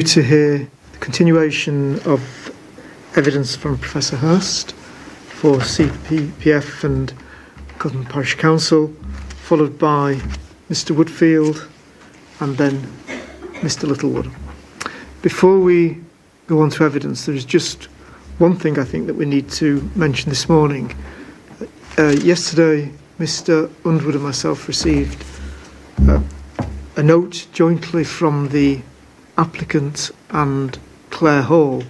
To hear the continuation of evidence from Professor Hurst for CPPF and Cambourne Parish Council, followed by Mr Woodfield and then Mr Littlewood. Before we go on to evidence, there is just one thing I think that we need to mention this morning. Yesterday, Mr Underwood and myself received a note jointly from the applicant and Clare Hall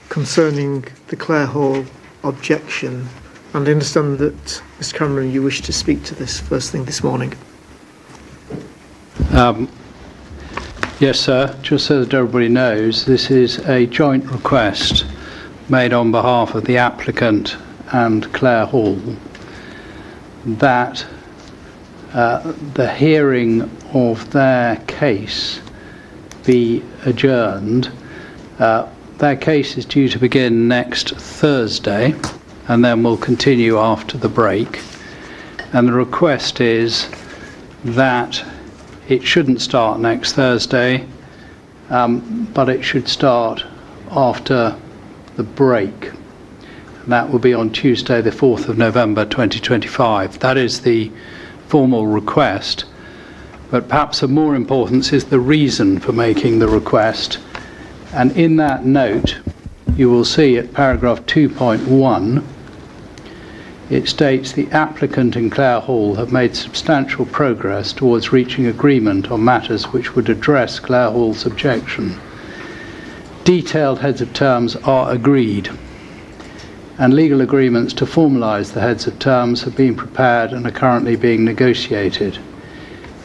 concerning the Clare Hall objection, and I understand that Mr Cameron, you wish to speak to this first thing this morning. Yes, sir. Just so that everybody knows, this is a joint request made on behalf of the applicant and Clare Hall that the hearing of their case be adjourned. Their case is due to begin next Thursday and then will continue after the break, and the request is that it shouldn't start next Thursday, but it should start after the break, and that will be on Tuesday the 4th of November 2025. That is the formal request. But perhaps of more importance is the reason for making the request. And in that note, you will see at paragraph 2.1, it states the applicant and Clare Hall have made substantial progress towards reaching agreement on matters which would address Clare Hall's objection. Detailed heads of terms are agreed, and legal agreements to formalise the heads of terms have been prepared and are currently being negotiated.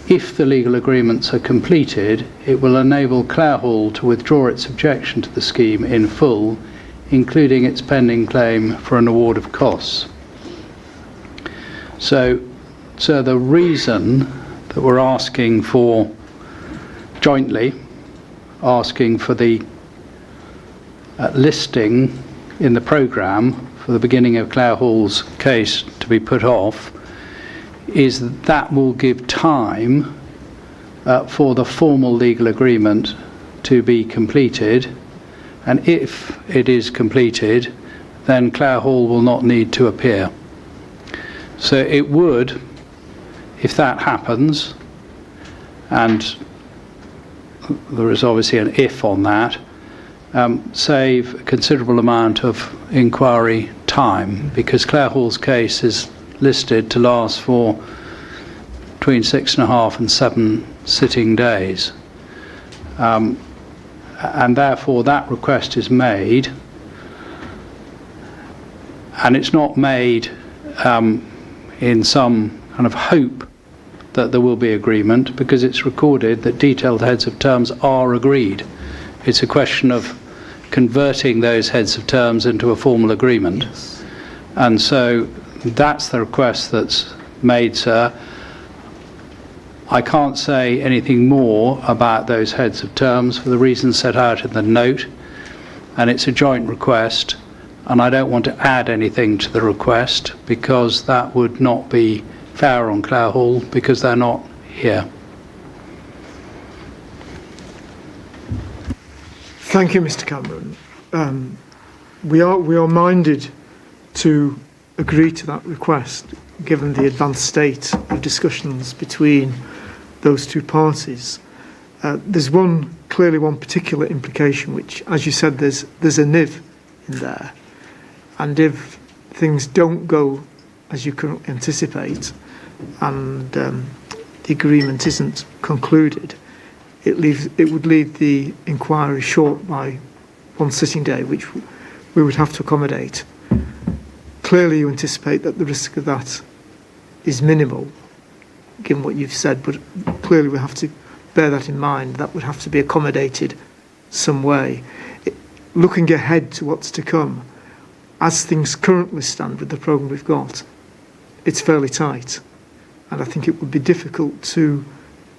If the legal agreements are completed, it will enable Clare Hall to withdraw its objection to the scheme in full, including its pending claim for an award of costs. So the reason that we're asking for, jointly asking for the listing in the programme for the beginning of Clare Hall's case to be put off, is that will give time for the formal legal agreement to be completed, and if it is completed, then Clare Hall will not need to appear. So it would, if that happens, and there is obviously an if on that, save a considerable amount of inquiry time, because Clare Hall's case is listed to last for between 6.5 and 7 sitting days, and therefore that request is made, and it's not made in some kind of hope that there will be agreement, because it's recorded that detailed heads of terms are agreed. It's a question of converting those heads of terms into a formal agreement. Yes. And so that's the request that's made, sir. I can't say anything more about those heads of terms for the reasons set out in the note, and it's a joint request, and I don't want to add anything to the request because that would not be fair on Clare Hall, because they're not here. Thank you, Mr Cameron. We are minded to agree to that request, given the advanced state of discussions between those two parties. There's clearly one particular implication, which, as you said, there's a NIV in there, and if things don't go as you currently anticipate, and the agreement isn't concluded, it would leave the inquiry short by one sitting day, which we would have to accommodate. Clearly you anticipate that the risk of that is minimal, given what you've said, but clearly we have to bear that in mind. That would have to be accommodated some way. Looking ahead to what's to come, as things currently stand with the programme we've got, it's fairly tight, and I think it would be difficult to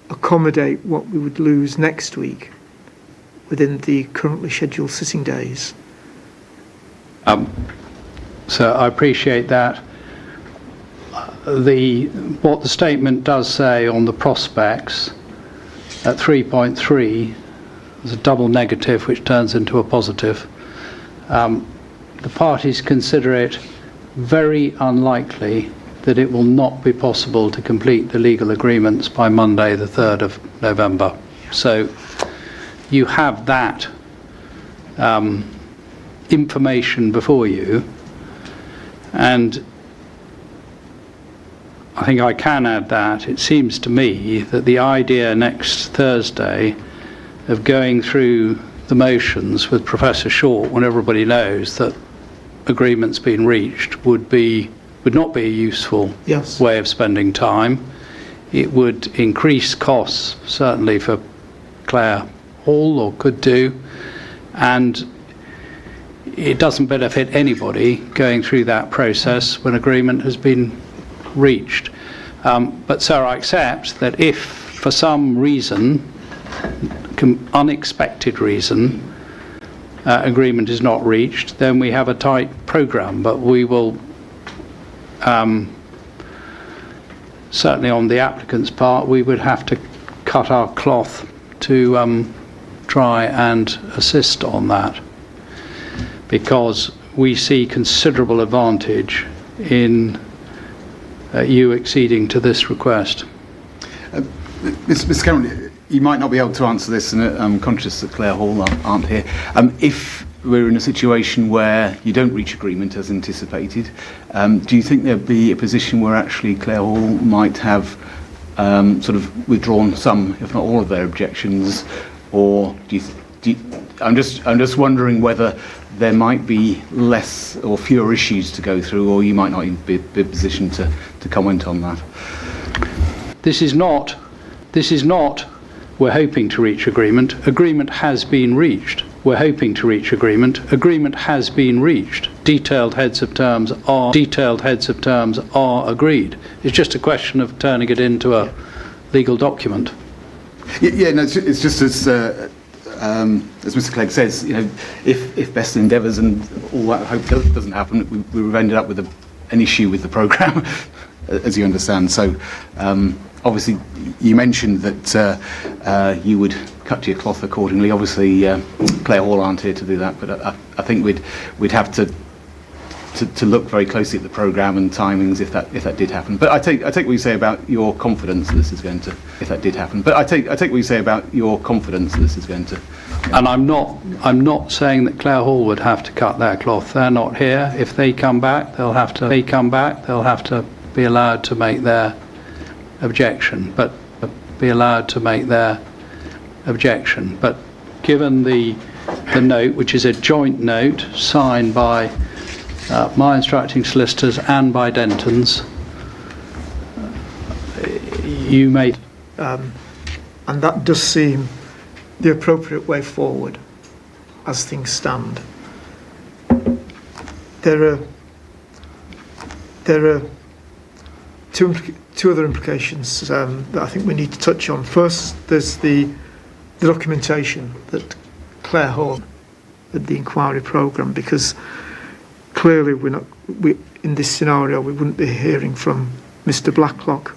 accommodate what we would lose next week within the currently scheduled sitting days. So I appreciate that. What the statement does say on the prospects at 3.3, there's a double negative which turns into a positive. The parties consider it very unlikely that it will not be possible to complete the legal agreements by Monday the 3rd of November. So you have that information before you, and I think I can add that it seems to me that the idea next Thursday of going through the motions with Professor Short when everybody knows that agreement's been reached would not be a useful way of spending time. It would increase costs, certainly for Clare Hall, or could do, and it doesn't benefit anybody going through that process when agreement has been reached. But so I accept that if for some reason, unexpected reason, agreement is not reached, then we have a tight programme, but we will certainly on the applicant's part we would have to cut our cloth to try and assist on that, because we see considerable advantage in you acceding to this request. Mr. Cambourne, you might not be able to answer this, and I'm conscious that Clare Hall aren't here. If we're in a situation where you don't reach agreement as anticipated, do you think there'd be a position where actually Clare Hall might have sort of withdrawn some, if not all, of their objections, or I'm just wondering whether there might be less or fewer issues to go through, or you might not even be in a position to comment on that. This is not we're hoping to reach agreement. Agreement has been reached. We're hoping to reach agreement. Agreement has been reached. Detailed heads of terms are agreed. It's just a question of turning it into a legal document. Yeah, no, it's just as Mr. Clegg says, you know, if best endeavours and all that hope doesn't happen, we've ended up with an issue with the programme, as you understand. So obviously you mentioned that you would cut to your cloth accordingly. Obviously Clare Hall aren't here to do that, but I think we'd have to look very closely at the programme and timings if that did happen. But I take what you say about your confidence that this is going to, if that did happen. But I take what you say about your confidence that this is going to. And I'm not saying that Clare Hall would have to cut their cloth. They're not here. If they come back, they'll have to be allowed to make their objection. But given the note, which is a joint note signed by my instructing solicitors and by Denton's, you may. And that does seem the appropriate way forward as things stand. There are two other implications that I think we need to touch on. First, there's the documentation that Clare Hall had the inquiry programme, because clearly in this scenario we wouldn't be hearing from Mr. Blacklock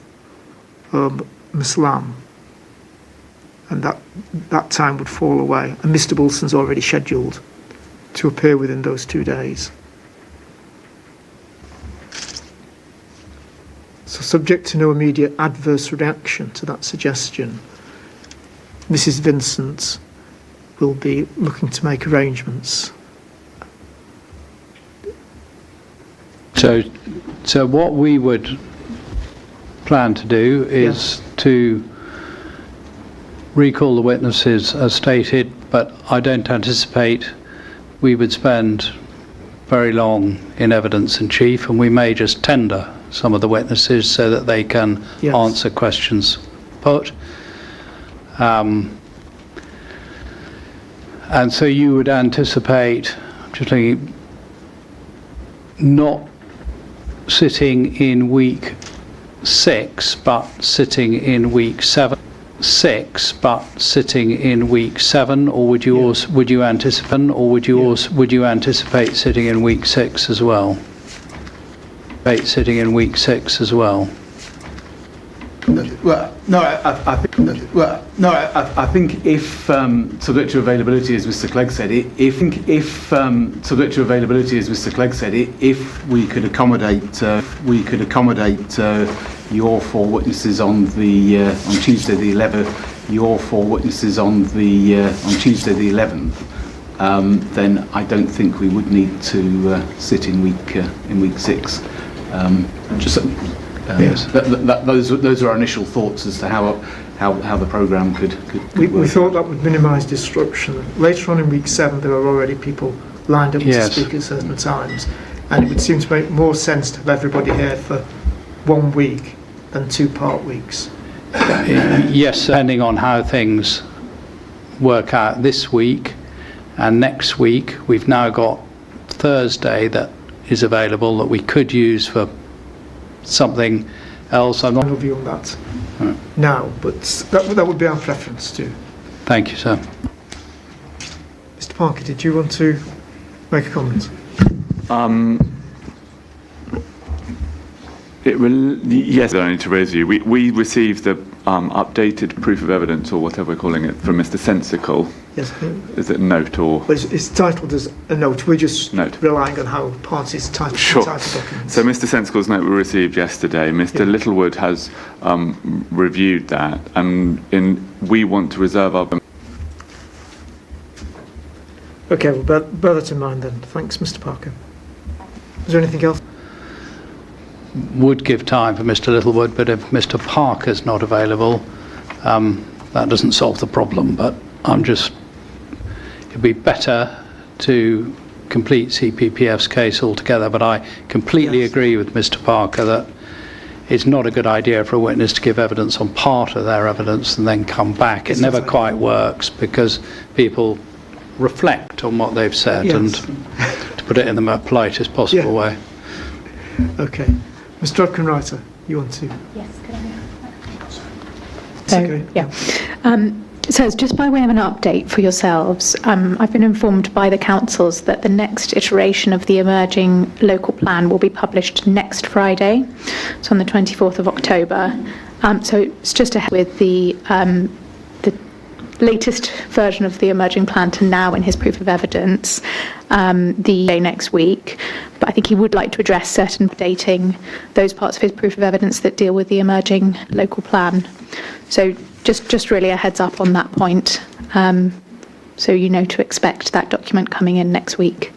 or Miss Lamb, and that time would fall away, and Mr. Wilson's already scheduled to appear within those 2 days. So, subject to no immediate adverse reaction to that suggestion, Mrs. Vincent will be looking to make arrangements. So what we would plan to do is to recall the witnesses as stated, but I don't anticipate we would spend very long in evidence in chief, and we may just tender some of the witnesses so that they can answer questions put. And so you would anticipate, just thinking, not sitting in week 6 but sitting in week 7, or would you anticipate sitting in week 6 as well? I think if subject to availability, as Mr. Clegg said, if we could accommodate your 4 witnesses on Tuesday the 11th, then I don't think we would need to sit in week 6. Those are our initial thoughts as to how the programme could We work. thought that would minimise disruption. Later on in week 7, there are already people lined up to speak at certain times, and it would seem to make more sense to have everybody here for 1 week than 2 part weeks. Yes, depending on how things work out this week and next week, we've now got Thursday that is available that we could use for something else. I'm not. No view on that now, but that would be our preference too. Thank you, sir. Mr. Parker, did you want to make a comment? Yes, only to raise you. We received the updated proof of evidence, or whatever we're calling it, from Mr. Sensical. Yes. Is it a note or? Well, it's titled as a note. We're just note. Relying on how parties title documents. So Mr. Sensical's note we received yesterday. Mr. Littlewood has reviewed that, and we want to reserve our. Okay, well, bear that in mind then. Thanks, Mr. Parker. Is there anything else? Would give time for Mr. Littlewood, but if Mr. Parker's not available, that doesn't solve the problem. But it'd be better to complete CPPF's case altogether. But I completely agree with Mr. Parker that it's not a good idea for a witness to give evidence on part of their evidence and then come back. It never quite works because people reflect on what they've said and to put it in the most politest possible way. Okay. Mr. Odkin-Writer, you want to? Yes, can I? Okay. So just by way of an update for yourselves, I've been informed by the councils that the next iteration of the emerging local plan will be published next Friday, so on the 24th of October. So it's just ahead with the latest version of the emerging plan to now in his proof of evidence the day next week. But I think he would like to address certain updating those parts of his proof of evidence that deal with the emerging local plan. So just really a heads up on that point, so you know to expect that document coming in next week.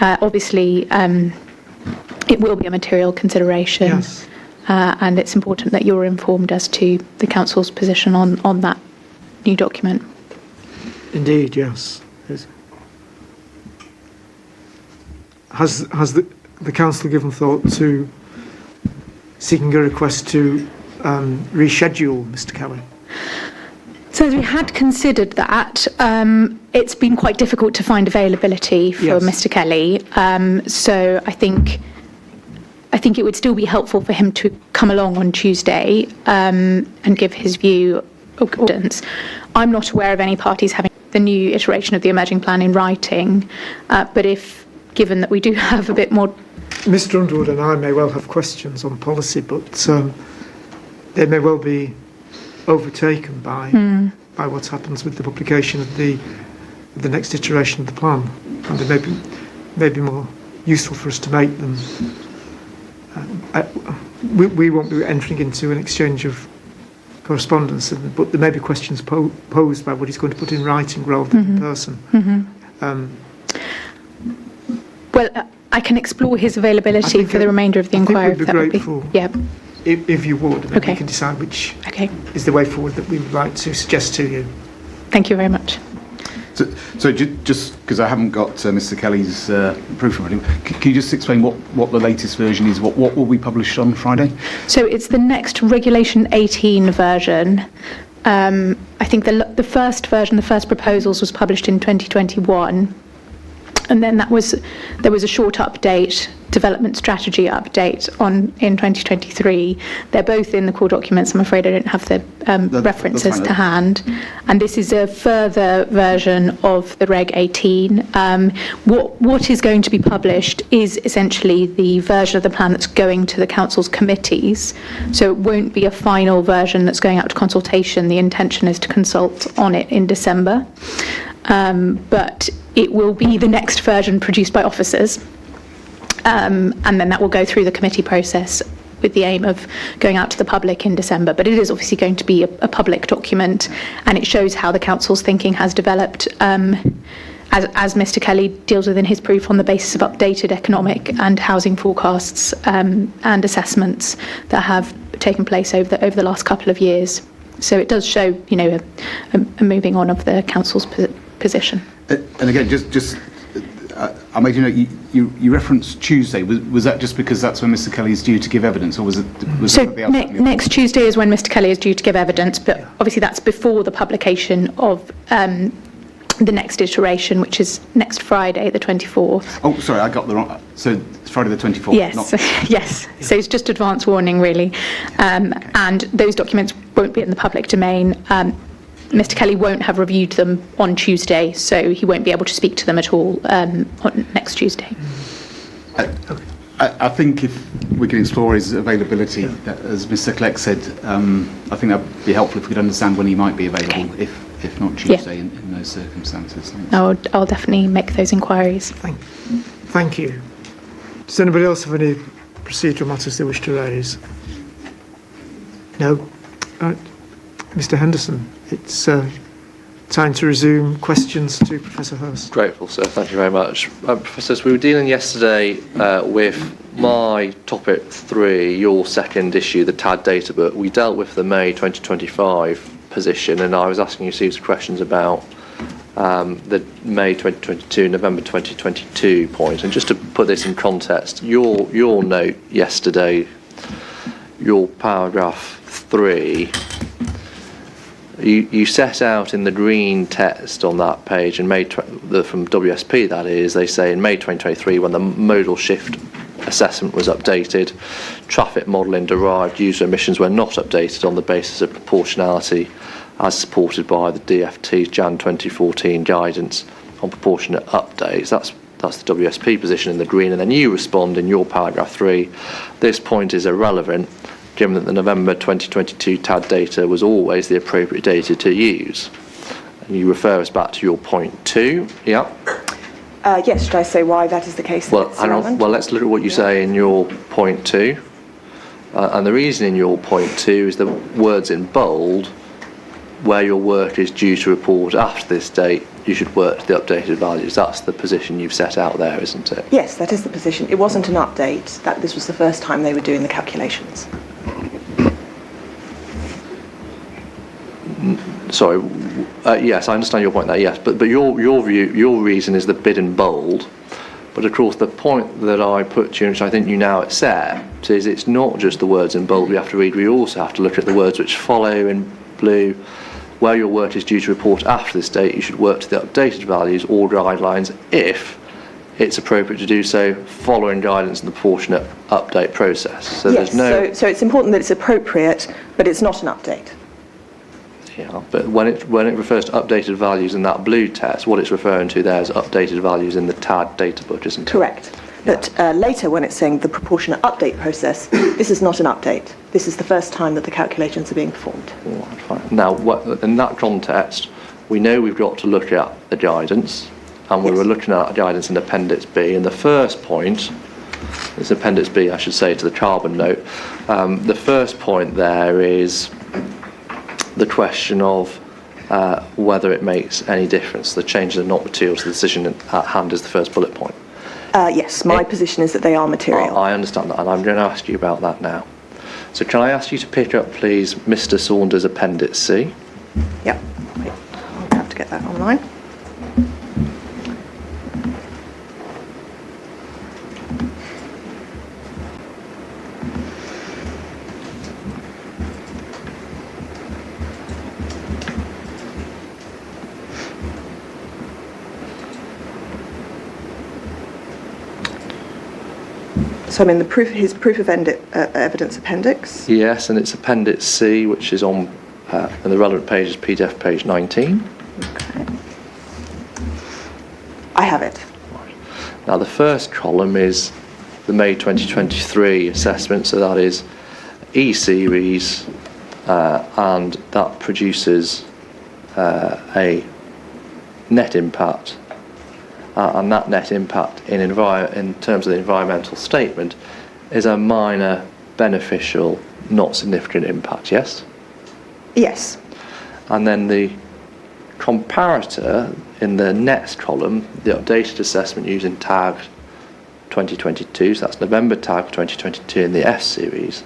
Obviously, it will be a material consideration, and it's important that you're informed as to the council's position on that new document. Indeed, yes. Has the council given thought to seeking a request to reschedule Mr. Kelly? So we had considered that. It's been quite difficult to find availability for Mr. Kelly. So I think it would still be helpful for him to come along on Tuesday and give his view of evidence. I'm not aware of any parties having the new iteration of the emerging plan in writing, but given that we do have a bit more. Mr. Underwood and I may well have questions on policy, but they may well be overtaken by what happens with the publication of the next iteration of the plan, and they may be more useful for us to make them. We won't be entering into an exchange of correspondence, but there may be questions posed by what he's going to put in writing rather than in person. Well, I can explore his availability for the remainder of the inquiry. I think we'd be grateful if you would, and then we can decide which is the way forward that we would like to suggest to you. Thank you very much. So just because I haven't got Mr. Kelly's proof of it, can you just explain what the latest version is? What will be published on Friday? So it's the next Regulation 18 version. I think the first version, the first proposals was published in 2021. And then there was a short update development strategy update in 2023. They're both in the core documents. I'm afraid I don't have the references to hand. And this is a further version of the Reg 18. What is going to be published is essentially the version of the plan that's going to the council's committees. So it won't be a final version that's going out to consultation. The intention is to consult on it in December. But it will be the next version produced by officers. And then that will go through the committee process with the aim of going out to the public in December. But it is obviously going to be a public document, and it shows how the council's thinking has developed as Mr. Kelly deals with in his proof on the basis of updated economic and housing forecasts and assessments that have taken place over the last couple of years. So it does show, a moving on of the council's position. And again, just I made you know you referenced Tuesday. Was that just because that's when Mr. Kelly is due to give evidence, or was it? So next Tuesday is when Mr. Kelly is due to give evidence, but obviously that's before the publication of the next iteration, which is next Friday, the 24th. Oh, sorry, I got the wrong. So it's Friday the 24th. Yes, yes. So it's just advance warning, really, and those documents won't be in the public domain. Mr. Kelly won't have reviewed them on Tuesday, so he won't be able to speak to them at all on next Tuesday. I think if we can explore his availability, as Mr. Clegg said, I think that would be helpful if we could understand when he might be available, if not Tuesday, in those circumstances. Thanks. I'll definitely make those inquiries. Thank you. Does anybody else have any procedural matters they wish to raise? No? Right. Mr. Henderson, it's time to resume questions to Professor Hurst. Grateful, sir. Thank you very much. Professor, we were dealing yesterday with my topic 3, your second issue, the TAD data book. We dealt with the May 2025 position, and I was asking you a series of questions about the May 2022, November 2022 point. And just to put this in context, your note yesterday, your paragraph 3, you set out in the green text on that page in May from WSP, that is, they say in May 2023, when the modal shift assessment was updated, traffic modelling derived user emissions were not updated on the basis of proportionality as supported by the DFT's Jan 2014 guidance on proportionate updates. That's the WSP position in the green, and then you respond in your paragraph 3, this point is irrelevant given that the November 2022 TAD data was always the appropriate data to use. And you refer us back to your point 2, yeah? Yes, should I say why that is the case? Well, let's look at what you say in your point 2. And the reason in your point 2 is the words in bold, where your work is due to report after this date, you should work to the updated values. That's the position you've set out there, isn't it? Yes, that is the position. It wasn't an update. This was the first time they were doing the calculations. Sorry, yes, I understand your point there, yes, but your view, your reason is the bid in bold, but of course the point that I put to you, which I think you now accept, is it's not just the words in bold we have to read, we also have to look at the words which follow in blue. Where your work is due to report after this date, you should work to the updated values or guidelines if it's appropriate to do so following guidance in the proportionate update process. So yes, there's no... so it's important that it's appropriate, but it's not an update. Yeah, but when it refers to updated values in that blue text, what it's referring to there is updated values in the TAD data book, isn't it? Correct. But later, when it's saying the proportionate update process, this is not an update. This is the first time that the calculations are being performed. Right, fine. Now, in that context, we know we've got to look at the guidance, and we were looking at guidance in Appendix B. And the first point, it's Appendix B, I should say, to the carbon note. The first point there is the question of whether it makes any difference. The changes are not material to the decision at hand is the first bullet point. Yes, my position is that they are material. I understand that, and I'm going to ask you about that now. So can I ask you to pick up, please, Mr. Saunders' Appendix C? Yep. I'll have to get that online. So I'm in his proof of evidence appendix. Yes, and it's Appendix C, which is on, and the relevant page is PDF page 19. Okay. I have it. Now, the first column is the May 2023 assessment, so that is E-series, and that produces a net impact, and that net impact in terms of the environmental statement is a minor, beneficial, not significant impact, yes? Yes. And then the comparator in the next column, the updated assessment using tag 2022, so that's November tag 2022 in the F series.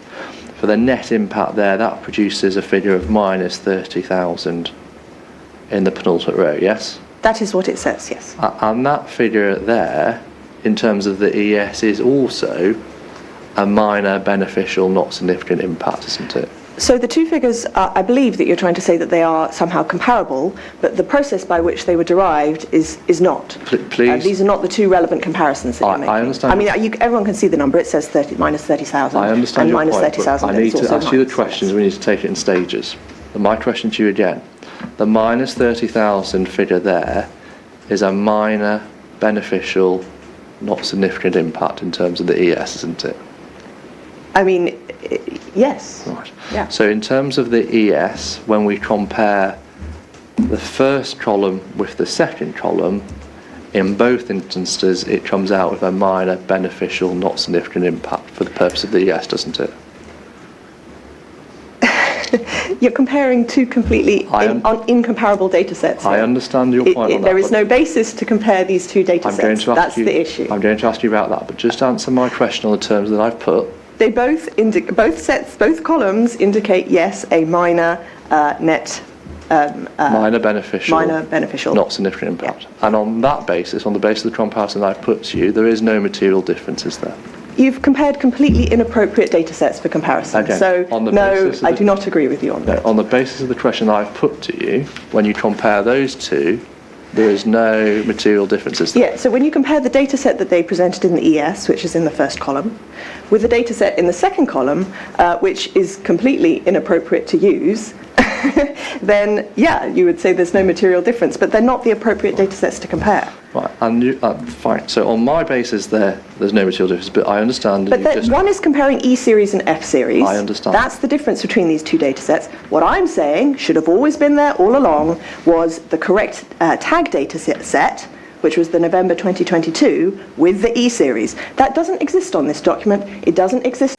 For the net impact there, that produces a figure of minus 30,000 in the penultimate row, yes? That is what it says, yes. And that figure there, in terms of the ES, is also a minor, beneficial, not significant impact, isn't it? So the two figures, I believe that you're trying to say that they are somehow comparable, but the process by which they were derived is not. Please. These are not the two relevant comparisons that you're making. I understand. I mean, everyone can see the number. It says minus 30,000. I understand your minus point, 30,000. but I need to ask you the questions. We need to take it in stages. And my question to you again. The minus 30,000 figure there is a minor, beneficial, not significant impact in terms of the ES, isn't it? I mean, yes. Right. Yeah. So in terms of the ES, when we compare the first column with the second column, in both instances it comes out with a minor, beneficial, not significant impact for the purpose of the ES, doesn't it? You're comparing two completely incomparable data sets. I understand your point on that. There is no basis to compare these two data sets. That's the issue. I'm going to ask you about that, but just answer my question on the terms that I've put. They both columns indicate, yes, a minor net. Minor beneficial. Not significant impact. Yeah. And on that basis, on the basis of the comparison I've put to you, there is no material differences there. You've compared completely inappropriate data sets for comparison. Again, so, no, I do not agree with you on that. On the basis of the question I've put to you, when you compare those two, there is no material differences there. Yeah, so when you compare the data set that they presented in the ES, which is in the first column, with the data set in the second column, which is completely inappropriate to use, then, yeah, you would say there's no material difference, but they're not the appropriate data sets to compare. Right, and fine. So on my basis there's no material difference, but I understand... But one is comparing E-series and F-series. I understand. That's the difference between these two data sets. What I'm saying should have always been there all along was the correct tag data set, which was the November 2022, with the E-series. That doesn't exist on this document. It doesn't exist.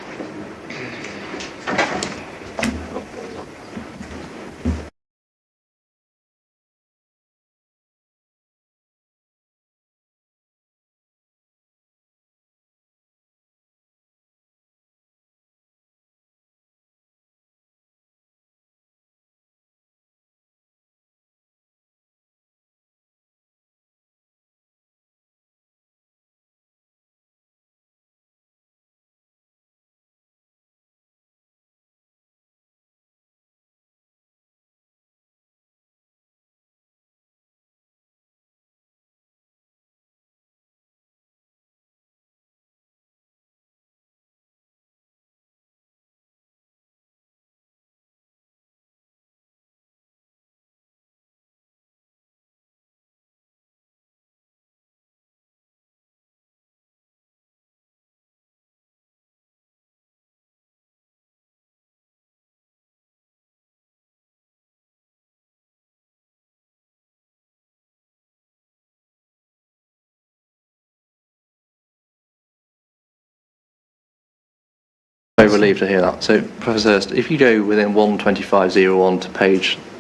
I'm relieved to hear that. So, Professor Hurst, if you go within 125.01 to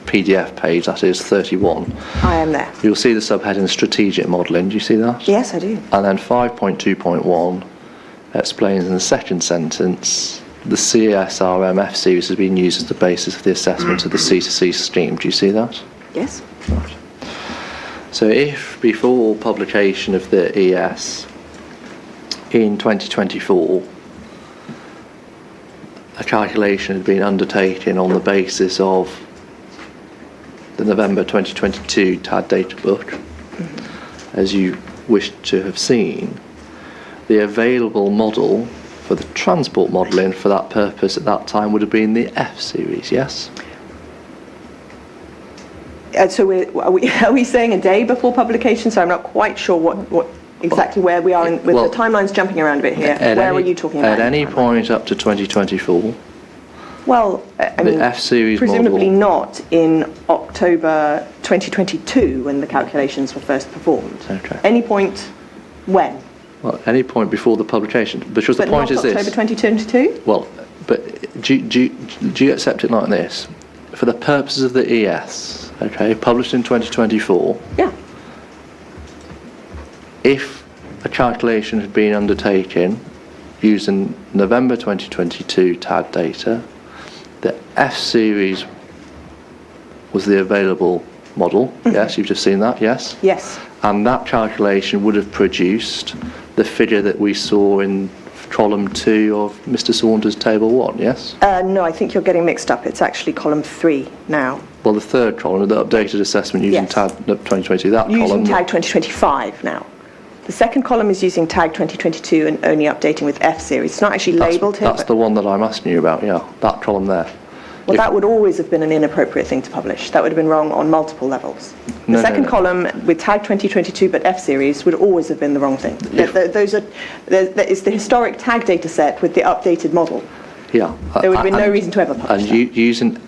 PDF page, that is 31. I am there. You'll see the subheading Strategic Modelling. Do you see that? Yes, I do. And then 5.2.1 explains in the second sentence, the CSRMF series has been used as the basis for the assessment of the C2C stream. Do you see that? Yes. Right. So if before publication of the ES in 2024, a calculation had been undertaken on the basis of the November 2022 TAD data book, as you wished to have seen, the available model for the transport modelling for that purpose at that time would have been the F series, yes? So are we saying a day before publication? So I'm not quite sure what exactly where we are with the timelines jumping around a bit here. Where are you talking about? At any point up to 2024. Well, I mean, the F series presumably model. not in October 2022 when the calculations were first performed. Okay. Any point when? Well, any point before the publication. Because the point is this. October 2022? Well, but do you accept it like this? For the purposes of the ES, okay, published in 2024. Yeah. If a calculation had been undertaken using November 2022 TAG data, the F series was the available model. Mm-hmm. Yes, you've just seen that, yes? Yes. And that calculation would have produced the figure that we saw in column 2 of Mr. Saunders' table 1, yes? No, I think you're getting mixed up. It's actually column 3 now. Well, the third column, the updated assessment using Yes. TAG 2022, that Using column. TAG 2025 now. The second column is using TAG 2022 and only updating with F series. It's not actually labelled here. That's the one that I'm asking you about, yeah, that column there. Well, that would always have been an inappropriate thing to publish. That would have been wrong on multiple levels. The second column with TAG 2022 but F series would always have been the wrong thing. That is the historic TAG data set with the updated model. Yeah. There would have been no reason to ever publish that. And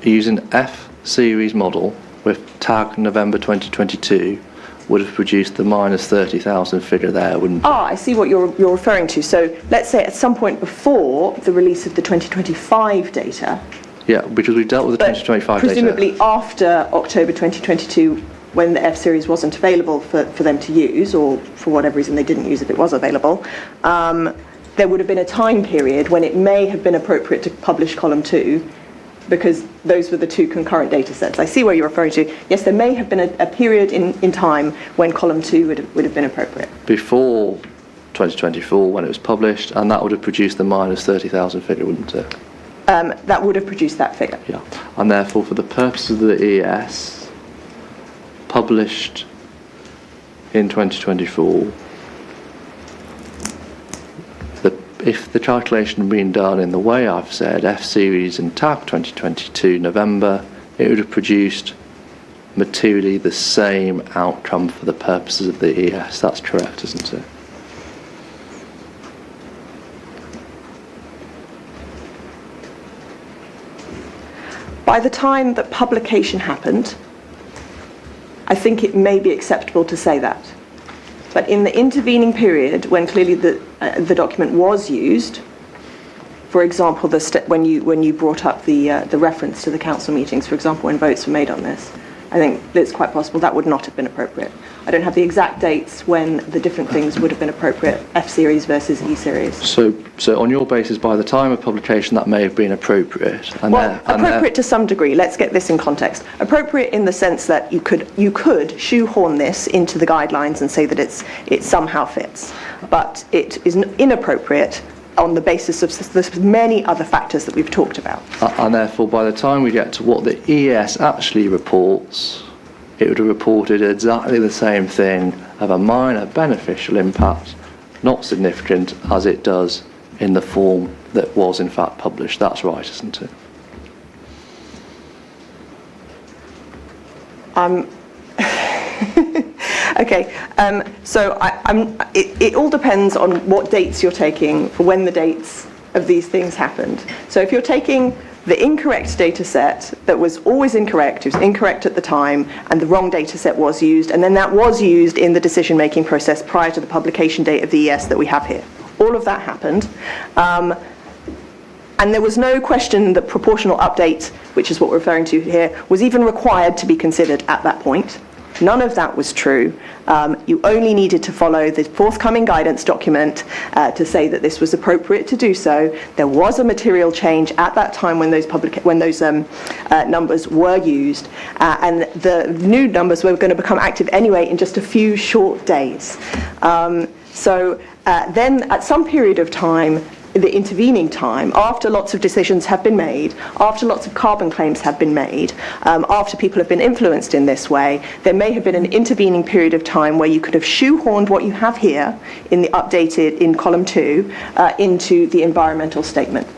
using F series model with TAG November 2022 would have produced the minus 30,000 figure there, wouldn't it? I see what you're referring to. So let's say at some point before the release of the 2025 data. Yeah, because we've dealt with the 2025 presumably data. After October 2022, when the F series wasn't available for them to use, or for whatever reason they didn't use if it was available, there would have been a time period when it may have been appropriate to publish column 2, because those were the two concurrent data sets. I see where you're referring to. Yes, there may have been a period in time when column 2 would have been appropriate. Before 2024, when it was published, and that would have produced the minus 30,000 figure, wouldn't it? That would have produced that figure. Yeah, and therefore for the purpose of the ES, published in 2024, if the calculation had been done in the way I've said, F series and TAG 2022 November, it would have produced materially the same outcome for the purposes of the ES. That's correct, isn't it? By the time that publication happened, I think it may be acceptable to say that. But in the intervening period, when clearly the document was used, for example, when you brought up the reference to the council meetings, for example, when votes were made on this, I think it's quite possible that would not have been appropriate. I don't have the exact dates when the different things would have been appropriate, F series versus E series. So on your basis, by the time of publication, that may have been appropriate. Appropriate to some degree. Let's get this in context. Appropriate in the sense that you could shoehorn this into the guidelines and say that it somehow fits, but it is inappropriate on the basis of the many other factors that we've talked about. And therefore, by the time we get to what the ES actually reports, it would have reported exactly the same thing of a minor beneficial impact, not significant as it does in the form that was in fact published. That's right, isn't it? Okay, so it all depends on what dates you're taking for when the dates of these things happened. So if you're taking the incorrect data set that was always incorrect, it was incorrect at the time, and the wrong data set was used, and then that was used in the decision-making process prior to the publication date of the ES that we have here. All of that happened. And there was no question that proportional update, which is what we're referring to here, was even required to be considered at that point. None of that was true. You only needed to follow the forthcoming guidance document to say that this was appropriate to do so. There was a material change at that time when those numbers were used, and the new numbers were going to become active anyway in just a few short days. Then at some period of time, the intervening time, after lots of decisions have been made, after lots of carbon claims have been made, after people have been influenced in this way, there may have been an intervening period of time where you could have shoehorned what you have here in the updated, in column 2, into the environmental statement.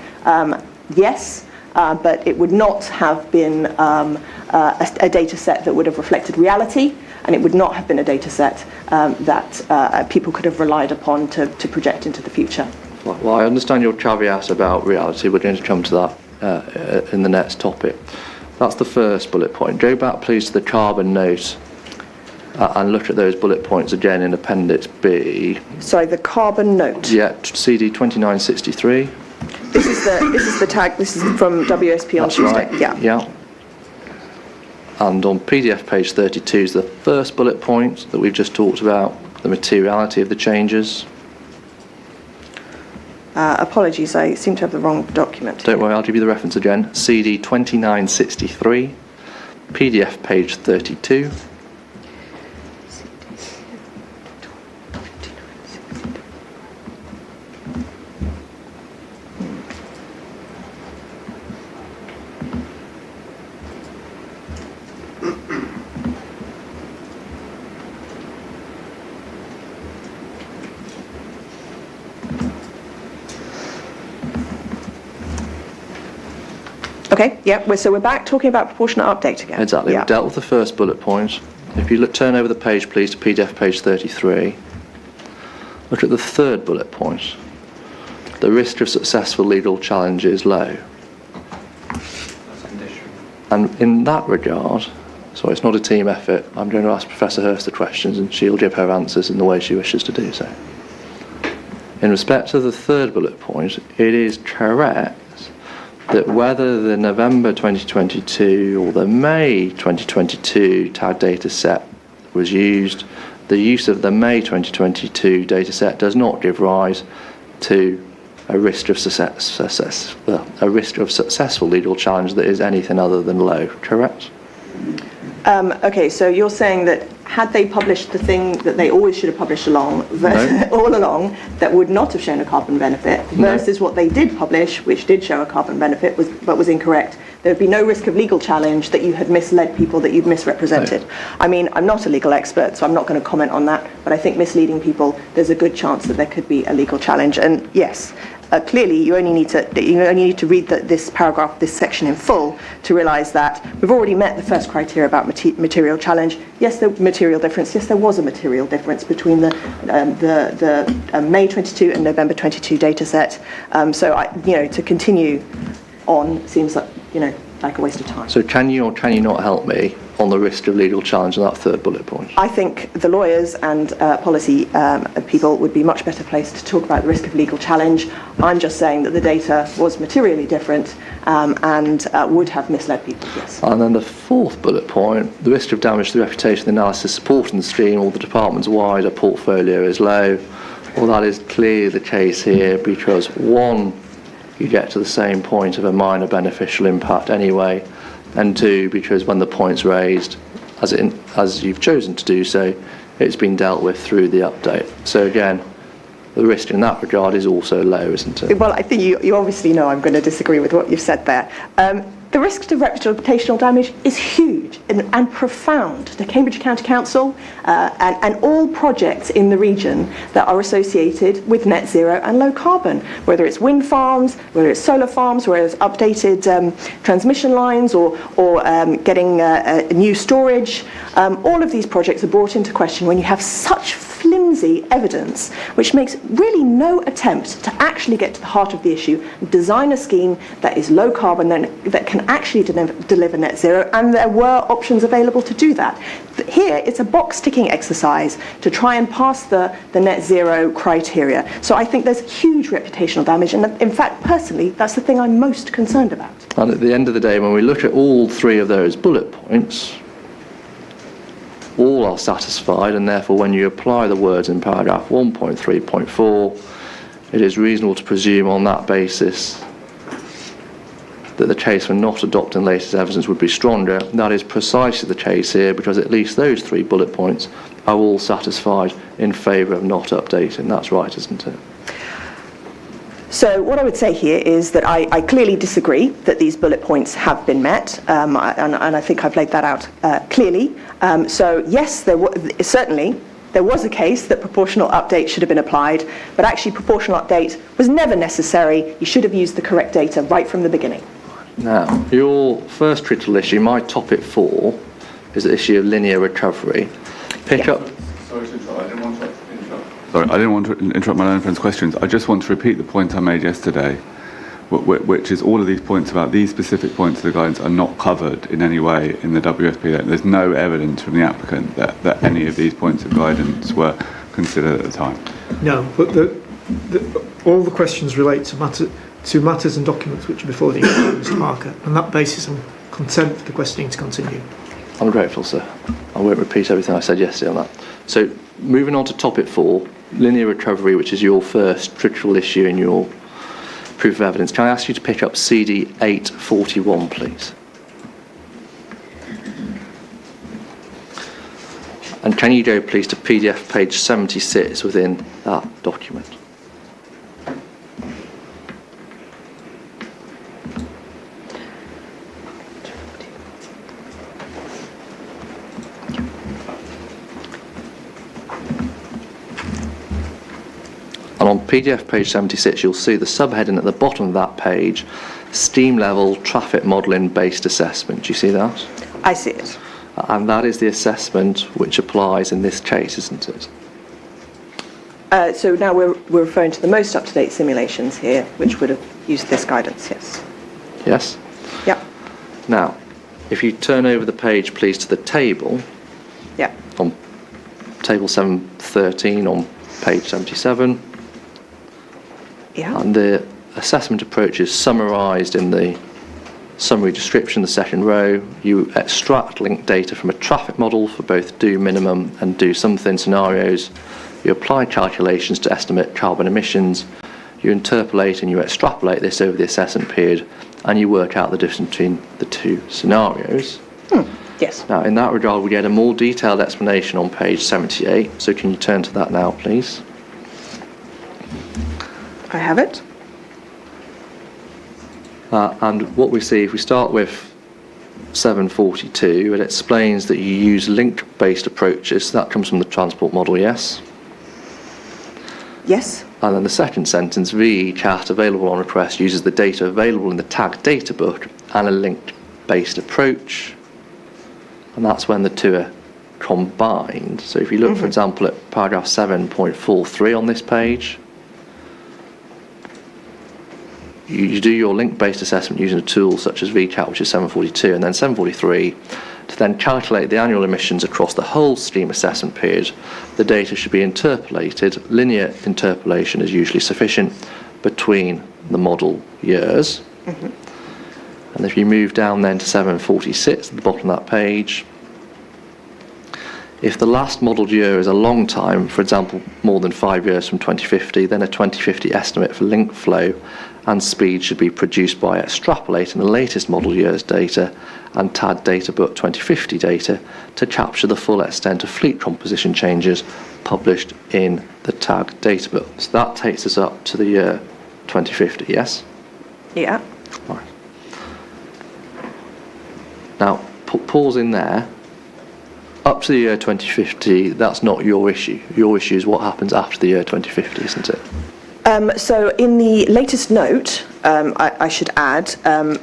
Yes, but it would not have been a data set that would have reflected reality, and it would not have been a data set that people could have relied upon to project into the future. Well, I understand your caveat about reality. We're going to come to that in the next topic. That's the first bullet point. Go back, please, to the carbon note and look at those bullet points again in Appendix B. Sorry, the carbon note. Yeah, CD 2963. This is the tag. This is from WSP on That's Tuesday. right. Yeah. And on PDF page 32 is the first bullet point that we've just talked about, the materiality of the changes. Apologies, I seem to have the wrong document. Don't worry, I'll give you the reference again. CD 2963, PDF page 32. Okay, yeah, so we're back talking about proportionate update again. Exactly. Yeah. We've dealt with the first bullet point. If you turn over the page, please, to PDF page 33, look at the third bullet point. The risk of successful legal challenge is low. And in that regard, so it's not a team effort, I'm going to ask Professor Hurst the questions and she'll give her answers in the way she wishes to do so. In respect to the third bullet point, it is correct that whether the November 2022 or the May 2022 tag data set was used, the use of the May 2022 data set does not give rise to a risk of successful legal challenge that is anything other than low, correct? Okay, so you're saying that had they published the thing that they always should have published all along, that would not have shown a carbon benefit, versus what they did publish, which did show a carbon benefit, but was incorrect, there would be no risk of legal challenge that you had misled people, that you'd misrepresented. No. I mean, I'm not a legal expert, so I'm not going to comment on that, but I think misleading people, there's a good chance that there could be a legal challenge. And yes, clearly you only need to read this paragraph, this section in full, to realise that we've already met the first criteria about material challenge. Yes, the material difference. Yes, there was a material difference between the May 22 and November 22 data set. So to continue on seems like a waste of time. So can you or can you not help me on the risk of legal challenge on that third bullet point? I think the lawyers and policy people would be much better placed to talk about the risk of legal challenge. I'm just saying that the data was materially different and would have misled people, yes. And then the fourth bullet point, the risk of damage to the reputation of the analysis supporting the scheme or the department's wider portfolio is low. Well, that is clearly the case here because, one, you get to the same point of a minor beneficial impact anyway, and two, because when the point's raised, as you've chosen to do so, it's been dealt with through the update. So again, the risk in that regard is also low, isn't it? Well, I think you obviously know I'm going to disagree with what you've said there. The risk to reputational damage is huge and profound. The Cambridge County Council and all projects in the region that are associated with net zero and low carbon, whether it's wind farms, whether it's solar farms, whether it's updated transmission lines or getting new storage. All of these projects are brought into question when you have such flimsy evidence, which makes really no attempt to actually get to the heart of the issue, design a scheme that is low carbon, that can actually deliver net zero, and there were options available to do that. Here, it's a box-ticking exercise to try and pass the net zero criteria. So I think there's huge reputational damage, and in fact, personally, that's the thing I'm most concerned about. And at the end of the day, when we look at all three of those bullet points, all are satisfied, and therefore when you apply the words in paragraph 1.3.4, it is reasonable to presume on that basis that the case for not adopting latest evidence would be stronger. That is precisely the case here, because at least those three bullet points are all satisfied in favour of not updating. That's right, isn't it? So what I would say here is that I clearly disagree that these bullet points have been met, and I think I've laid that out clearly. So yes, certainly there was a case that proportional update should have been applied, but actually proportional update was never necessary. You should have used the correct data right from the beginning. Now, your first critical issue, my topic 4, is the issue of linear recovery. Pick up... Sorry to interrupt. I didn't want to interrupt my learned friend's questions. I just want to repeat the point I made yesterday, which is all of these points about these specific points of the guidance are not covered in any way in the WSP. There's no evidence from the applicant that any of these points of guidance were considered at the time. No, but all the questions relate to matters and documents which are before the Mr. Parker, and that basis I'm content for the questioning to continue. I'm grateful, sir. I won't repeat everything I said yesterday on that. So, moving on to topic 4, linear recovery, which is your first critical issue in your proof of evidence. Can I ask you to pick up CD 841, please? And can you go, please, to PDF page 76 within that document? And on PDF page 76, you'll see the subheading at the bottom of that page, steam level traffic modelling based assessment. Do you see that? I see it. And that is the assessment which applies in this case, isn't it? So now we're referring to the most up-to-date simulations here, which would have used this guidance, yes. Yes? Yeah. Now, if you turn over the page, please, to the table, Yeah. on table 713 on page 77, Yeah. and the assessment approach is summarised in the summary description, the second row. You extract linked data from a traffic model for both do minimum and do something scenarios. You apply calculations to estimate carbon emissions. You interpolate and you extrapolate this over the assessment period, and you work out the difference between the two scenarios. Yes. Now, in that regard, we get a more detailed explanation on page 78. So can you turn to that now, please? I have it. And what we see, if we start with 742, it explains that you use link-based approaches. That comes from the transport model, yes? Yes. And then the second sentence, VE chat available on request uses the data available in the tag data book and a link-based approach. And that's when the two are combined. So if you look, for example, at paragraph 7.43 on this page, you do your link-based assessment using a tool such as VCAT, which is 742, and then 743, to then calculate the annual emissions across the whole steam assessment period. The data should be interpolated. Linear interpolation is usually sufficient between the model years. And if you move down then to 746 at the bottom of that page, if the last modelled year is a long time, for example, more than 5 years from 2050, then a 2050 estimate for link flow and speed should be produced by extrapolating the latest model year's data and TAD data book 2050 data to capture the full extent of fleet composition changes published in the TAG data book. So that takes us up to the year 2050, yes? Yeah. All right. Now, pause in there. Up to the year 2050, that's not your issue. Your issue is what happens after the year 2050, isn't it? So in the latest note, I should add,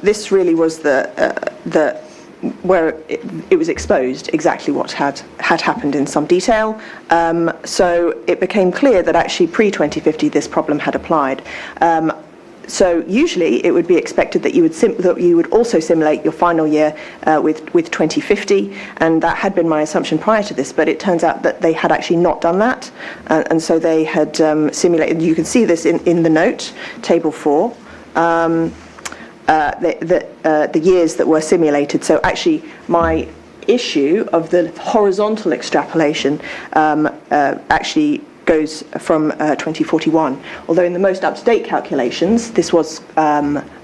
this really was where it was exposed exactly what had happened in some detail. So it became clear that actually pre-2050 this problem had applied. So usually it would be expected that you would also simulate your final year with 2050, and that had been my assumption prior to this, but it turns out that they had actually not done that, and so they had simulated. You can see this in the note, table 4, the years that were simulated. So actually my issue of the horizontal extrapolation actually goes from 2041, although in the most up-to-date calculations this was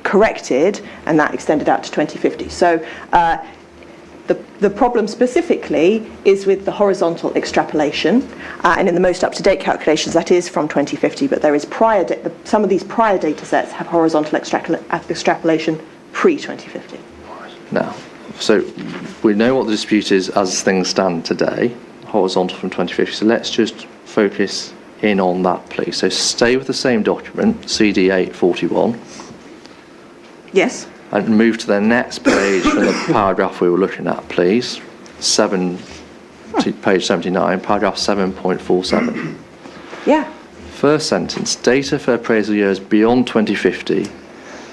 corrected and that extended out to 2050. So The problem specifically is with the horizontal extrapolation, and in the most up-to-date calculations, that is from 2050, but there is some of these prior data sets have horizontal extrapolation pre-2050. Now, so we know what the dispute is as things stand today, horizontal from 2050, so let's just focus in on that, please. So stay with the same document, CD 841. Yes. And move to the next page from the paragraph we were looking at, please. Page 79, paragraph 7.47. Yeah. First sentence, data for appraisal years beyond 2050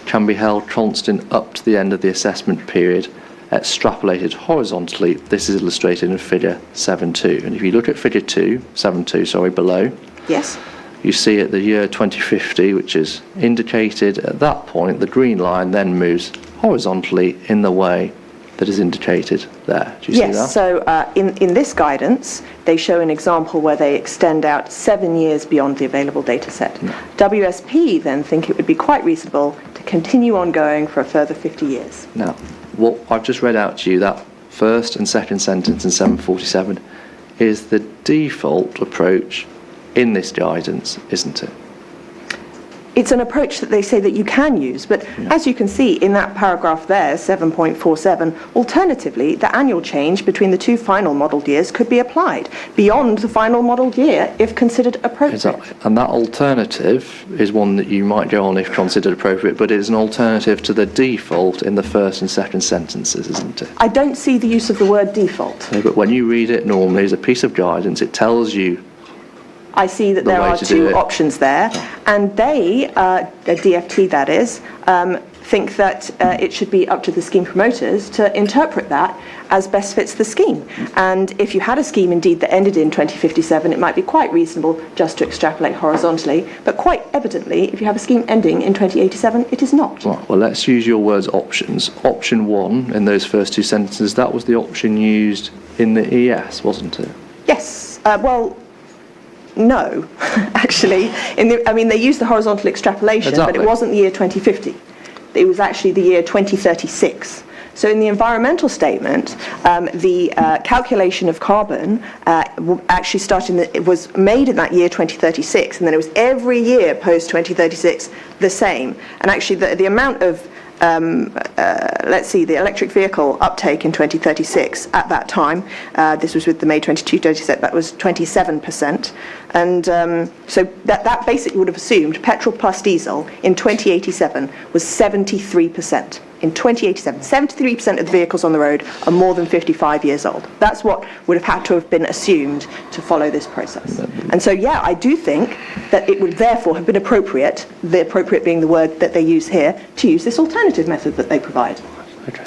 can be held constant up to the end of the assessment period, extrapolated horizontally. This is illustrated in figure 7.2. And if you look at figure 7.2, below, Yes. you see at the year 2050, which is indicated at that point, the green line then moves horizontally in the way that is indicated there. Do you see that? Yes, so in this guidance, they show an example where they extend out 7 years beyond the available data set. WSP then think it would be quite reasonable to continue on going for a further 50 years. Now, what I've just read out to you, that first and second sentence in 747, is the default approach in this guidance, isn't it? It's an approach that they say that you can use, but as you can see in that paragraph there, 7.47, alternatively, the annual change between the two final modelled years could be applied beyond the final modelled year if considered appropriate. Exactly. And that alternative is one that you might go on if considered appropriate, but it is an alternative to the default in the first and second sentences, isn't it? I don't see the use of the word default. No, but when you read it normally as a piece of guidance, it tells you I see that there are two options there, and they, DFT that is, think that it should be up to the scheme promoters to interpret that as best fits the scheme. And if you had a scheme indeed that ended in 2057, it might be quite reasonable just to extrapolate horizontally, but quite evidently, if you have a scheme ending in 2087, it is not. Right, well, let's use your words options. Option 1 in those first two sentences, that was the option used in the ES, wasn't it? Yes, no, actually. They used the horizontal extrapolation, Exactly. but it wasn't the year 2050. It was actually the year 2036. So in the environmental statement, the calculation of carbon actually it was made in that year 2036, and then it was every year post-2036 the same. And actually the amount of the electric vehicle uptake in 2036 at that time, this was with the May 22 data set, that was 27%. And so that basically would have assumed petrol plus diesel in 2087 was 73%. In 2087, 73% of the vehicles on the road are more than 55 years old. That's what would have had to have been assumed to follow this process. And so, yeah, I do think that it would therefore have been appropriate, the appropriate being the word that they use here, to use this alternative method that they provide. Okay.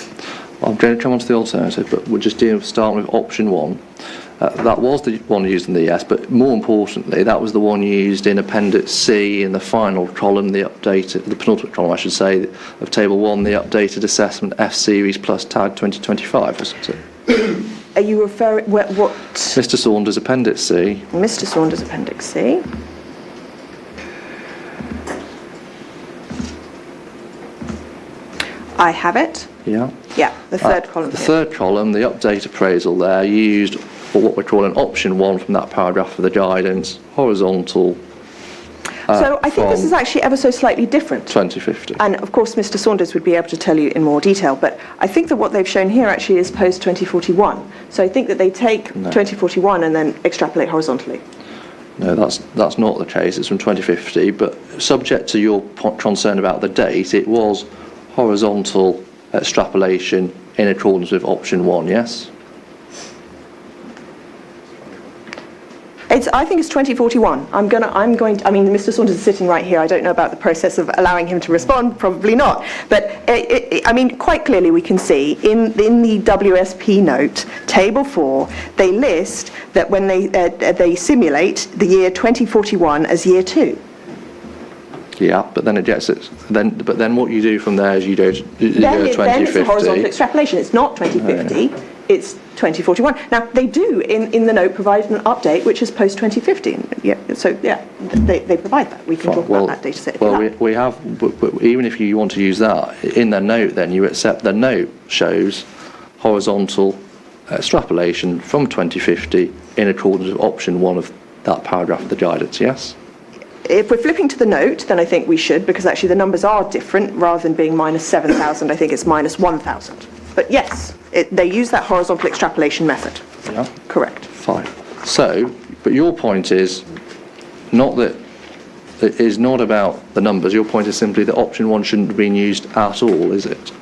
Well, I'm going to come on to the alternative, but we'll just start with option 1. That was the one used in the ES, but more importantly, that was the one used in Appendix C in the final column, the penultimate column, I should say, of Table 1, the updated assessment F Series plus tag 2025, wasn't it? Are you referring, what? Mr. Saunders, Appendix C. Mr. Saunders, Appendix C. I have it. Yeah. Yeah, the third column. The third column, the update appraisal there, used for what we're calling option 1 from that paragraph of the guidance, horizontal. So I think this is actually ever so slightly different. 2050. And of course, Mr. Saunders would be able to tell you in more detail, but I think that what they've shown here actually is post-2041. So I think that they take 2041 and then extrapolate horizontally. No, that's not the case. It's from 2050, but subject to your concern about the date, it was horizontal extrapolation in accordance with option 1, yes? I think it's 2041. Mr. Saunders is sitting right here. I don't know about the process of allowing him to respond. Probably not. But quite clearly we can see in the WSP note, Table 4, they list that when they simulate the year 2041 as year 2. Yeah, but then it gets it. But then what you do from there is you go to the year 2050. Then it's a horizontal extrapolation. It's not 2050. It's 2041. Now they do in the note provide an update which is post 2050. Yeah. So yeah, they provide that. We can talk about that data set. We have. But even if you want to use that in the note, then you accept the note shows horizontal extrapolation from 2050 in accordance with option 1 of that paragraph of the guidance, yes? If we're flipping to the note, then I think we should, because actually the numbers are different. Rather than being minus 7,000, I think it's minus 1,000. But yes, they use that horizontal extrapolation method. Yeah. Correct. Fine. So, but your point is not that it is not about the numbers. Your point is simply that option 1 shouldn't have been used at all, is it?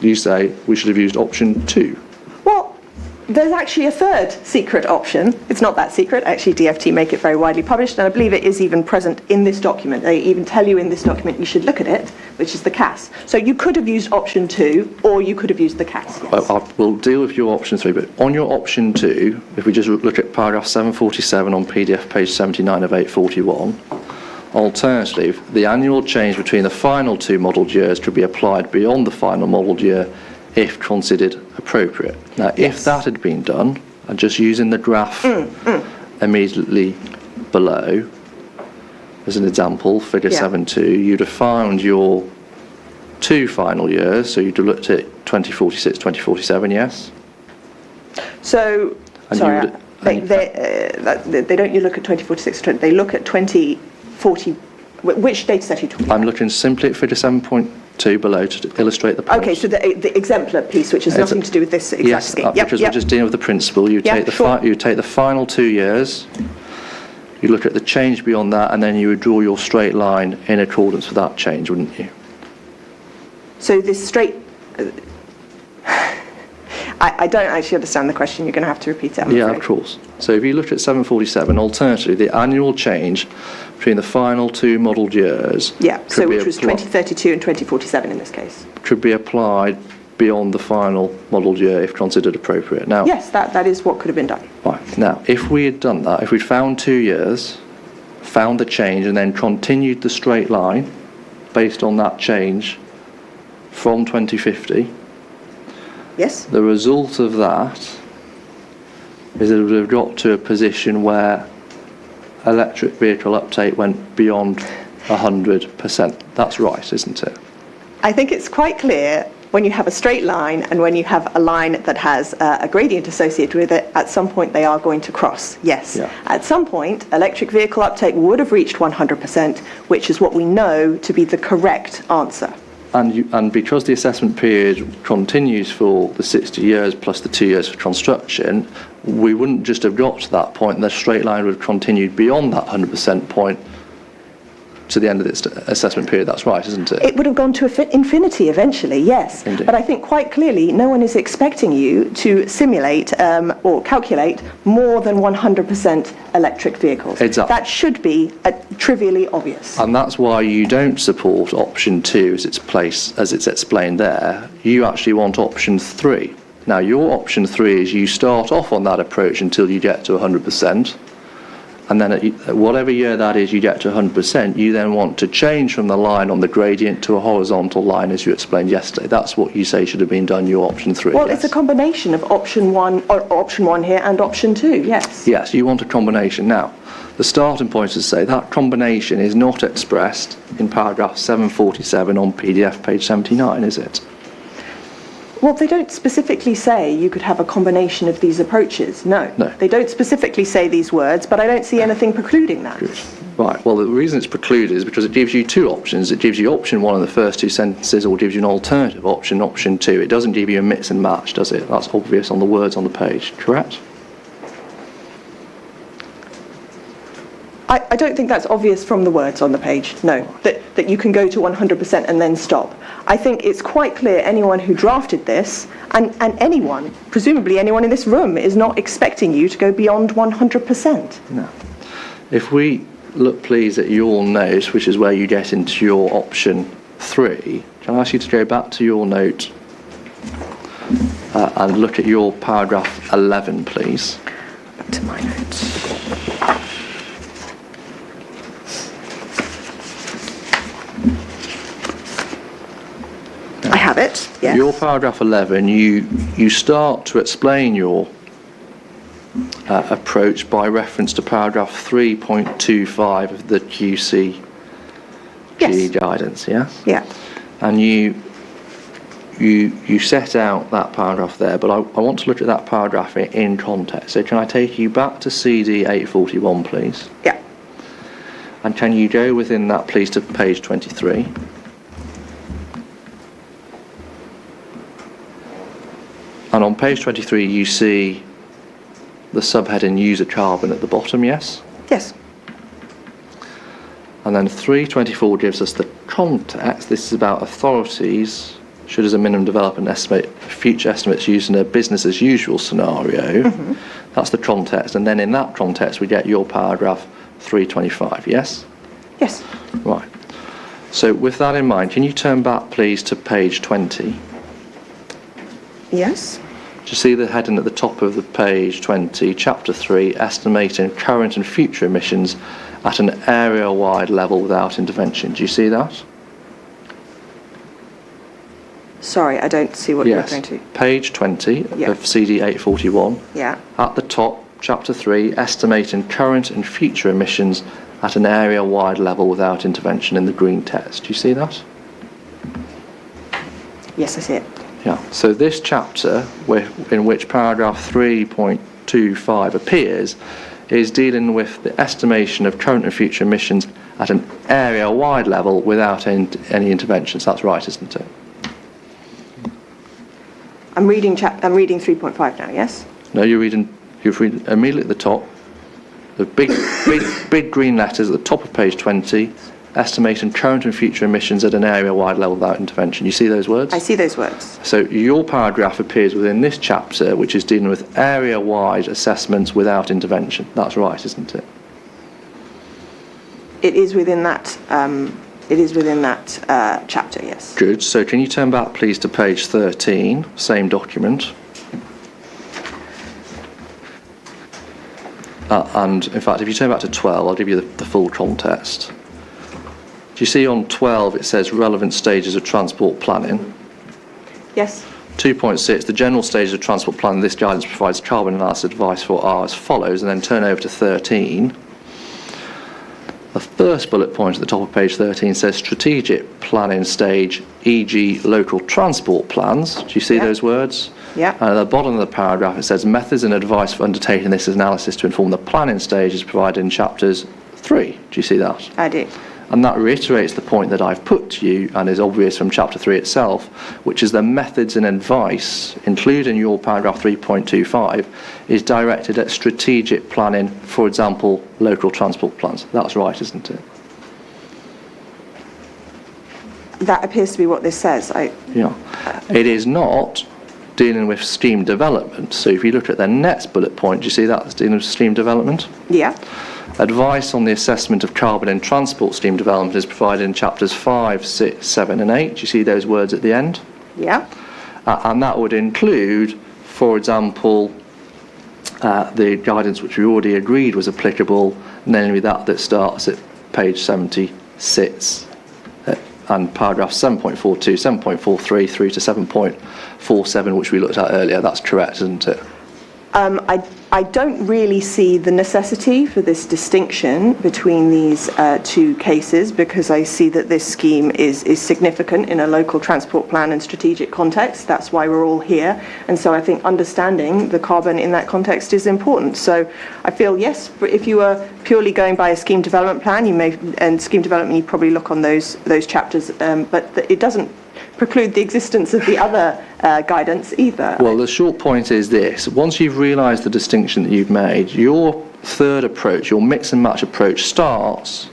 You say we should have used option 2. Well, there's actually a third secret option. It's not that secret. Actually, DFT make it very widely published, and I believe it is even present in this document. They even tell you in this document you should look at it, which is the CAS. So you could have used option 2, or you could have used the CAS. Yes. We'll deal with your option 3, but on your option 2, if we just look at paragraph 747 on PDF page 79 of 841, alternatively, the annual change between the final 2 modelled years could be applied beyond the final modelled year if considered appropriate. Now, if that had been done, and just using the graph immediately below, as an example, figure 7.2, you'd have found your 2 final years, so you'd have looked at 2046, 2047, yes? So, And sorry, you they don't look at 2046, they look at 2040. Which data set are you talking about? I'm looking simply at figure 7.2 below to illustrate the point. Okay, so the exemplar piece, which has nothing to do with this exact yes, scheme. because we're just dealing with the principle. You take you take the final 2 years, you look at the change beyond that, and then you would draw your straight line in accordance with that change, wouldn't you? So this straight... I don't actually understand the question. You're going to have to repeat it. Yeah, of course. So if you look at 747, alternatively, the annual change between the final 2 modelled years... Yeah, so which was 2032 and 2047 in this case. ...could be applied beyond the final modelled year if considered appropriate. Now, yes, that is what could have been done. Right. Now, if we had done that, if we'd found 2 years, found the change, and then continued the straight line based on that change from 2050... Yes. The result of that is that we've got to a position where electric vehicle uptake went beyond 100%. That's right, isn't it? I think it's quite clear when you have a straight line and when you have a line that has a gradient associated with it, at some point they are going to cross, yes. Yeah. At some point, electric vehicle uptake would have reached 100%, which is what we know to be the correct answer. And because the assessment period continues for the 60 years plus the 2 years for construction, we wouldn't just have got to that point, the straight line would have continued beyond that 100% point to the end of its assessment period. That's right, isn't it? It would have gone to infinity eventually, yes. Indeed. But I think quite clearly no one is expecting you to simulate or calculate more than 100% electric vehicles. Exactly. That should be trivially obvious. And that's why you don't support option 2 as it's explained there. You actually want option 3. Now, your option 3 is you start off on that approach until you get to 100%. And then at whatever year that is, you get to 100%, you then want to change from the line on the gradient to a horizontal line, as you explained yesterday. That's what you say should have been done, your option 3. Well, yes. It's a combination of option 1 here and option 2, yes. Yes, you want a combination. Now, the starting point is to say that combination is not expressed in paragraph 747 on PDF page 79, is it? Well, they don't specifically say you could have a combination of these approaches. No. They don't specifically say these words, but I don't see anything precluding that. Good. Right. Well, the reason it's precluded is because it gives you 2 options. It gives you option 1 in the first 2 sentences, or gives you an alternative option, option 2. It doesn't give you a mix and match, does it? That's obvious on the words on the page, correct? I don't think that's obvious from the words on the page, no, that you can go to 100% and then stop. I think it's quite clear anyone who drafted this, and anyone, presumably anyone in this room, is not expecting you to go beyond 100%. No. If we look, please, at your note, which is where you get into your option 3, can I ask you to go back to your note and look at your paragraph 11, please? Back to my notes. I have it, yes. Your paragraph 11, you start to explain your approach by reference to paragraph 3.25 of the QCG guidance, yeah? Yeah. And you you set out that paragraph there, but I want to look at that paragraph in context. So can I take you back to CD 841, please? Yeah. And can you go within that, please, to page 23? And on page 23, you see the subheading user carbon at the bottom, yes? Yes. And then 324 gives us the context. This is about authorities should as a minimum develop and estimate future estimates used in a business as usual scenario. That's the context. And then in that context, we get your paragraph 325, yes? Yes. Right. So with that in mind, can you turn back, please, to page 20? Yes. Do you see the heading at the top of the page 20, chapter 3, estimating current and future emissions at an area-wide level without intervention? Do you see that? Sorry, I don't see what you're referring to. Page 20 Yeah. of CD 841. Yeah. At the top, chapter 3, estimating current and future emissions at an area-wide level without intervention in the green text. Do you see that? Yes, I see it. Yeah. So this chapter, in which paragraph 3.25 appears, is dealing with the estimation of current and future emissions at an area-wide level without any interventions. That's right, isn't it? I'm reading 3.5 now, yes? No, you're reading immediately at the top, the big green letters at the top of page 20, estimating current and future emissions at an area-wide level without intervention. You see those words? I see those words. So your paragraph appears within this chapter, which is dealing with area-wide assessments without intervention. That's right, isn't it? It is within that. It is within that chapter, yes. Good. So can you turn back, please, to page 13, same document. And in fact, if you turn back to 12, I'll give you the full context. Do you see on 12 it says relevant stages of transport planning? Yes. 2.6, the general stages of transport planning, this guidance provides carbon analysis advice for are as follows, and then turn over to 13. The first bullet point at the top of page 13 says strategic planning stage, e.g. local transport plans. Do you see those words? Yeah. And at the bottom of the paragraph it says methods and advice for undertaking this analysis to inform the planning stage is provided in chapters 3. Do you see that? I do. And that reiterates the point that I've put to you and is obvious from chapter 3 itself, which is the methods and advice, including your paragraph 3.25, is directed at strategic planning, for example, local transport plans. That's right, isn't it? That appears to be what this says. Yeah. It is not dealing with scheme development. So if you look at the next bullet point, do you see that as dealing with scheme development? Yeah. Advice on the assessment of carbon in transport scheme development is provided in chapters 5, 6, 7 and 8. Do you see those words at the end? Yeah. And that would include, for example, the guidance which we already agreed was applicable, namely that starts at page 76 and paragraph 7.42, 7.43 through to 7.47, which we looked at earlier. That's correct, isn't it? I don't really see the necessity for this distinction between these two cases, because I see that this scheme is significant in a local transport plan and strategic context. That's why we're all here. And so I think understanding the carbon in that context is important. So I feel, yes, if you were purely going by a scheme development plan, and scheme development, you probably look on those chapters, but it doesn't preclude the existence of the other guidance either. Well, the short point is this. Once you've realised the distinction that you've made, your third approach, your mix and match approach, starts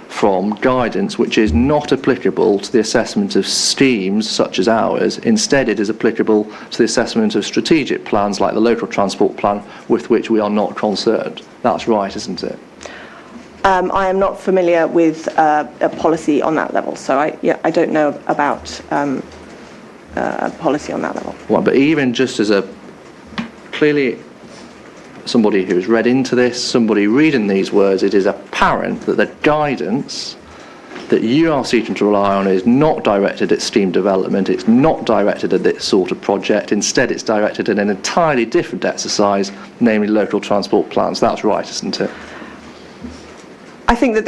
from guidance which is not applicable to the assessment of schemes such as ours. Instead, it is applicable to the assessment of strategic plans like the local transport plan, with which we are not concerned. That's right, isn't it? I am not familiar with a policy on that level, so I don't know about a policy on that level. Well, but even just as clearly somebody who's read into this, somebody reading these words, it is apparent that the guidance that you are seeking to rely on is not directed at scheme development, it's not directed at this sort of project, instead it's directed at an entirely different exercise, namely local transport plans. That's right, isn't it? I think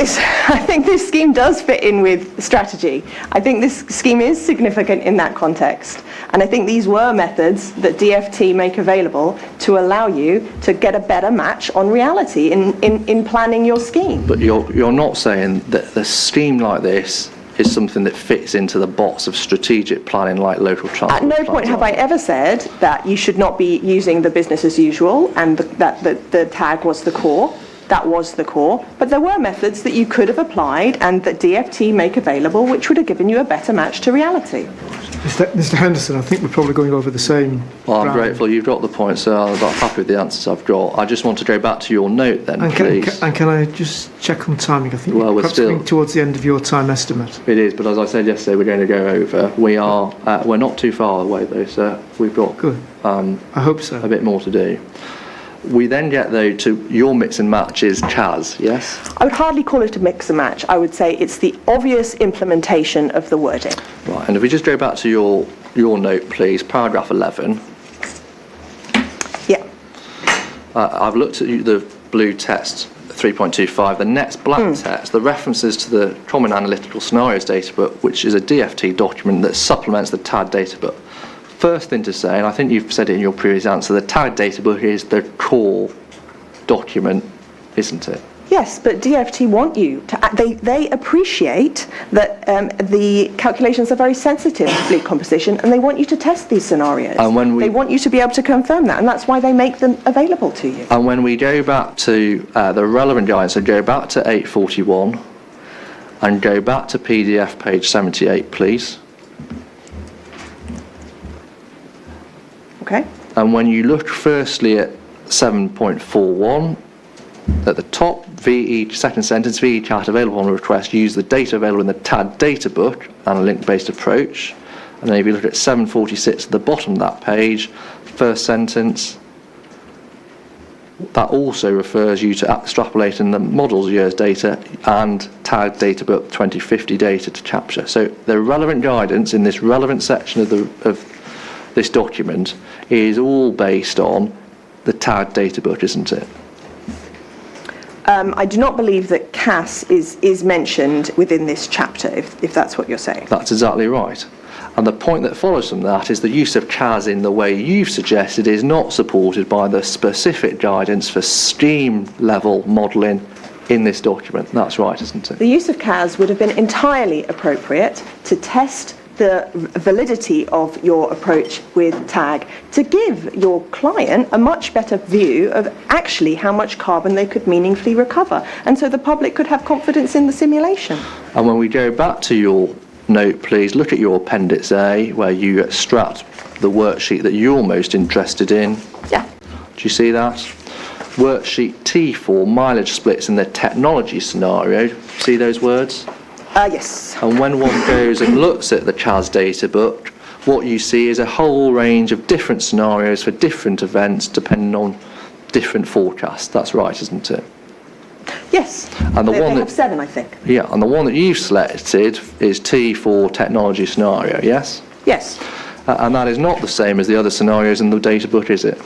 this scheme does fit in with strategy. I think this scheme is significant in that context. And I think these were methods that DFT make available to allow you to get a better match on reality in planning your scheme. But you're not saying that the scheme like this is something that fits into the box of strategic planning like local transport. At no point have I ever said that you should not be using the business as usual and that the tag was the core. That was the core. But there were methods that you could have applied and that DFT make available which would have given you a better match to reality. Mr. Henderson, I think we're probably going over the same. Well, I'm ground. grateful you've got the point, so I'm happy with the answers I've got. I just want to go back to your note then, please. Can I just check on timing? I think Well, we're perhaps still coming towards the end of your time estimate. It is, but as I said yesterday, we're going to go over. We're not too far away though, so we've got Good. I hope so. a bit more to do. We then get though to your mix and match is CHAS, yes? I would hardly call it a mix and match. I would say it's the obvious implementation of the wording. Right, and if we just go back to your note, please, paragraph 11. Yeah. I've looked at the blue text 3.25, the next black text, the references to the Common Analytical Scenarios data book, which is a DFT document that supplements the TAD data book. First thing to say, and I think you've said it in your previous answer, the TAD data book is the core document, isn't it? Yes, but DFT want you to. They appreciate that the calculations are very sensitive to fleet composition, and they want you to test these scenarios. And they want you to be able to confirm that, and that's why they make them available to you. And when we go back to the relevant guidance, so go back to 841 and go back to PDF page 78, please. Okay. And when you look firstly at 7.41, at the top, VE, second sentence, VE chart available on request, use the data available in the TAD data book and a link-based approach. And then if you look at 746 at the bottom of that page, first sentence, that also refers you to extrapolating the model's year's data and TAD data book 2050 data to capture. So the relevant guidance in this relevant section of this document is all based on the TAD data book, isn't it? I do not believe that CAS is mentioned within this chapter, if that's what you're saying. That's exactly right. And the point that follows from that is the use of CAS in the way you've suggested is not supported by the specific guidance for scheme-level modelling in this document. That's right, isn't it? The use of CAS would have been entirely appropriate to test the validity of your approach with TAG, to give your client a much better view of actually how much carbon they could meaningfully recover, and so the public could have confidence in the simulation. And when we go back to your note, please look at your Appendix A, where you extract the worksheet that you're most interested in. Yeah. Do you see that? Worksheet T4, mileage splits in the technology scenario. See those words? Yes. And when one goes and looks at the CHAS data book, what you see is a whole range of different scenarios for different events depending on different forecasts. That's right, isn't it? Yes. And the they one have that, 7, I think. Yeah, and the one that you've selected is T4 technology scenario, yes? Yes. And that is not the same as the other scenarios in the data book, is it?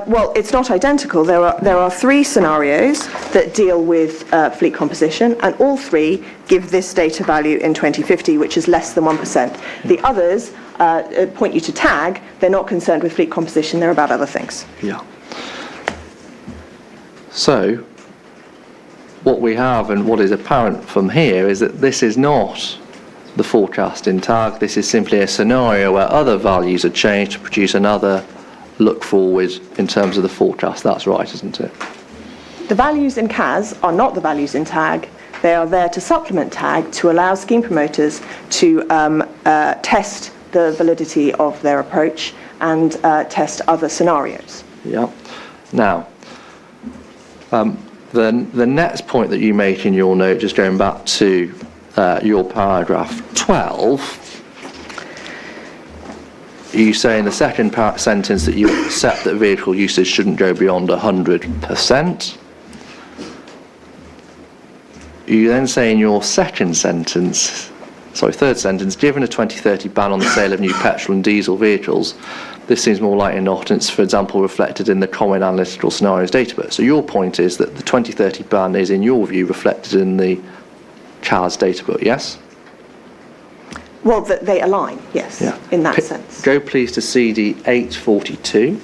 Well, it's not identical. There are 3 scenarios that deal with fleet composition, and all 3 give this data value in 2050, which is less than 1%. The others point you to TAG. They're not concerned with fleet composition. They're about other things. Yeah. So, what we have and what is apparent from here is that this is not the forecast in TAG. This is simply a scenario where other values are changed to produce another look forward in terms of the forecast. That's right, isn't it? The values in CAS are not the values in TAG. They are there to supplement TAG to allow scheme promoters to test the validity of their approach and test other scenarios. Yeah. Now, the next point that you make in your note, just going back to your paragraph 12, you say in the second sentence that you accept that vehicle usage shouldn't go beyond 100%. You then say in your third sentence, given a 2030 ban on the sale of new petrol and diesel vehicles, this seems more likely not, and it's, for example, reflected in the common analytical scenarios database. So your point is that the 2030 ban is, in your view, reflected in the CAS databook, yes? Well, that they align, yes, Yeah. in that sense. Go please to CD 842.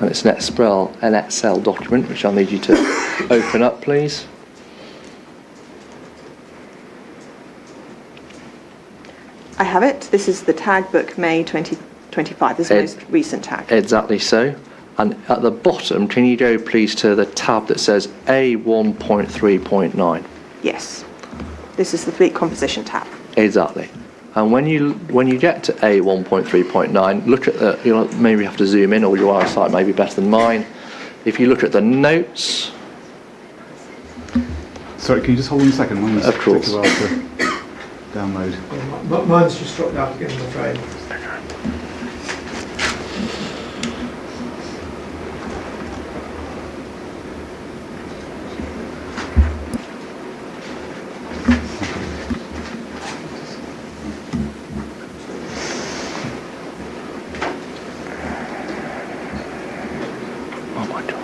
And it's an Excel document, which I'll need you to open up, please. I have it. This is the tag book, May 2025. This is the most recent tag. Exactly so. And at the bottom, can you go please to the tab that says A1.3.9? Yes. This is the fleet composition tab. Exactly. And when you get to A1.3.9, look at the, you'll maybe have to zoom in, or your eyesight may be better than mine. If you look at the notes. Sorry, can you just hold on a second? Mine's Of course. took a while to download. Mine's just dropped out again, I'm afraid. Oh my God.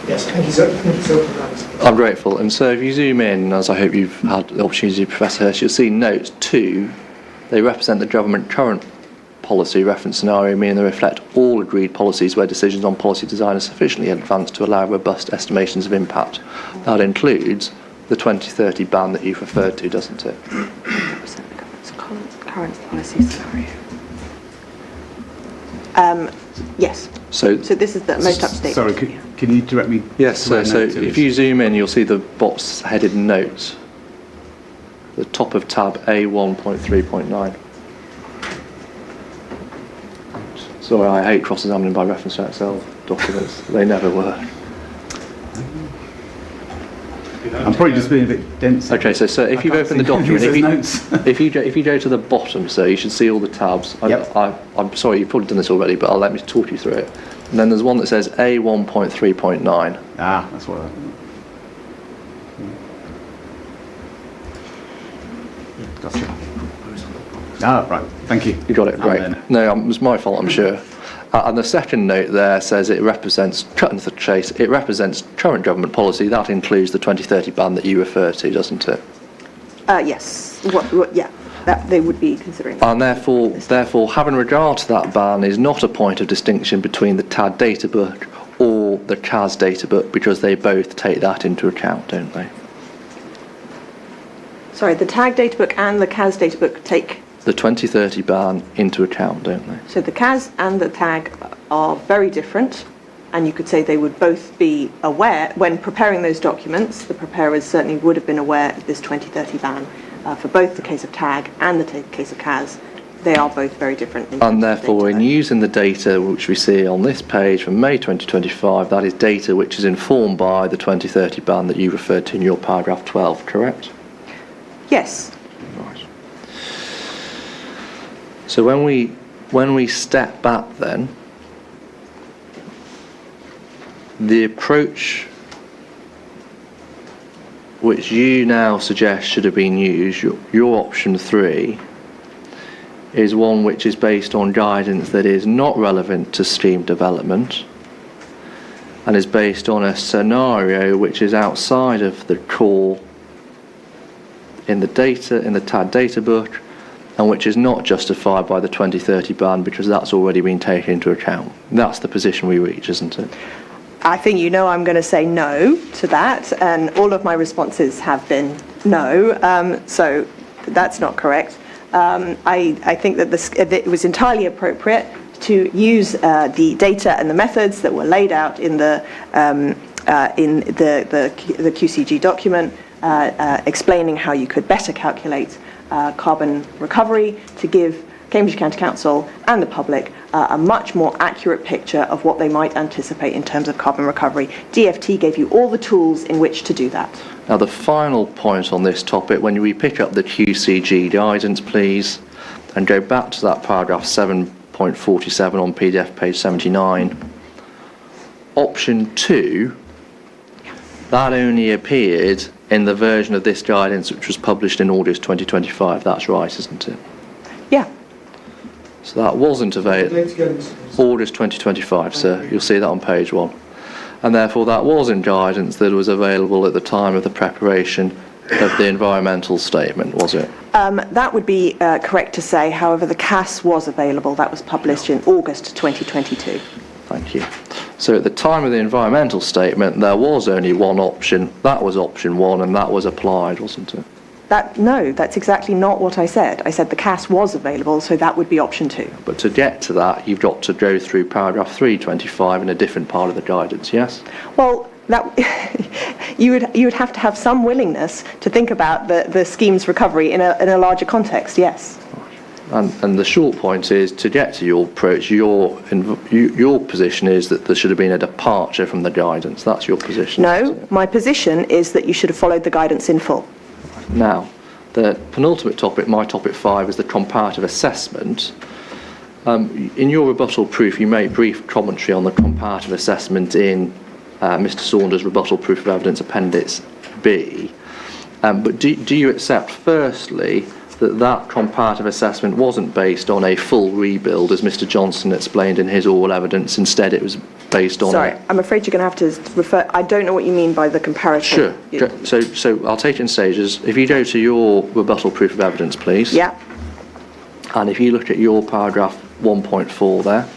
Yes, I think he's opened that. I'm grateful. And so if you zoom in, as I hope you've had the opportunity, Professor Hirsch, you'll see notes 2. They represent the government current policy reference scenario, meaning they reflect all agreed policies where decisions on policy design are sufficiently advanced to allow robust estimations of impact. That includes the 2030 ban that you've referred to, doesn't it? Represent the government's current policy scenario. Yes. So this is the most up-to-date. Sorry, can you direct me? yes, to where so notes if is? you zoom in, you'll see the box headed notes. The top of tab A1.3.9. Sorry, I hate cross-examining by reference to Excel documents. They never work. I'm probably just being a bit dense. Okay, so if I you've can't opened the see any of document, those notes. if you go to the bottom, so you should see all the tabs. Yep. I'm sorry, you've probably done this already, but let me talk you through it. And then there's one that says A1.3.9. Ah, that's what. Gotcha. Ah, right. Thank you. You got it, I'm great. there now. No, it was my fault, I'm sure. And the second note there says it represents, cutting to the chase, it represents current government policy. That includes the 2030 ban that you refer to, doesn't it? Yes. Yeah. That they would be considering. And therefore, having regard to that ban is not a point of distinction between the TAD data book or the CAS data book, because they both take that into account, don't they? Sorry, the tag data book and the CAS data book take. The 2030 ban into account, don't they? So the CAS and the tag are very different, and you could say they would both be aware when preparing those documents. The preparers certainly would have been aware of this 2030 ban for both the case of TAG and the case of CAS, they are both very different. And therefore, in using the data which we see on this page from May 2025, that is data which is informed by the 2030 ban that you referred to in your paragraph 12, correct? Yes. Right. So when we step back then, the approach which you now suggest should have been used, your option 3, is one which is based on guidance that is not relevant to stream development and is based on a scenario which is outside of the core in the TAD data book, and which is not justified by the 2030 ban because that's already been taken into account. That's the position we reach, isn't it? I think you know I'm going to say no to that, and all of my responses have been no, so that's not correct. I think that it was entirely appropriate to use the data and the methods that were laid out in the QCG document, explaining how you could better calculate carbon recovery to give Cambridge County Council and the public a much more accurate picture of what they might anticipate in terms of carbon recovery. DFT gave you all the tools in which to do that. Now, the final point on this topic, when we pick up the QCG guidance, please, and go back to that paragraph 7.47 on PDF page 79, option 2, that only appeared in the version of this guidance which was published in August 2025. That's right, isn't it? Yeah. So that wasn't available. August 2025, sir. You'll see that on page 1. And therefore that wasn't guidance that was available at the time of the preparation of the environmental statement, was it? That would be correct to say. However, the CAS was available. That was published in August 2022. Thank you. So at the time of the environmental statement, there was only one option. That was option 1, and that was applied, wasn't it? No, that's exactly not what I said. I said the CAS was available, so that would be option 2. But to get to that, you've got to go through paragraph 325 in a different part of the guidance, yes? Well, you would have to have some willingness to think about the scheme's recovery in a larger context, yes. And the short point is, to get to your approach, your position is that there should have been a departure from the guidance. That's your position. No, my position is that you should have followed the guidance in full. Now, the penultimate topic, my topic 5, is the comparative assessment. In your rebuttal proof, you made brief commentary on the comparative assessment in Mr. Saunders' rebuttal proof of evidence appendix B. But do you accept, firstly, that comparative assessment wasn't based on a full rebuild, as Mr. Johnson explained in his oral evidence? Instead, it was based on... Sorry, I'm afraid you're going to have to refer... I don't know what you mean by the comparison. Sure. So I'll take it in stages. If you go to your rebuttal proof of evidence, please. Yeah. And if you look at your paragraph 1.4 there.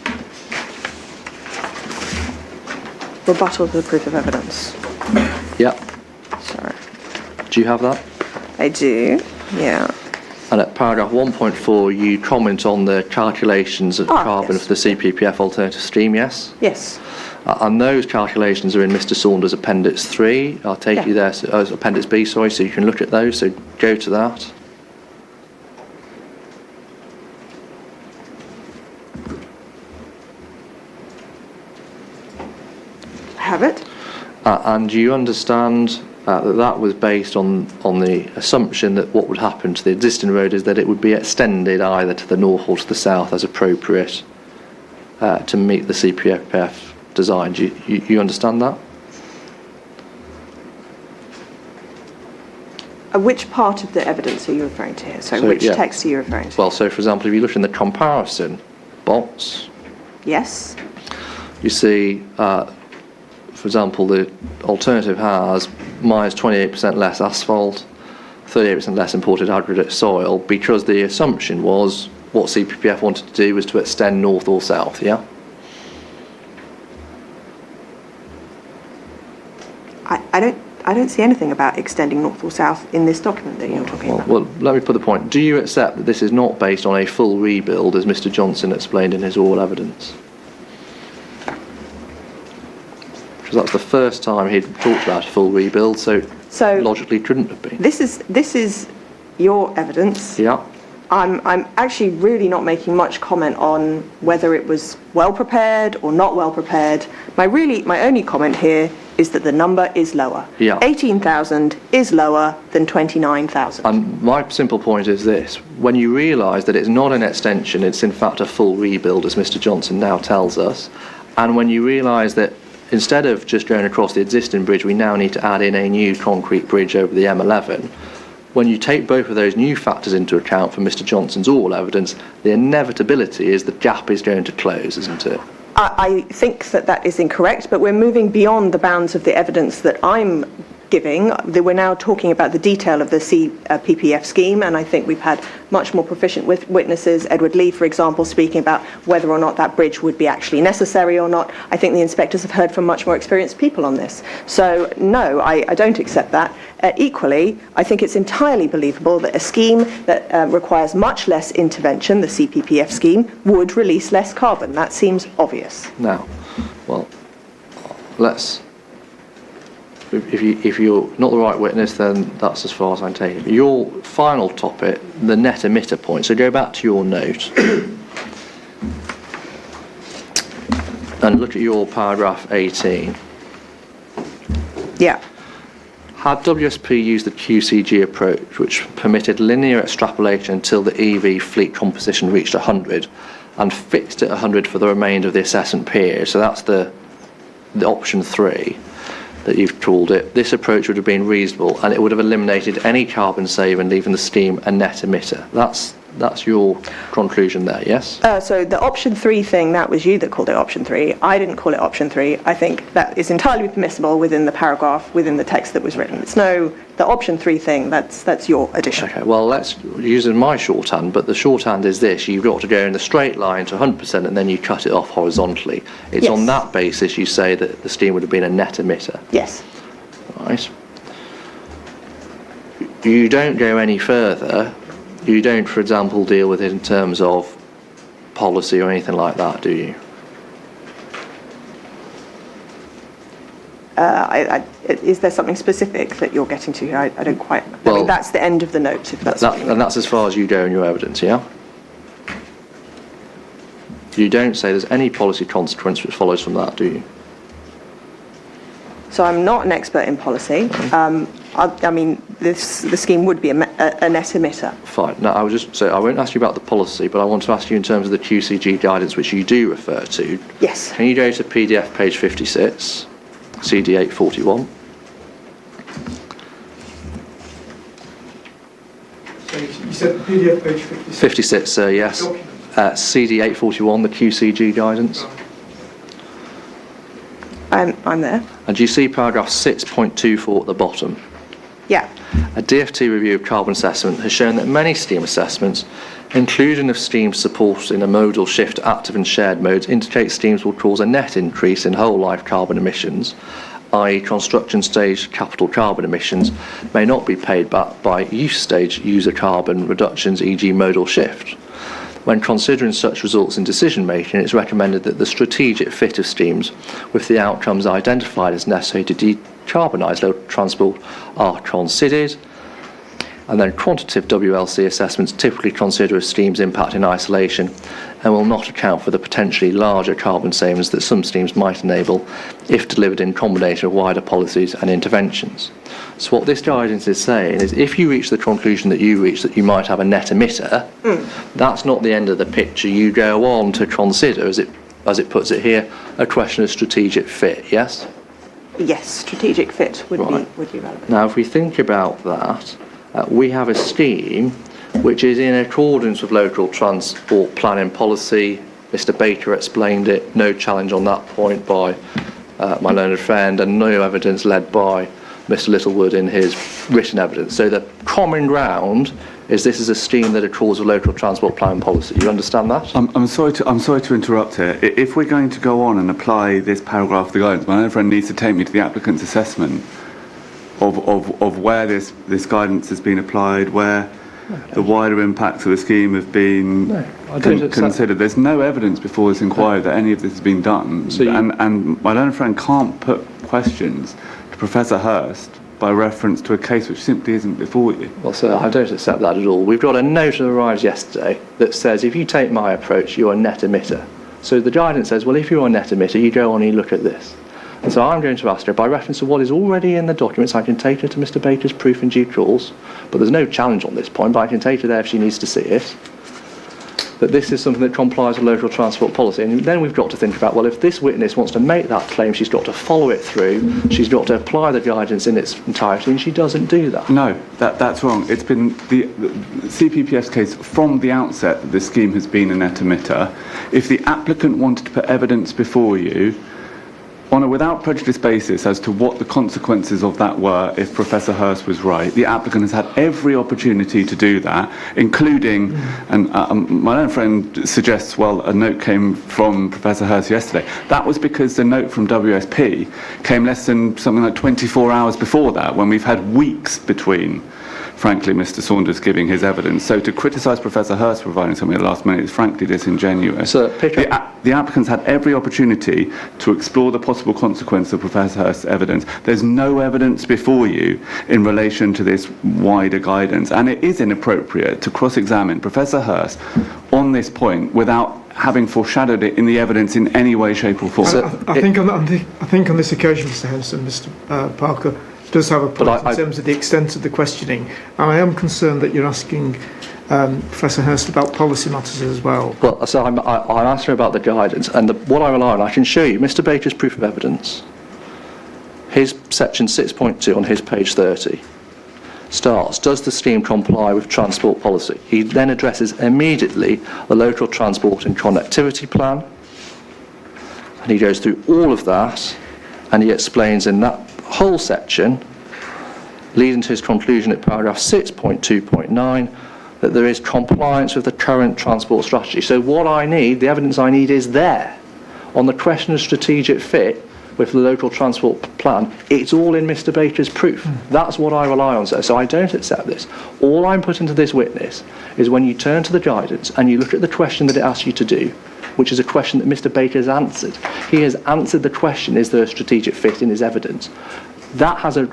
Rebuttal to the proof of evidence. Yep. Sorry. Do you have that? I do, yeah. And at paragraph 1.4, you comment on the calculations of carbon yes. for the CPPF alternative stream, yes? Yes. And those calculations are in Mr. Saunders' appendix 3. I'll take you there, appendix B, sorry, so you can look at those. So go to that. I have it. And you understand that was based on the assumption that what would happen to the existing road is that it would be extended either to the north or to the south as appropriate to meet the CPPF design. Do you understand that? Which part of the evidence are you referring to here? So which text are you referring to? Well, so for example, if you look in the comparison box, yes. you see, for example, the alternative has minus 28% less asphalt, 38% less imported aggregate soil, because the assumption was what CPPF wanted to do was to extend north or south, yeah? I don't see anything about extending north or south in this document that you're talking about. Well, let me put the point. Do you accept that this is not based on a full rebuild, as Mr. Johnson explained in his oral evidence? Because that's the first time he'd talked about a full rebuild, so logically couldn't have been. This is your evidence, Yeah. I'm actually really not making much comment on whether it was well prepared or not well prepared. My only comment here is that the number is lower. Yeah. 18,000 is lower than 29,000. And my simple point is this: when you realise that it's not an extension, it's in fact a full rebuild, as Mr. Johnson now tells us, and when you realise that instead of just going across the existing bridge, we now need to add in a new concrete bridge over the M11. When you take both of those new factors into account for Mr. Johnson's oral evidence, the inevitability is the gap is going to close, isn't it? I think that is incorrect, but we're moving beyond the bounds of the evidence that I'm giving. We're now talking about the detail of the PPF scheme, and I think we've had much more proficient witnesses. Edward Lee, for example, speaking about whether or not that bridge would be actually necessary or not. I think the inspectors have heard from much more experienced people on this. So, no, I don't accept that. Equally, I think it's entirely believable that a scheme that requires much less intervention, the CPPF scheme, would release less carbon. That seems obvious. Now, well, let's... If you're not the right witness, then that's as far as I'm taking it. Your final topic, the net emitter point. So go back to your note and look at your paragraph 18. Yeah. Had WSP used the QCG approach, which permitted linear extrapolation until the EV fleet composition reached 100, and fixed at 100 for the remainder of the assessment period, so that's the option 3, that you've called it, this approach would have been reasonable and it would have eliminated any carbon save and leaving the scheme a net emitter. That's your conclusion there, yes? So the option 3 thing, that was you that called it option 3. I didn't call it option 3. I think that is entirely permissible within the paragraph, within the text that was written. The option 3 thing, that's your addition. Okay, well, let's use my shorthand, but the shorthand is this: you've got to go in the straight line to 100% and then you cut it off horizontally. It's Yes. on that basis you say that the scheme would have been a net emitter. Yes. Right. You don't go any further. You don't, for example, deal with it in terms of policy or anything like that, do you? Is there something specific that you're getting to here? I don't quite... Well, that's the end of the note, if that's what you mean. And that's as far as you go in your evidence, yeah? You don't say there's any policy consequence which follows from that, do you? So I'm not an expert in policy. The scheme would be a net emitter. Fine. Now, I won't ask you about the policy, but I want to ask you in terms of the QCG guidance, which you do refer to. Yes. Can you go to PDF page 56, CD 841? So you said PDF page 56? 56, sir, yes. CD 841, the QCG guidance. I'm there. And do you see paragraph 6.24 at the bottom? Yeah. A DFT review of carbon assessment has shown that many steam assessments, inclusion of steam supporting a modal shift to active and shared modes, indicate steams will cause a net increase in whole life carbon emissions, i.e. construction stage capital carbon emissions may not be paid back by use stage user carbon reductions, e.g. modal shift. When considering such results in decision making, it's recommended that the strategic fit of steams with the outcomes identified as necessary to decarbonise local transport are considered. And then quantitative WLC assessments typically consider a steam's impact in isolation and will not account for the potentially larger carbon savings that some steams might enable if delivered in combination of wider policies and interventions. So what this guidance is saying is if you reach the conclusion that you reach that you might have a net emitter, that's not the end of the picture. You go on to consider, as it puts it here, a question of strategic fit, yes? Yes, strategic fit would be relevant. Now, if we think about that, we have a scheme which is in accordance with local transport planning policy. Mr. Baker explained it, no challenge on that point by my learned friend, and no evidence led by Mr. Littlewood in his written evidence. So the common ground is this is a scheme that accords with local transport planning policy. You understand that? I'm sorry to interrupt here. If we're going to go on and apply this paragraph of the guidance, my own friend needs to take me to the applicant's assessment of where this guidance has been applied, where the wider impacts of the scheme have been considered. There's no evidence before this inquiry that any of this has been done. And my learned friend can't put questions to Professor Hurst by reference to a case which simply isn't before you. Well, sir, I don't accept that at all. We've got a note that arrived yesterday that says if you take my approach, you're a net emitter. So the guidance says, well, if you're a net emitter, you go on and you look at this. And so I'm going to ask her, by reference to what is already in the documents, I can take her to Mr. Baker's proof in due course, but there's no challenge on this point, but I can take her there if she needs to see it, that this is something that complies with local transport policy. And then we've got to think about, well, if this witness wants to make that claim, she's got to follow it through, she's got to apply the guidance in its entirety, and she doesn't do that. No, that's wrong. It's been the CPPS case from the outset that this scheme has been a net emitter. If the applicant wanted to put evidence before you on a without prejudice basis as to what the consequences of that were if Professor Hurst was right, the applicant has had every opportunity to do that, including, and my own friend suggests, well, a note came from Professor Hurst yesterday. That was because the note from WSP came less than something like 24 hours before that, when we've had weeks between, frankly, Mr. Saunders giving his evidence. So to criticise Professor Hurst providing something at the last minute is frankly disingenuous. So, the applicant's had every opportunity to explore the possible consequence of Professor Hurst's evidence. There's no evidence before you in relation to this wider guidance, and it is inappropriate to cross-examine Professor Hurst on this point without having foreshadowed it in the evidence in any way, shape or form. I think on this occasion, Mr. Henson, Mr. Parker does have a point in terms of the extent of the questioning, and I am concerned that you're asking Professor Hurst about policy matters as well. Well, so I'm asking about the guidance, and what I rely on, I can show you Mr. Baker's proof of evidence. His section 6.2 on his page 30 starts, does the scheme comply with transport policy? He then addresses immediately the local transport and connectivity plan, and he goes through all of that, and he explains in that whole section, leading to his conclusion at paragraph 6.2.9, that there is compliance with the current transport strategy. So what I need, the evidence I need, is there. On the question of strategic fit with the local transport plan, it's all in Mr. Baker's proof. That's what I rely on, sir. So I don't accept this. All I'm putting to this witness is when you turn to the guidance and you look at the question that it asks you to do, which is a question that Mr. Baker has answered. He has answered the question, is there a strategic fit in his evidence? That has a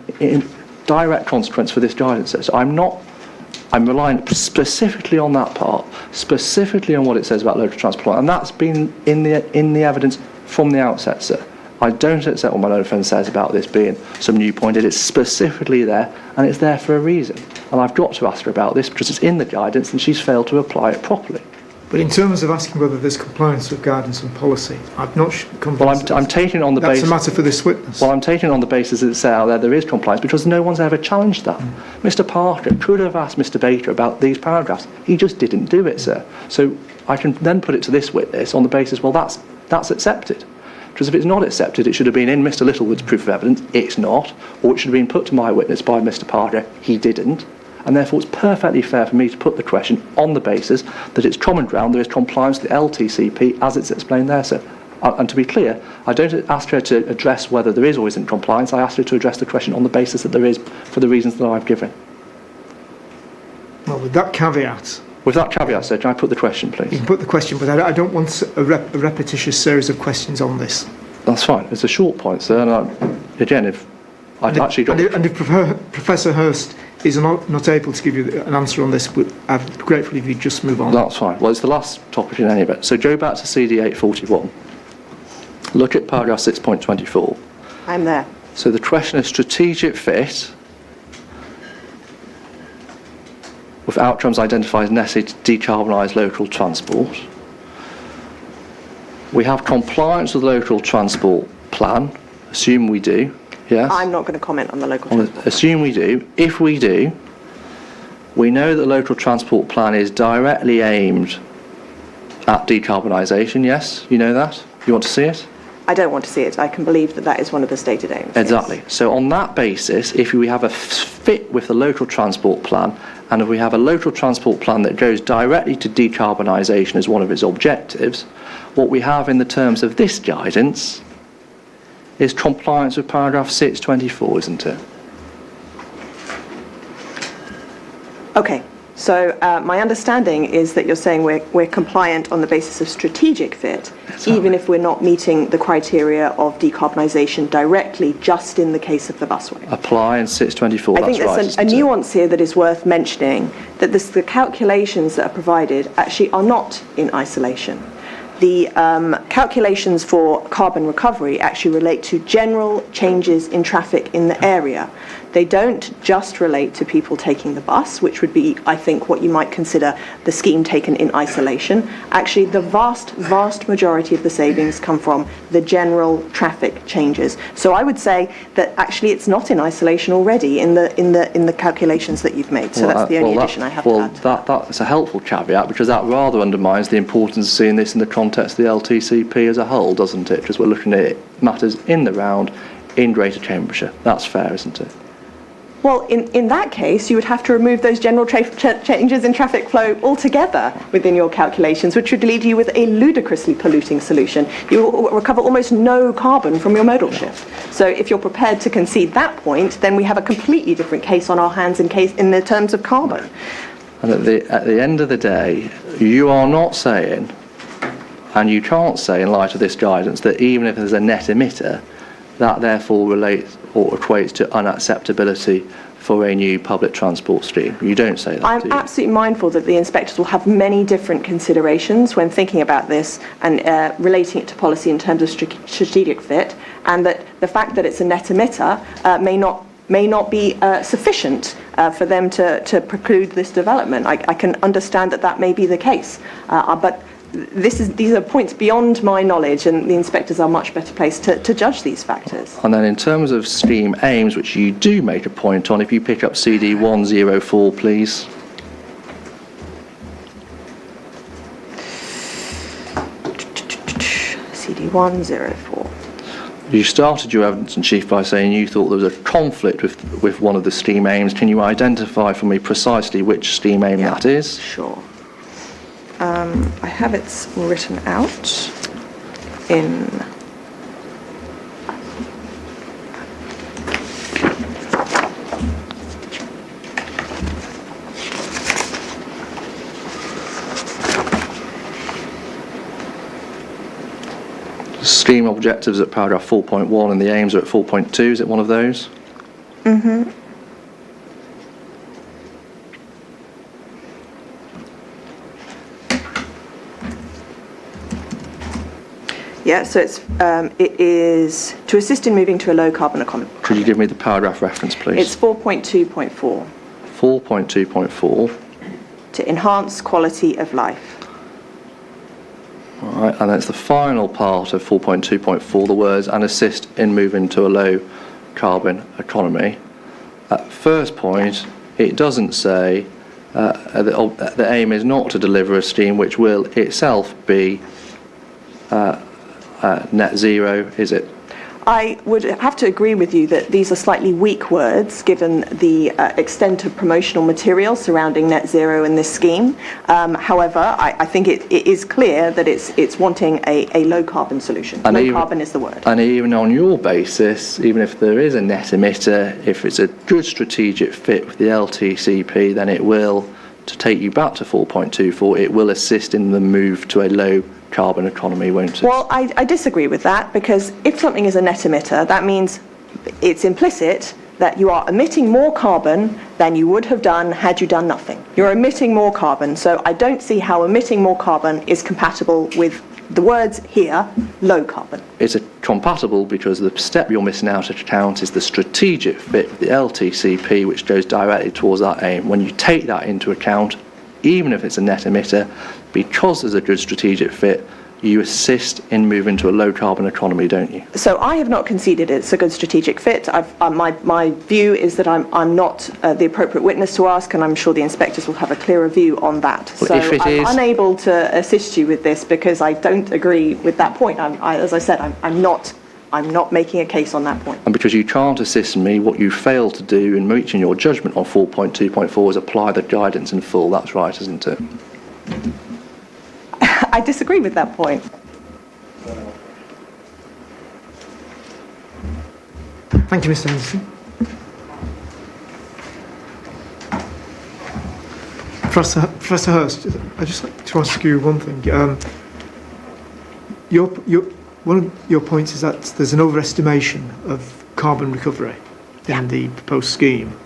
direct consequence for this guidance. So I'm relying specifically on that part, specifically on what it says about local transport, and that's been in the evidence from the outset, sir. I don't accept what my learned friend says about this being some new point. It is specifically there, and it's there for a reason. And I've got to ask her about this because it's in the guidance and she's failed to apply it properly. But in terms of asking whether there's compliance with guidance and policy, I'm not convinced. Well, I'm taking it on the basis... That's a matter for this witness. Well, I'm taking it on the basis that it's out there is compliance because no one's ever challenged that. Mr. Parker could have asked Mr. Baker about these paragraphs. He just didn't do it, sir. So I can then put it to this witness on the basis, well, that's accepted. Because if it's not accepted, it should have been in Mr. Littlewood's proof of evidence. It's not. Or it should have been put to my witness by Mr. Parker. He didn't. And therefore it's perfectly fair for me to put the question on the basis that it's common ground, there is compliance with the LTCP as it's explained there, sir. And to be clear, I don't ask her to address whether there is or isn't compliance, I asked her to address the question on the basis that there is for the reasons that I've given. Well, with that caveat... With that caveat, sir, can I put the question, please? You can put the question, but I don't want a repetitious series of questions on this. That's fine. It's a short point, sir. And again, if I'd actually got... And if Professor Hurst is not able to give you an answer on this, I'd grateful if you'd just move on. That's fine. Well, it's the last topic in any event. So go back to CD 841. Look at paragraph 6.24. I'm there. So the question of strategic fit with outcomes identified as necessary to decarbonise local transport. We have compliance with the local transport plan. Assume we do. Yes? I'm not going to comment on the local transport. Assume we do. If we do, we know that the local transport plan is directly aimed at decarbonisation, yes? You know that? You want to see it? I don't want to see it. I can believe that that is one of the stated aims. Exactly. Yes. So on that basis, if we have a fit with the local transport plan, and if we have a local transport plan that goes directly to decarbonisation as one of its objectives, what we have in the terms of this guidance is compliance with paragraph 624, isn't it? Okay. So my understanding is that you're saying we're compliant on the basis of strategic fit, even if we're not meeting the criteria of decarbonisation directly, just in the case of the busway. Apply in 624, I think that's right. there's a nuance here that is worth mentioning, that the calculations that are provided actually are not in isolation. The calculations for carbon recovery actually relate to general changes in traffic in the area. They don't just relate to people taking the bus, which would be, I think, what you might consider the scheme taken in isolation. Actually, the vast majority of the savings come from the general traffic changes. So I would say that actually it's not in isolation already in the calculations that you've made. So that's the only addition I have to add. That's a helpful caveat, because that rather undermines the importance of seeing this in the context of the LTCP as a whole, doesn't it? Because we're looking at matters in the round in Greater Cambridgeshire. That's fair, isn't it? Well, in that case, you would have to remove those general changes in traffic flow altogether within your calculations, which would leave you with a ludicrously polluting solution. You will recover almost no carbon from your modal shift. So if you're prepared to concede that point, then we have a completely different case on our hands in the terms of carbon. And at the end of the day, you are not saying, and you can't say in light of this guidance, that even if there's a net emitter, that therefore relates or equates to unacceptability for a new public transport scheme. You don't say that, I'm do you? absolutely mindful that the inspectors will have many different considerations when thinking about this and relating it to policy in terms of strategic fit, and that the fact that it's a net emitter may not be sufficient for them to preclude this development. I can understand that may be the case, but these are points beyond my knowledge, and the inspectors are much better placed to judge these factors. And then in terms of scheme aims, which you do make a point on, if you pick up CD 104, please. CD 104. You started your evidence in chief by saying you thought there was a conflict with one of the scheme aims. Can you identify for me precisely which scheme aim that is? Sure. I have it written out in Scheme objectives at paragraph 4.1 and the aims are at 4.2. Is it one of those? Mm-hmm. Yeah, so it is to assist in moving to a low carbon economy. Could you give me the paragraph reference, please? It's 4.2.4. 4.2.4. To enhance quality of life. All right, and that's the final part of 4.2.4, the words, and assist in moving to a low carbon economy. At first point, it doesn't say the aim is not to deliver a scheme which will itself be net zero, is it? I would have to agree with you that these are slightly weak words given the extent of promotional material surrounding net zero in this scheme. However, I think it is clear that it's wanting a low carbon solution. And low carbon is the word. And even on your basis, even if there is a net emitter, if it's a good strategic fit with the LTCP, then it will, to take you back to 4.24, it will assist in the move to a low carbon economy, won't it? Well, I disagree with that, because if something is a net emitter, that means it's implicit that you are emitting more carbon than you would have done had you done nothing. You're emitting more carbon, so I don't see how emitting more carbon is compatible with the words here, low carbon. It's compatible because the step you're missing out of account is the strategic fit with the LTCP, which goes directly towards that aim. When you take that into account, even if it's a net emitter, because there's a good strategic fit, you assist in moving to a low carbon economy, don't you? So I have not conceded it's a good strategic fit. My view is that I'm not the appropriate witness to ask, and I'm sure the inspectors will have a clearer view on that. Well, so I'm unable to assist you with this because I don't agree with that point. As I said, I'm not making a case on that point. And because you can't assist me, what you fail to do in reaching your judgment on 4.2.4 is apply the guidance in full. That's right, isn't it? I disagree with that point. Thank you, Mr. Anderson. Professor Hurst, I'd just like to ask you one thing. One of your points is that there's an overestimation of carbon recovery in the proposed scheme,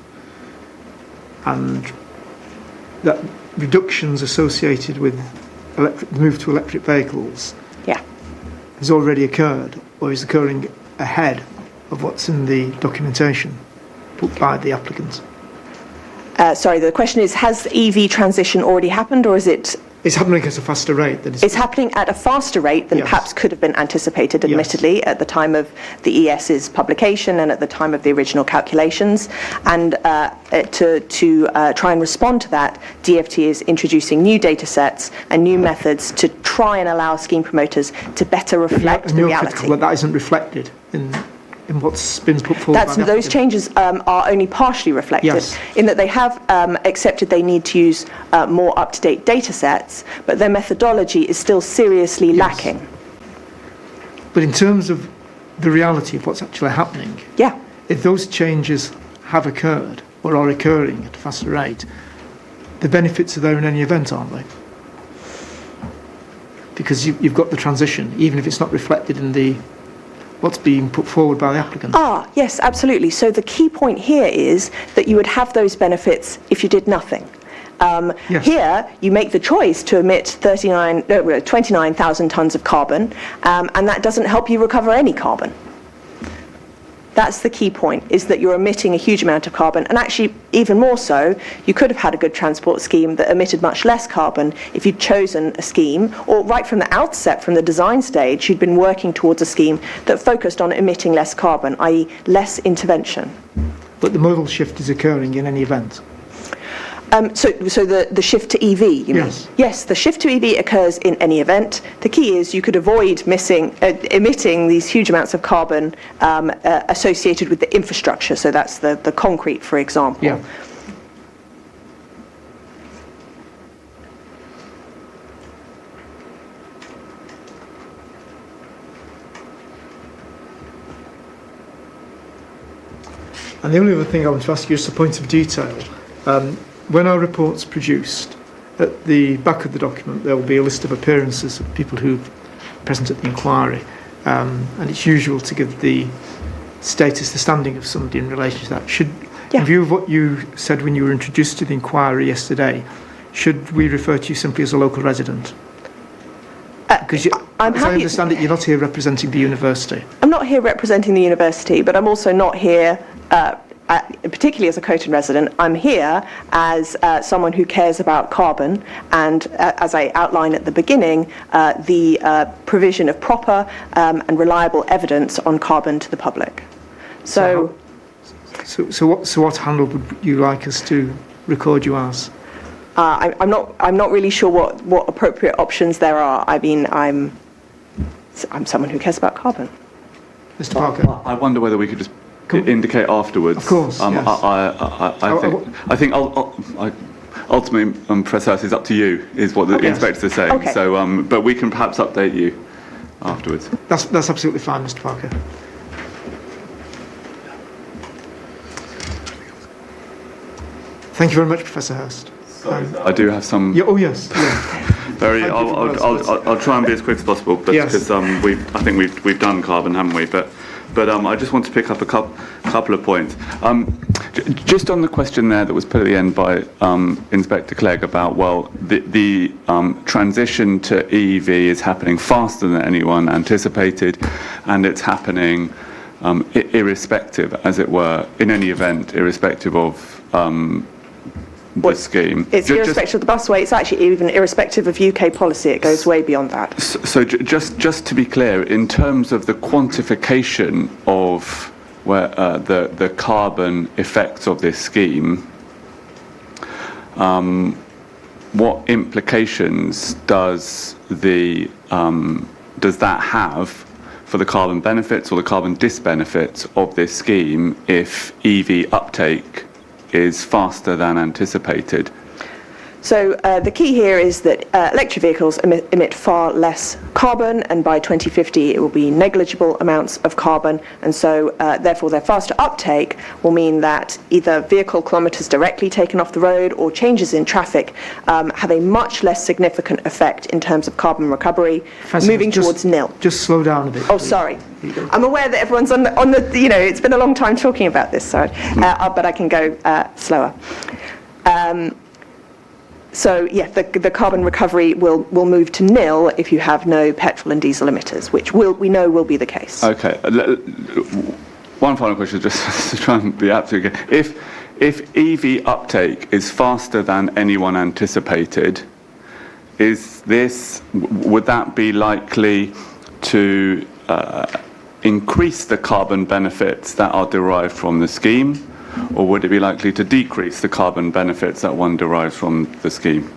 and that reductions associated with the move to electric vehicles has already occurred or is occurring ahead of what's in the documentation put by the applicants. Sorry, the question is, has the EV transition already happened, or is it... It's happening at a faster rate. It's happening at a faster rate than perhaps could have been anticipated, admittedly, at the time of the ES's publication and at the time of the original calculations. And to try and respond to that, DFT is introducing new data sets and new methods to try and allow scheme promoters to better reflect the reality. Well, that isn't reflected in what's been put forward. Those changes are only partially reflected in that they have accepted they need to use more up-to-date data sets, but their methodology is still seriously lacking. But in terms of the reality of what's actually happening, if those changes have occurred or are occurring at a faster rate, the benefits are there in any event, aren't they? Because you've got the transition, even if it's not reflected in what's being put forward by the applicant. Yes, absolutely. So the key point here is that you would have those benefits if you did nothing. Here, you make the choice to emit 29,000 tonnes of carbon, and that doesn't help you recover any carbon. That's the key point, is that you're emitting a huge amount of carbon, and actually, even more so, you could have had a good transport scheme that emitted much less carbon if you'd chosen a scheme, or right from the outset, from the design stage, you'd been working towards a scheme that focused on emitting less carbon, i.e. less intervention. But the modal shift is occurring in any event. So the shift to EV, you mean? Yes, the shift to EV occurs in any event. The key is you could avoid emitting these huge amounts of carbon associated with the infrastructure. So that's the concrete, for example. And the only other thing I want to ask you is a point of detail. When our report's produced, at the back of the document there will be a list of appearances of people who are present at the inquiry, and it's usual to give the status, the standing of somebody in relation to that. In view of what you said when you were introduced to the inquiry yesterday, should we refer to you simply as a local resident? Because I understand that you're not here representing the university. I'm not here representing the university, but I'm also not here particularly as a Coton resident. I'm here as someone who cares about carbon, and as I outlined at the beginning, the provision of proper and reliable evidence on carbon to the public. So what handle would you like us to record you as? I'm not really sure what appropriate options there are. I mean, I'm someone who cares about carbon. Mr. Parker. I wonder whether we could just indicate afterwards. Of course. I think ultimately, Professor Hurst, is up to you, is what the inspectors are saying. Okay. So, but we can perhaps update you afterwards. That's absolutely fine, Mr. Parker. Thank you very much, Professor Hurst. I do have some. Yes. I'll try and be as quick as possible, but because I think we've done carbon, haven't we? But I just want to pick up a couple of points. Just on the question there that was put at the end by Inspector Clegg about, the transition to EV is happening faster than anyone anticipated, and it's happening irrespective, as it were, in any event, irrespective of the scheme. It's irrespective of the busway. It's actually even irrespective of UK policy. It goes way beyond that. So just to be clear, in terms of the quantification of where the carbon effects of this scheme, what implications does that have for the carbon benefits or the carbon disbenefits of this scheme if EV uptake is faster than anticipated? So the key here is that electric vehicles emit far less carbon, and by 2050 it will be negligible amounts of carbon, and so therefore their faster uptake will mean that either vehicle kilometres directly taken off the road or changes in traffic have a much less significant effect in terms of carbon recovery, moving towards nil. Just slow down a bit. Oh, sorry. I'm aware that everyone's on the it's been a long time talking about this, sorry, but I can go slower. So, yeah, the carbon recovery will move to nil if you have no petrol and diesel emitters, which we know will be the case. Okay. One final question, just to try and be absolutely clear. If EV uptake is faster than anyone anticipated, would that be likely to increase the carbon benefits that are derived from the scheme? Or would it be likely to decrease the carbon benefits that one derives from the scheme?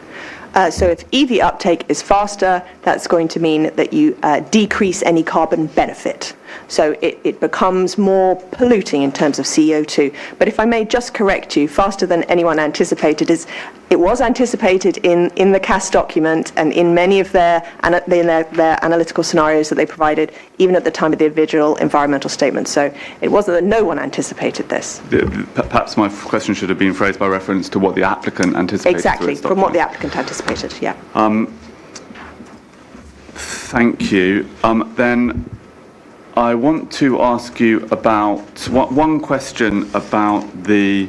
So if EV uptake is faster, that's going to mean that you decrease any carbon benefit. So it becomes more polluting in terms of CO2. But if I may just correct you, faster than anyone anticipated it was anticipated in the CAS document and in many of their analytical scenarios that they provided, even at the time of the individual environmental statement. So it wasn't that no one anticipated this. Perhaps my question should have been phrased by reference to what the applicant anticipated. Exactly, from what the applicant anticipated, yeah. Thank you. Then I want to ask you about one question about the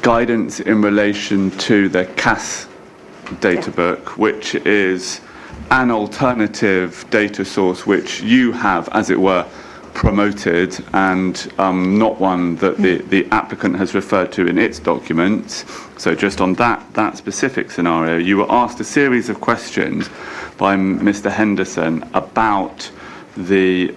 guidance in relation to the CAS data book, which is an alternative data source which you have, as it were, promoted, and not one that the applicant has referred to in its documents. So just on that specific scenario, you were asked a series of questions by Mr. Henderson about the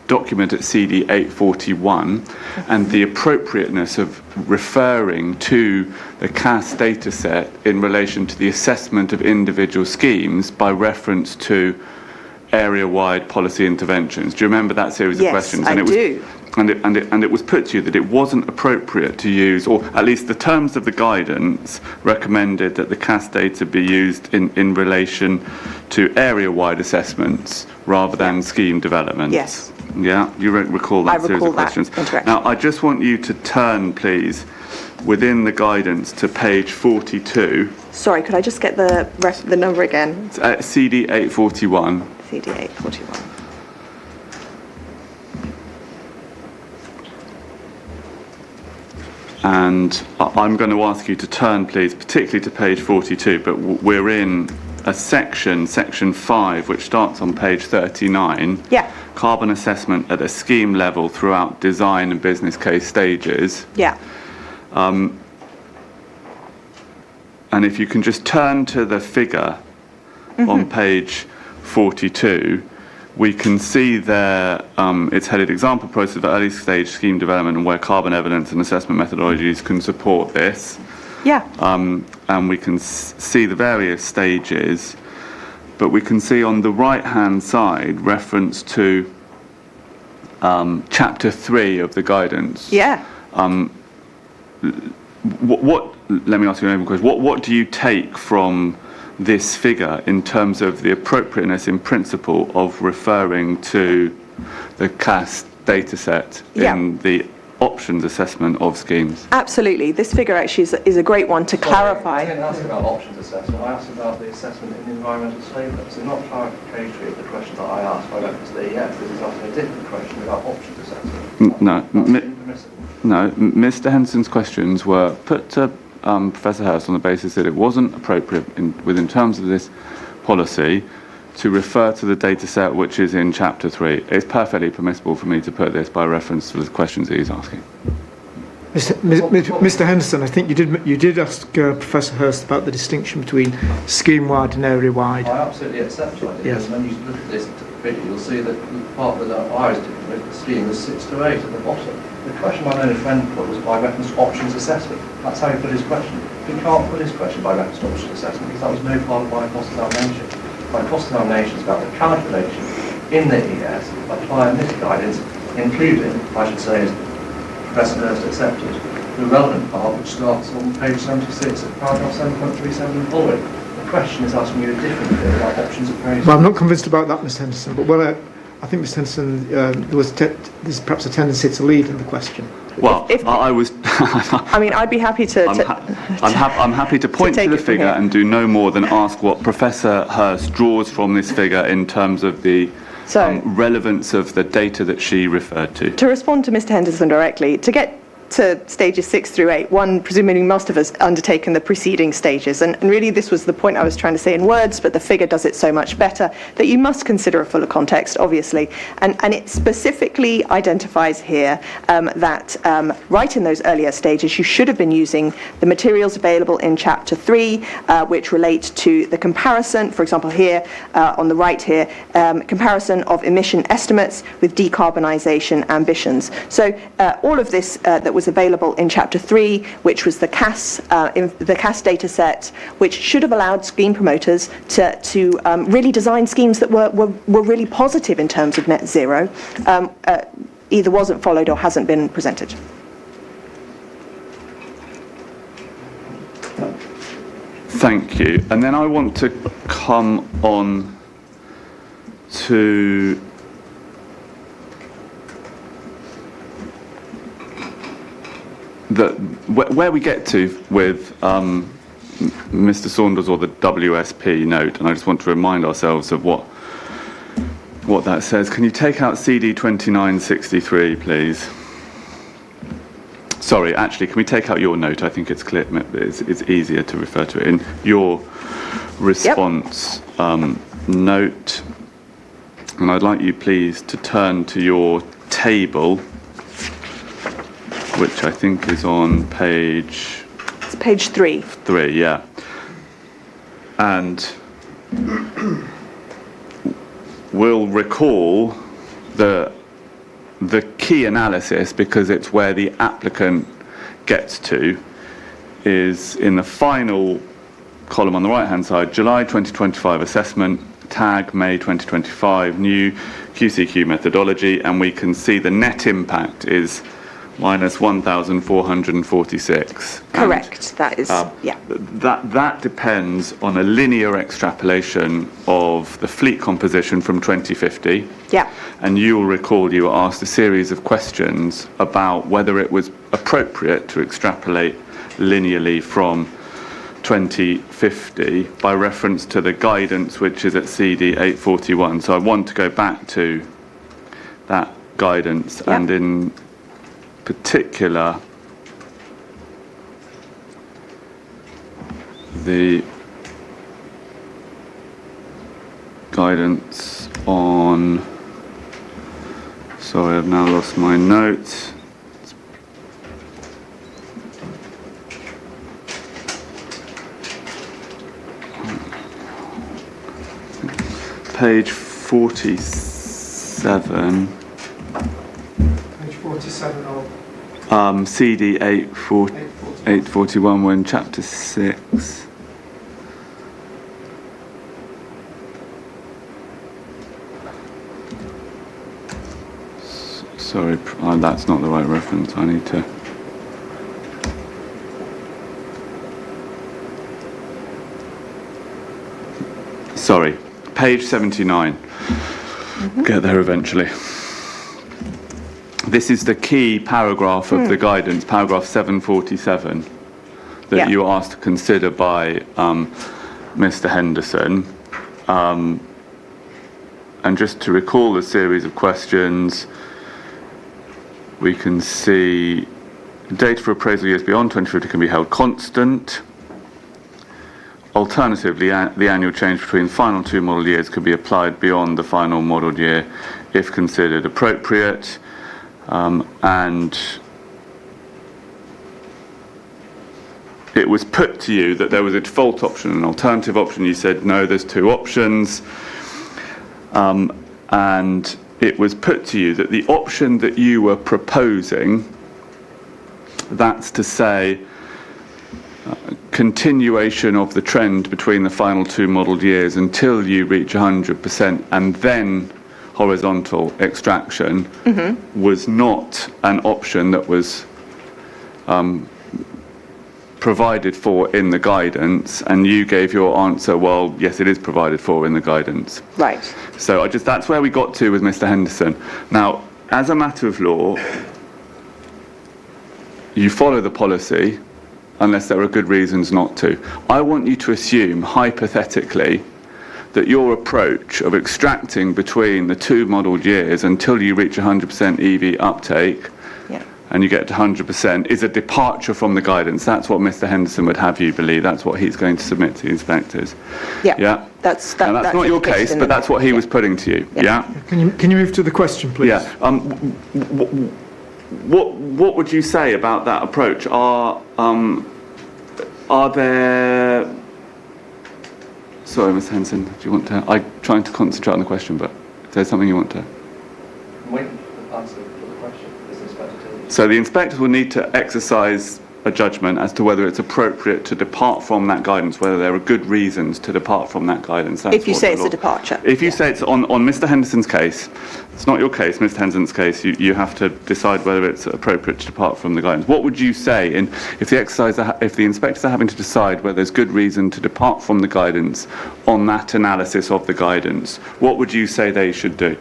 document at CD 841 and the appropriateness of referring to the CAS data set in relation to the assessment of individual schemes by reference to area-wide policy interventions. Do you remember that series of questions? Yes, I do. And it was put to you that it wasn't appropriate to use, or at least the terms of the guidance recommended that the CAS data be used in relation to area-wide assessments rather than scheme developments. Yes. Yeah, you recall that series of questions. Now, I just want you to turn, please, within the guidance to page 42. Sorry, could I just get the number again? CD 841. CD 841. And I'm going to ask you to turn, please, particularly to page 42, but we're in a section 5, which starts on page 39. Yeah. Carbon assessment at a scheme level throughout design and business case stages. Yeah. And if you can just turn to the figure on page 42, we can see there it's headed example process of early stage scheme development and where carbon evidence and assessment methodologies can support this. Yeah. And we can see the various stages, but we can see on the right-hand side reference to chapter 3 of the guidance. Yeah. Let me ask you another question. What do you take from this figure in terms of the appropriateness in principle of referring to the CAS data set in the options assessment of schemes? Absolutely. This figure actually is a great one to clarify. I didn't ask about options assessment. I asked about the assessment in the environmental statement. So not clarificatory of the question that I asked by reference to the EF. This is asking a different question about options assessment. No, Mr. Henson's questions were put to Professor Hurst on the basis that it wasn't appropriate within terms of this policy to refer to the data set which is in chapter 3. It's perfectly permissible for me to put this by reference to the questions that he's asking. Mr. Henderson, I think you did ask Professor Hurst about the distinction between scheme-wide and area-wide. I absolutely accept that. Yes. When you look at this video, you'll see that the part that I was dealing with, the scheme, is 6 to 8 at the bottom. The question my learned friend put was by reference to options assessment. That's how he put his question. He can't put his question by reference to options assessment because that was no part of my cost examination. My cost examination is about the calculation in the ES applying this guidance, including, I should say, as Professor Hurst accepted, the relevant part, which starts on page 76 of paragraph 7.37 and following. The question is asking you a different bit about options appraisal. Well, I'm not convinced about that, Mr Henderson, but I think, Mr Henderson, there's perhaps a tendency to lead in the question. Well, I was. I mean, I'd be happy to. I'm happy to point to the figure and do no more than ask what Professor Hurst draws from this figure in terms of the relevance of the data that she referred to. To respond to Mr Henderson directly, to get to stages 6 through 8, one presumably must have undertaken the preceding stages, and really this was the point I was trying to say in words, but the figure does it so much better, that you must consider a fuller context, obviously, and it specifically identifies here that right in those earlier stages you should have been using the materials available in chapter 3, which relate to the comparison, for example here on the right here, comparison of emission estimates with decarbonisation ambitions. So all of this that was available in chapter 3, which was the CAS data set, which should have allowed scheme promoters to really design schemes that were really positive in terms of net zero, either wasn't followed or hasn't been presented. Thank you. And then I want to come on to where we get to with Mr. Saunders or the WSP note, and I just want to remind ourselves of what that says. Can you take out CD 2963, please? Sorry, actually, can we take out your note? I think it's clear. It's easier to refer to it in your response note. And I'd like you, please, to turn to your table, which I think is on page... It's page 3. 3, yeah. And we'll recall the key analysis, because it's where the applicant gets to, is in the final column on the right-hand side, July 2025 assessment, tag May 2025, new QCQ methodology, and we can see the net impact is minus 1,446. Correct. That is, yeah. That depends on a linear extrapolation of the fleet composition from 2050. Yeah. And you will recall you were asked a series of questions about whether it was appropriate to extrapolate linearly from 2050 by reference to the guidance which is at CD 841. So I want to go back to that guidance, and in particular the guidance on, sorry, I've now lost my notes. Page 47. Page 47 of CD 841, we're in chapter 6. Sorry, that's not the right reference. I need to... Sorry, page 79. Get there eventually. This is the key paragraph of the guidance, paragraph 747, that you were asked to consider by Mr. Henderson. And just to recall the series of questions, we can see data for appraisal years beyond 2050 can be held constant. Alternatively, the annual change between the final two model years could be applied beyond the final model year if considered appropriate. And it was put to you that there was a default option and an alternative option. You said, no, there's two options. And it was put to you that the option that you were proposing, that's to say, continuation of the trend between the final two modelled years until you reach 100%, and then horizontal extraction, was not an option that was provided for in the guidance, and you gave your answer, well, yes, it is provided for in the guidance. Right. So that's where we got to with Mr. Henderson. Now, as a matter of law, you follow the policy unless there are good reasons not to. I want you to assume, hypothetically, that your approach of extracting between the two modelled years until you reach 100% EV uptake, and you get to 100%, is a departure from the guidance. That's what Mr. Henderson would have you believe. That's what he's going to submit to the inspectors. Yeah. That's not your case, but that's what he was putting to you. Yeah. Can you move to the question, please? Yeah. What would you say about that approach? Are there? Sorry, Mr. Henderson. Do you want to? I'm trying to concentrate on the question, but if there's something you want to. I'm waiting for the answer to the question. Does the inspector tell you? So the inspectors will need to exercise a judgment as to whether it's appropriate to depart from that guidance, whether there are good reasons to depart from that guidance. That's if you say it's a departure. If you say it's on Mr. Henderson's case, it's not your case, Mr. Henderson's case, you have to decide whether it's appropriate to depart from the guidance. What would you say if the inspectors are having to decide whether there's good reason to depart from the guidance on that analysis of the guidance? What would you say they should do?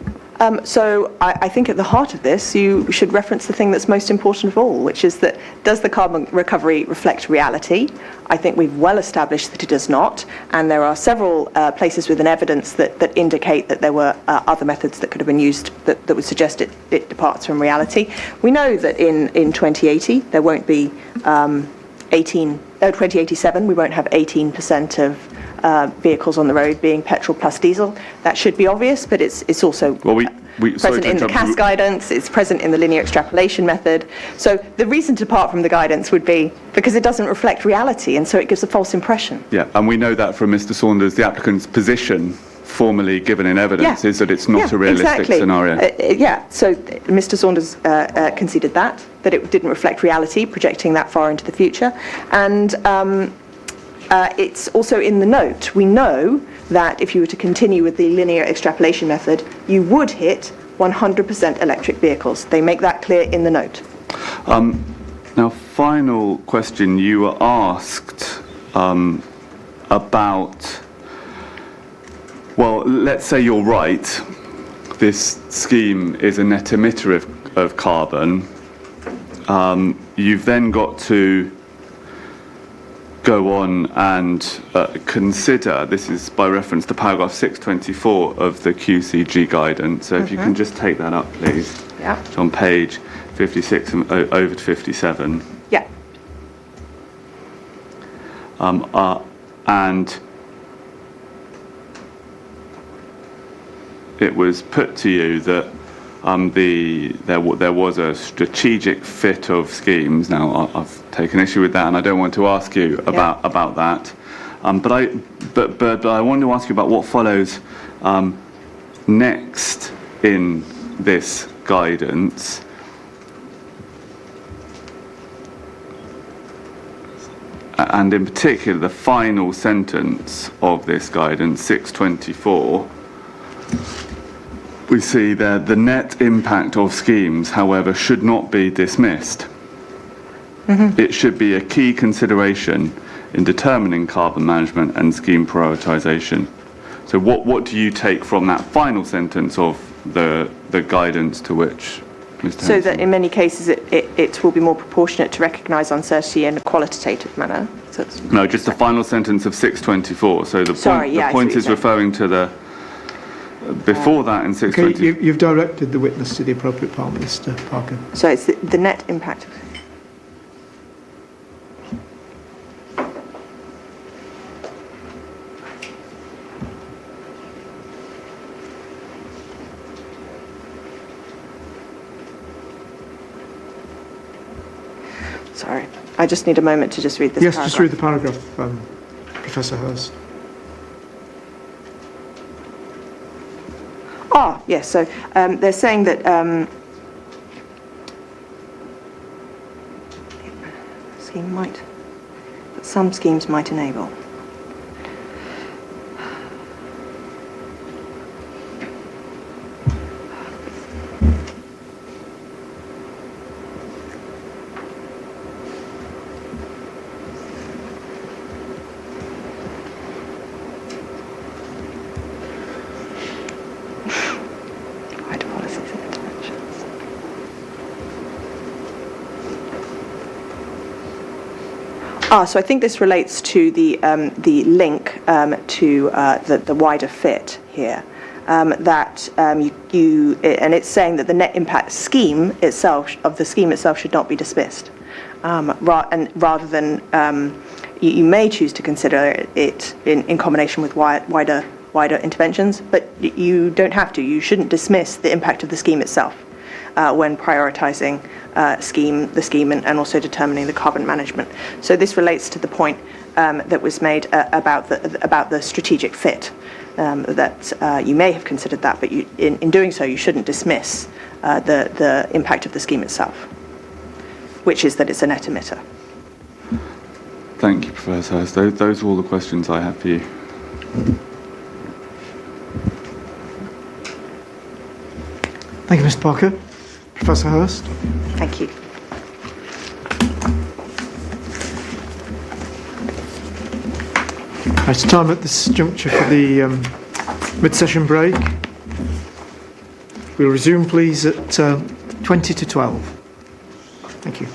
So I think at the heart of this, you should reference the thing that's most important of all, which is that does the carbon recovery reflect reality? I think we've well established that it does not, and there are several places within evidence that indicate that there were other methods that could have been used that would suggest it departs from reality. We know that in 2080 there won't be 2087 we won't have 18% of vehicles on the road being petrol plus diesel. That should be obvious, but it's also present in the CAS guidance, it's present in the linear extrapolation method. So the reason to depart from the guidance would be because it doesn't reflect reality, and so it gives a false impression. Yeah, and we know that from Mr. Saunders, the applicant's position formally given in evidence is that it's not a realistic scenario. So Mr. Saunders conceded that it didn't reflect reality, projecting that far into the future. And it's also in the note. We know that if you were to continue with the linear extrapolation method, you would hit 100% electric vehicles. They make that clear in the note. Now, final question. You were asked about, well, let's say you're right. This scheme is a net emitter of carbon. You've then got to go on and consider, this is by reference to paragraph 624 of the QCG guidance, so if you can just take that up, please. Yeah. It's on page 56 and over to 57. Yeah. And it was put to you that there was a strategic fit of schemes. Now, I've taken issue with that, and I don't want to ask you about that. But I want to ask you about what follows next in this guidance. And in particular, the final sentence of this guidance, 624. We see that the net impact of schemes, however, should not be dismissed. It should be a key consideration in determining carbon management and scheme prioritisation. So what do you take from that final sentence of the guidance to which Mr. So that in many cases it will be more proportionate to recognise uncertainty in a qualitative manner? So no, just the final sentence of 624. So the point is referring to the before that in 620. Okay, you've directed the witness to the appropriate part, Mr. Parker. So it's the net impact. Sorry, I just need a moment to just read this paragraph. Yes, just read the paragraph, Professor Hurst. Yes, so they're saying that some schemes might enable. So I think this relates to the link to the wider fit here. And it's saying that the net impact scheme itself should not be dismissed, rather than you may choose to consider it in combination with wider interventions, but you don't have to. You shouldn't dismiss the impact of the scheme itself when prioritising the scheme and also determining the carbon management. So this relates to the point that was made about the strategic fit. That you may have considered that, but in doing so, you shouldn't dismiss the impact of the scheme itself, which is that it's a net emitter. Thank you, Professor Hurst. Those are all the questions I have for you. Thank you, Mr. Parker. Professor Hurst. Thank you. It's time at this juncture for the mid-session break. We'll resume, please, at 20 to 12. Thank you.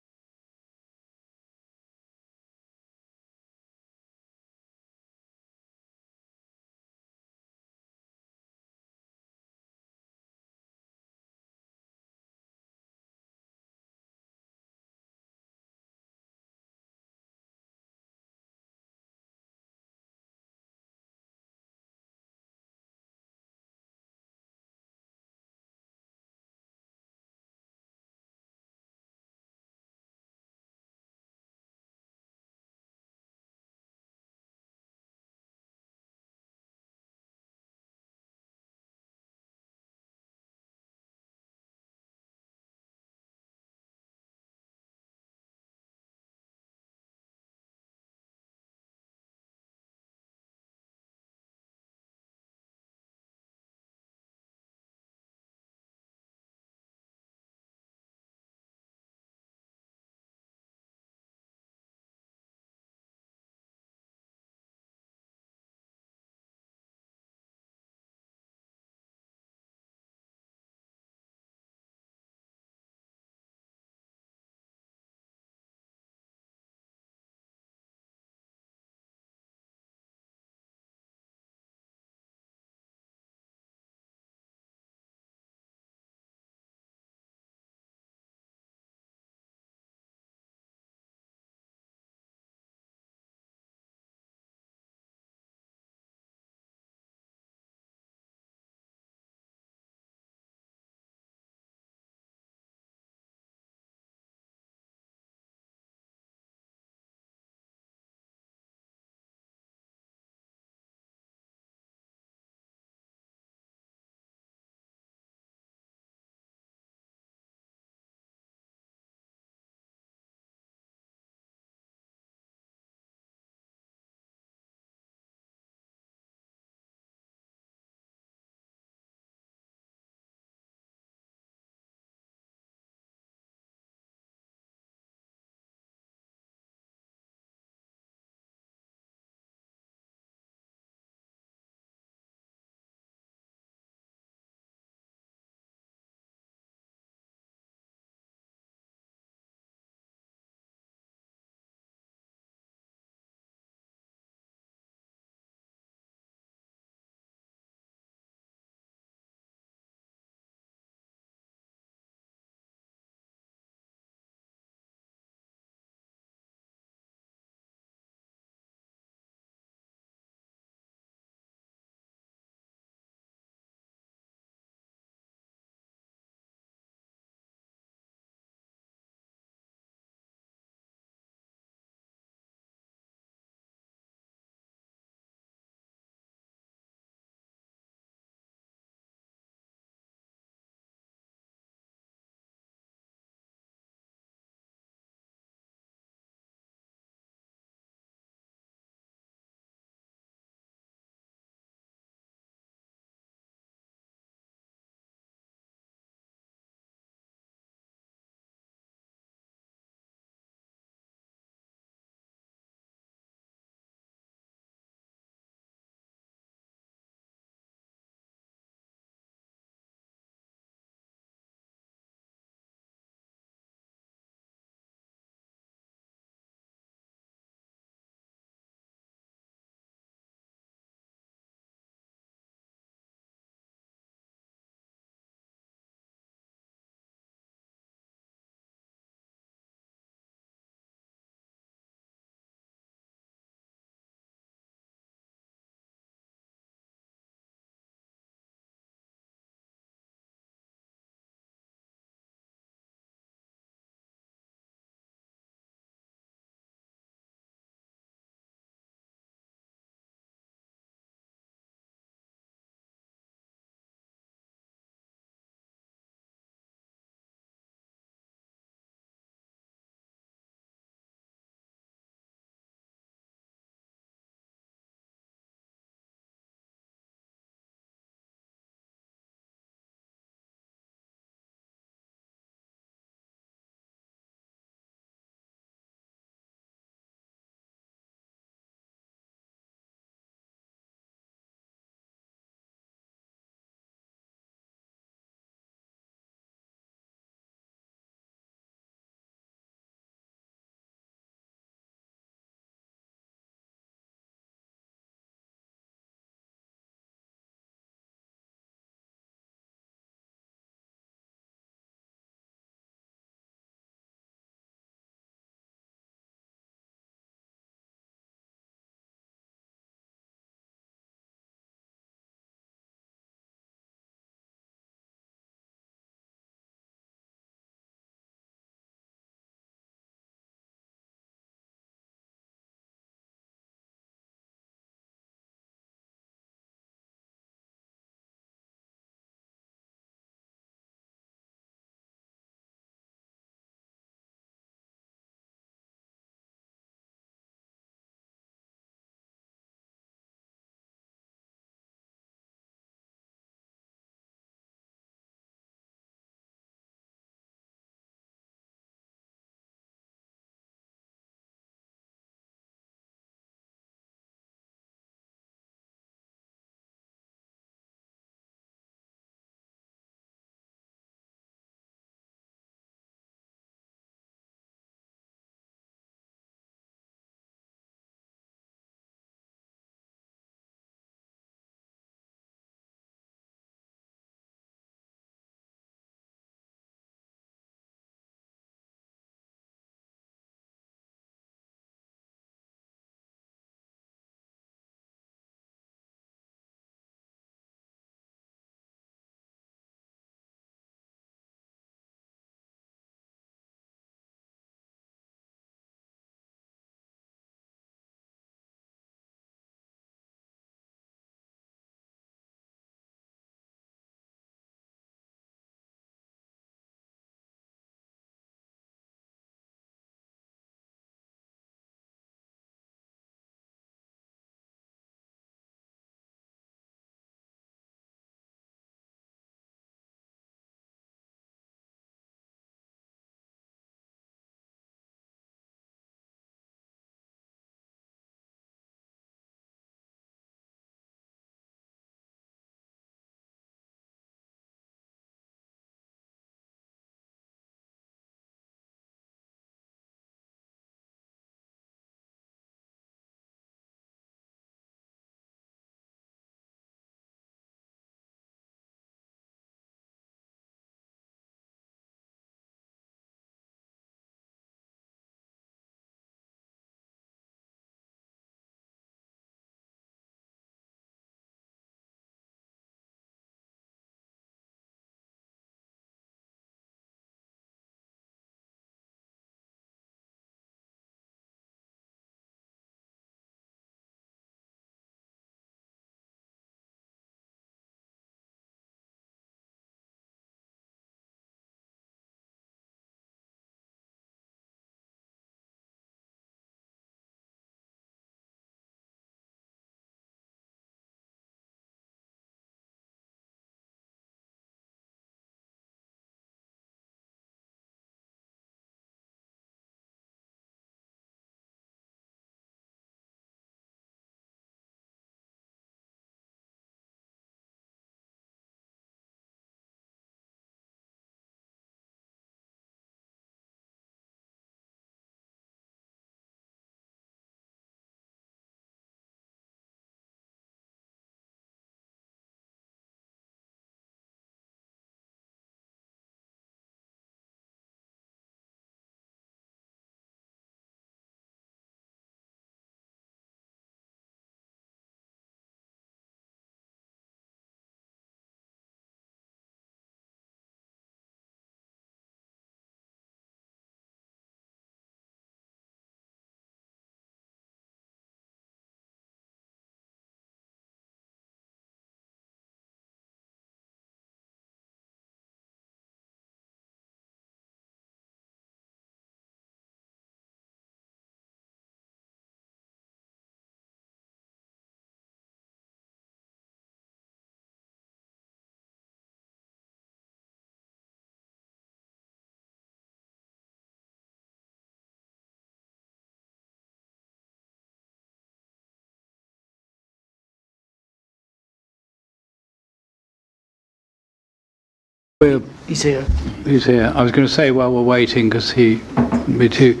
He's here. He's here. I was going to say while we're waiting, because me too.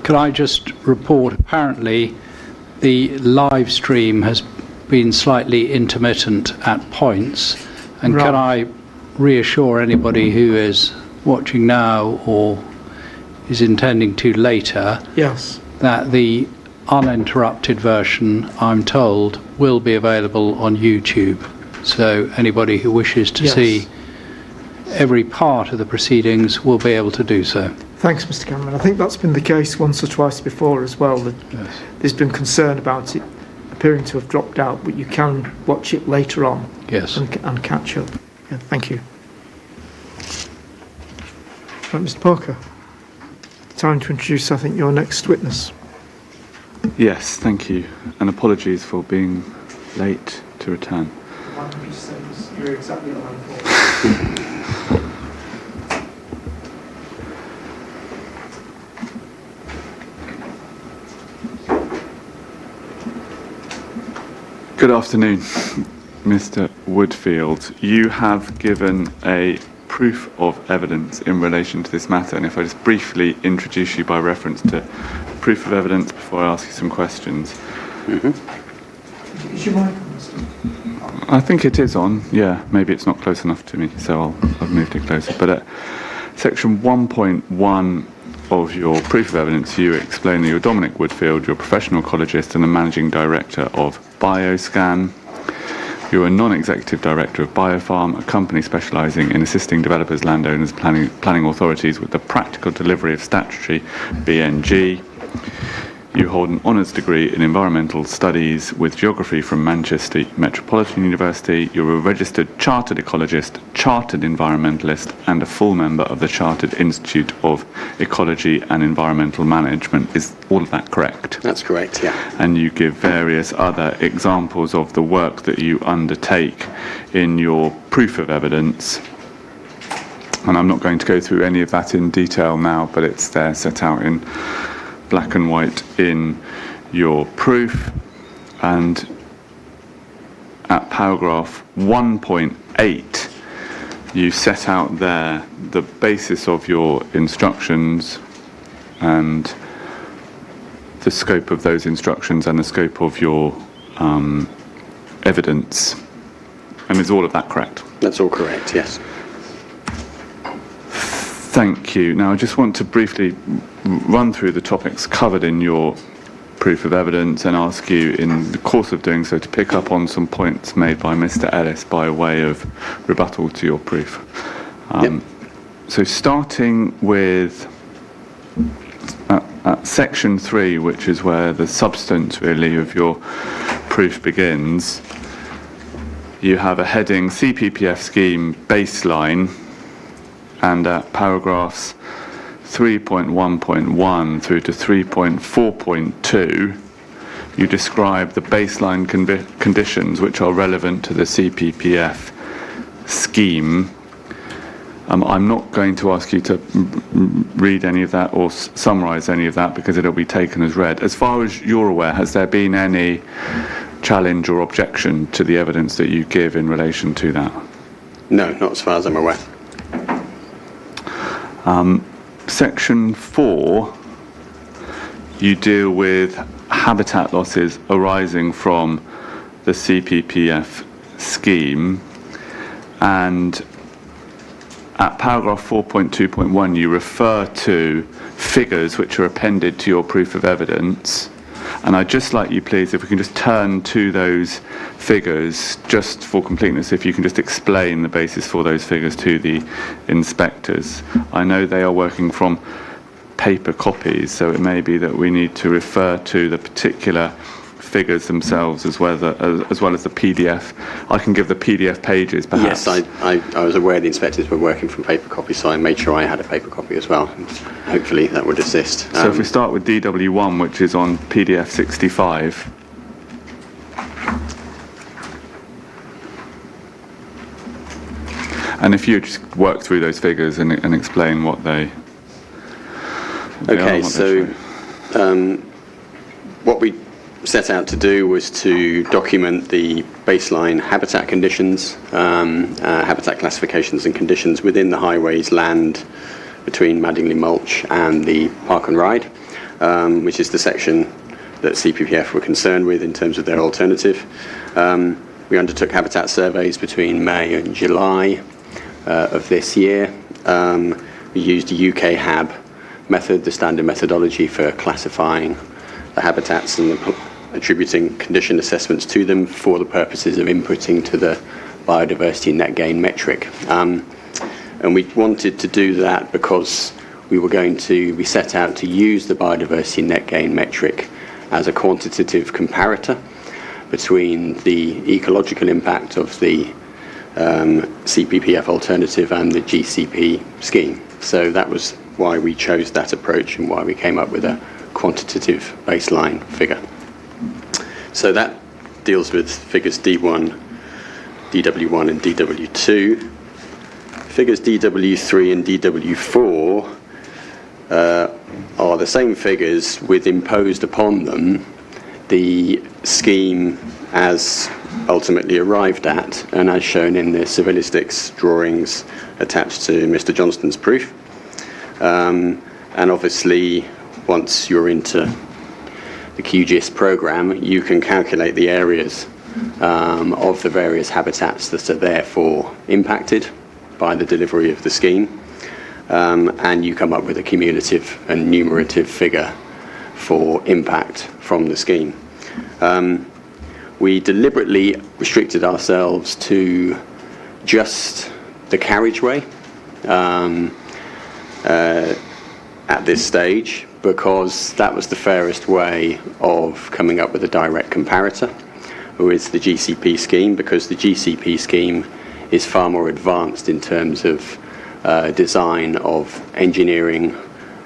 Can I just report? Apparently, the live stream has been slightly intermittent at points, and Right. can I reassure anybody who is watching now or is intending to later Yes. that the uninterrupted version, I'm told, will be available on YouTube. So anybody who wishes to Yes. see every part of the proceedings will be able to do so. Thanks, Mr. Cameron. I think that's been the case once or twice before as well. That Yes. there's been concern about it appearing to have dropped out, but you can watch it later on Yes. and catch up. Yeah, thank you. Right, Mr. Parker, time to introduce, I think, your next witness. Yes, thank you. And apologies for being late to return. You're exactly right. Good afternoon, Mr. Woodfield. You have given a proof of evidence in relation to this matter, and if I just briefly introduce you by reference to proof of evidence before I ask you some questions. Is your mic on, Mr.? I think it is on, yeah. Maybe it's not close enough to me, so I've moved it closer. But section 1.1 of your proof of evidence, you explain that you're Dominic Woodfield, you're a professional ecologist and the managing director of Bioscan. You're a non-executive director of Biofarm, a company specialising in assisting developers, landowners, planning authorities with the practical delivery of statutory BNG. You hold an honours degree in environmental studies with geography from Manchester Metropolitan University. You're a registered chartered ecologist, chartered environmentalist, and a full member of the Chartered Institute of Ecology and Environmental Management. Is all of that correct? That's correct, yeah. And you give various other examples of the work that you undertake in your proof of evidence. And I'm not going to go through any of that in detail now, but it's there set out in black and white in your proof. And at paragraph 1.8 you set out there the basis of your instructions and the scope of those instructions and the scope of your evidence. And is all of that correct? That's all correct, yes. Thank you. Now, I just want to briefly run through the topics covered in your proof of evidence and ask you, in the course of doing so, to pick up on some points made by Mr. Ellis by way of rebuttal to your proof. Yep. So starting with section 3, which is where the substance really of your proof begins, you have a heading CPPF scheme baseline, and at paragraphs 3.1.1 through to 3.4.2 you describe the baseline conditions which are relevant to the CPPF scheme. I'm not going to ask you to read any of that or summarise any of that because it'll be taken as read. As far as you're aware, has there been any challenge or objection to the evidence that you give in relation to that? No, not as far as I'm aware. Section 4, you deal with habitat losses arising from the CPPF scheme, and at paragraph 4.2.1 you refer to figures which are appended to your proof of evidence, and I'd just like you, please, if we can just turn to those figures just for completeness, if you can just explain the basis for those figures to the inspectors. I know they are working from paper copies, so it may be that we need to refer to the particular figures themselves as well as the PDF. I can give the PDF pages, perhaps. Yes, I was aware the inspectors were working from paper copies, so I made sure I had a paper copy as well. Hopefully that would assist. So if we start with DW1, which is on PDF 65. And if you just work through those figures and explain what they are. Okay, so what we set out to do was to document the baseline habitat conditions, habitat classifications and conditions within the highways land between Madingley Mulch and the Park and Ride, which is the section that CPPF were concerned with in terms of their alternative. We undertook habitat surveys between May and July of this year. We used a UK HAB method, the standard methodology for classifying the habitats and attributing condition assessments to them for the purposes of inputting to the biodiversity net gain metric. And we wanted to do that because we set out to use the biodiversity net gain metric as a quantitative comparator between the ecological impact of the CPPF alternative and the GCP scheme. So that was why we chose that approach and why we came up with a quantitative baseline figure. So that deals with figures D1, DW1 and DW2. Figures DW3 and DW4 are the same figures with imposed upon them the scheme as ultimately arrived at and as shown in the civilistics drawings attached to Mr. Johnston's proof. And obviously, once you're into the QGIS program, you can calculate the areas of the various habitats that are therefore impacted by the delivery of the scheme, and you come up with a cumulative and numerative figure for impact from the scheme. We deliberately restricted ourselves to just the carriageway at this stage, because that was the fairest way of coming up with a direct comparator with the GCP scheme, because the GCP scheme is far more advanced in terms of design of engineering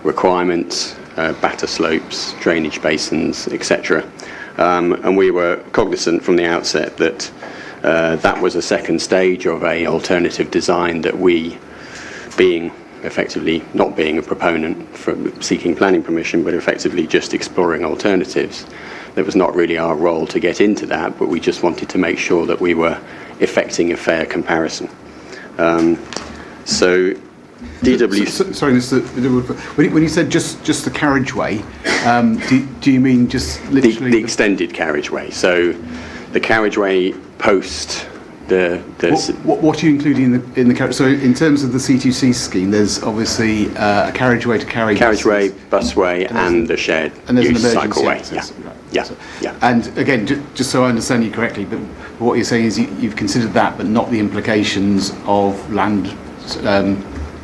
requirements, batter slopes, drainage basins, etc. And we were cognizant from the outset that that was a second stage of a alternative design that we, being effectively not being a proponent for seeking planning permission, but effectively just exploring alternatives. That was not really our role to get into that, but we just wanted to make sure that we were effecting a fair comparison. So DW... Sorry, Mr. When you said just the carriageway, do you mean just literally... The extended carriageway. So the carriageway post... What are you including in the carriage? So in terms of the C2C scheme, there's obviously a carriageway to carry carriageway, busway, and the shared and there's use an emergency cycleway. access. Yeah. Right. Yeah. So, Yeah. And again, just so I understand you correctly, but what you're saying is you've considered that, but not the implications of land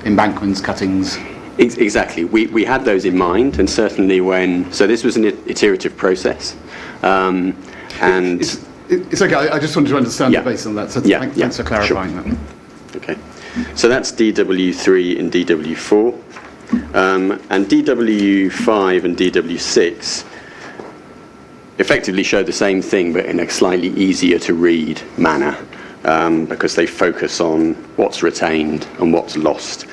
embankments, cuttings. Exactly. We had those in mind, and certainly when... So this was an iterative process, and... It's okay, I just wanted to understand it based on that, so thanks for clarifying that. Okay, so that's DW3 and DW4, and DW5 and DW6 effectively show the same thing, but in a slightly easier to read manner, because they focus on what's retained and what's lost.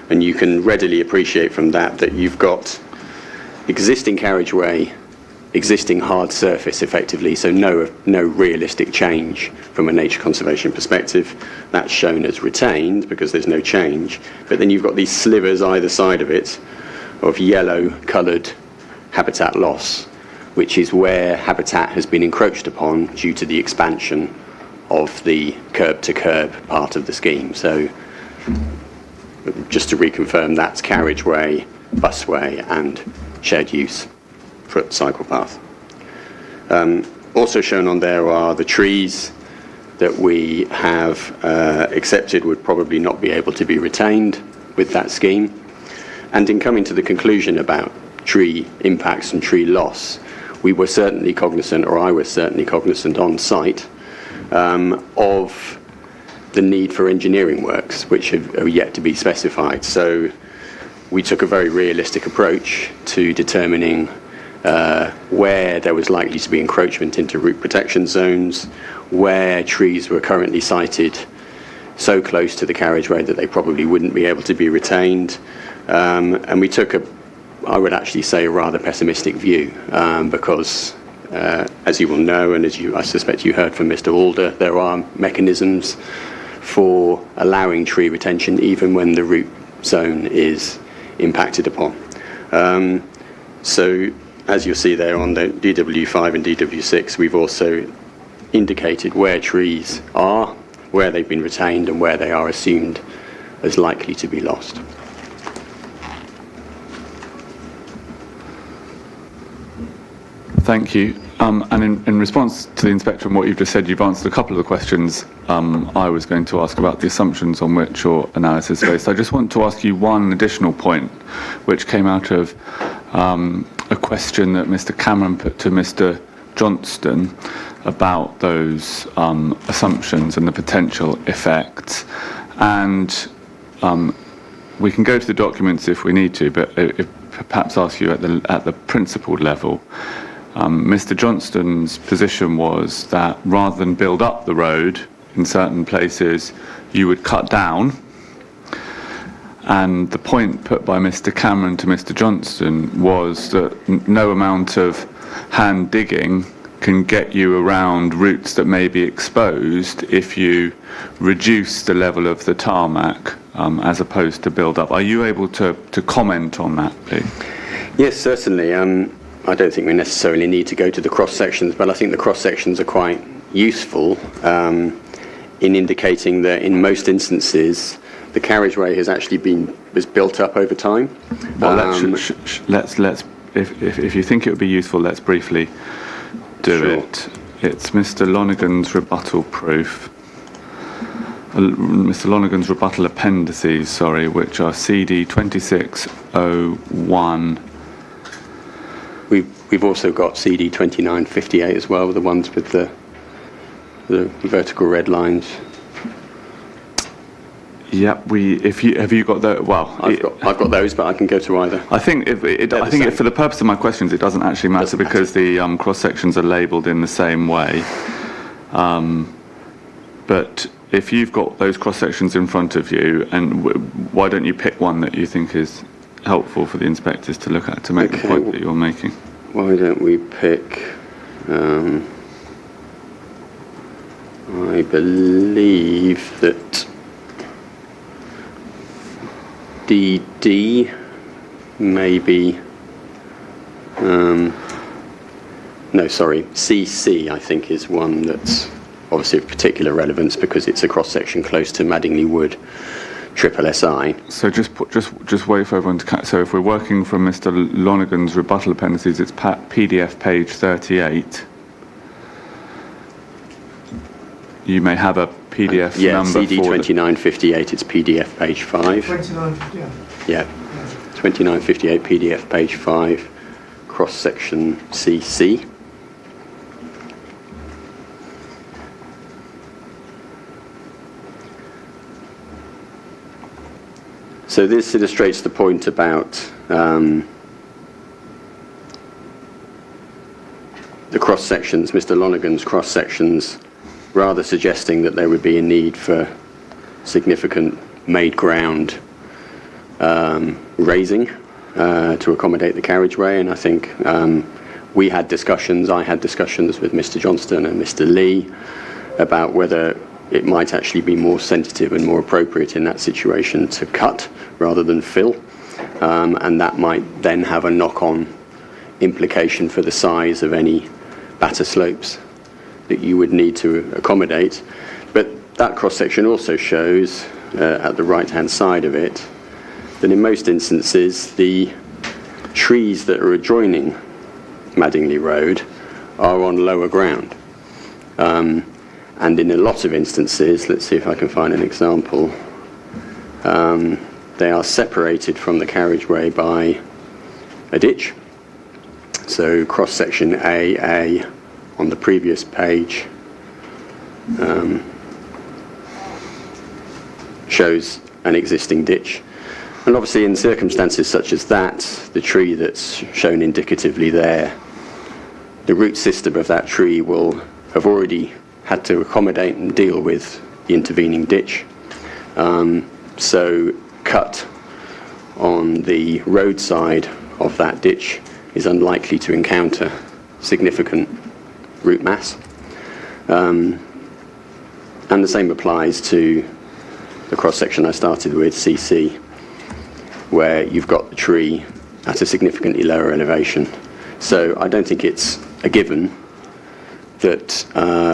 And you can readily appreciate from that you've got existing carriageway, existing hard surface effectively, so no realistic change from a nature conservation perspective. That's shown as retained because there's no change, but then you've got these slivers either side of it of yellow coloured habitat loss, which is where habitat has been encroached upon due to the expansion of the curb to curb part of the scheme. So just to reconfirm, that's carriageway, busway and shared use foot cycle path. Also shown on there are the trees that we have accepted would probably not be able to be retained with that scheme. And in coming to the conclusion about tree impacts and tree loss, we were certainly cognizant, or I was certainly cognizant on site, of the need for engineering works, which are yet to be specified. So we took a very realistic approach to determining where there was likely to be encroachment into root protection zones, where trees were currently sited so close to the carriageway that they probably wouldn't be able to be retained. And we took I would actually say, a rather pessimistic view, because as you will know, and I suspect you heard from Mr. Alder, there are mechanisms for allowing tree retention even when the root zone is impacted upon. So as you'll see there on the DW5 and DW6, we've also indicated where trees are, where they've been retained, and where they are assumed as likely to be lost. Thank you. And in response to the Inspector and what you've just said, you've answered a couple of the questions I was going to ask about the assumptions on which your analysis is based. I just want to ask you one additional point, which came out of a question that Mr. Cameron put to Mr. Johnston about those assumptions and the potential effects. And we can go to the documents if we need to, but perhaps ask you at the principled level. Mr. Johnston's position was that rather than build up the road in certain places, you would cut down. And the point put by Mr. Cameron to Mr. Johnston was that no amount of hand digging can get you around routes that may be exposed if you reduce the level of the tarmac as opposed to build up. Are you able to comment on that, please? Yes, certainly. I don't think we necessarily need to go to the cross-sections, but I think the cross-sections are quite useful in indicating that in most instances the carriageway has actually was built up over time. Well, let's if you think it would be useful, let's briefly do Sure. it. It's Mr. Lonergan's rebuttal proof. Mr. Lonergan's rebuttal appendices, sorry, which are CD 2601. We've also got CD 2958 as well, the ones with the vertical red lines. Yep. Have you got the? Well, I've got those, but I can go to either. I think for the purpose of my questions, it doesn't actually matter because the cross sections are labelled in the same way. But if you've got those cross sections in front of you, and why don't you pick one that you think is helpful for the inspectors to look at to make the point that you're making? Why don't we pick? I believe that DD maybe. No, sorry. CC I think is one that's obviously of particular relevance because it's a cross section close to Madingley Wood. Triple SI. So just wait for everyone to catch. So if we're working from Mr. Lonergan's rebuttal appendices, it's PDF page 38. You may have a PDF number CD for 2958. It's PDF page 5. 29, Yeah. 2958 PDF page 5. Cross section CC. So this illustrates the point about the cross-sections, Mr. Lonergan's cross-sections, rather suggesting that there would be a need for significant made ground raising to accommodate the carriageway. And I think I had discussions with Mr. Johnston and Mr. Lee about whether it might actually be more sensitive and more appropriate in that situation to cut rather than fill. And that might then have a knock-on implication for the size of any batter slopes that you would need to accommodate. But that cross-section also shows, at the right-hand side of it, that in most instances the trees that are adjoining Madingley Road are on lower ground. And in a lot of instances, let's see if I can find an example, they are separated from the carriageway by a ditch. So cross-section AA on the previous page shows an existing ditch. And obviously in circumstances such as that, the tree that's shown indicatively there, the root system of that tree will have already had to accommodate and deal with the intervening ditch. So cut on the roadside of that ditch is unlikely to encounter significant root mass. And the same applies to the cross-section I started with, CC, where you've got the tree at a significantly lower elevation. So I don't think it's a given that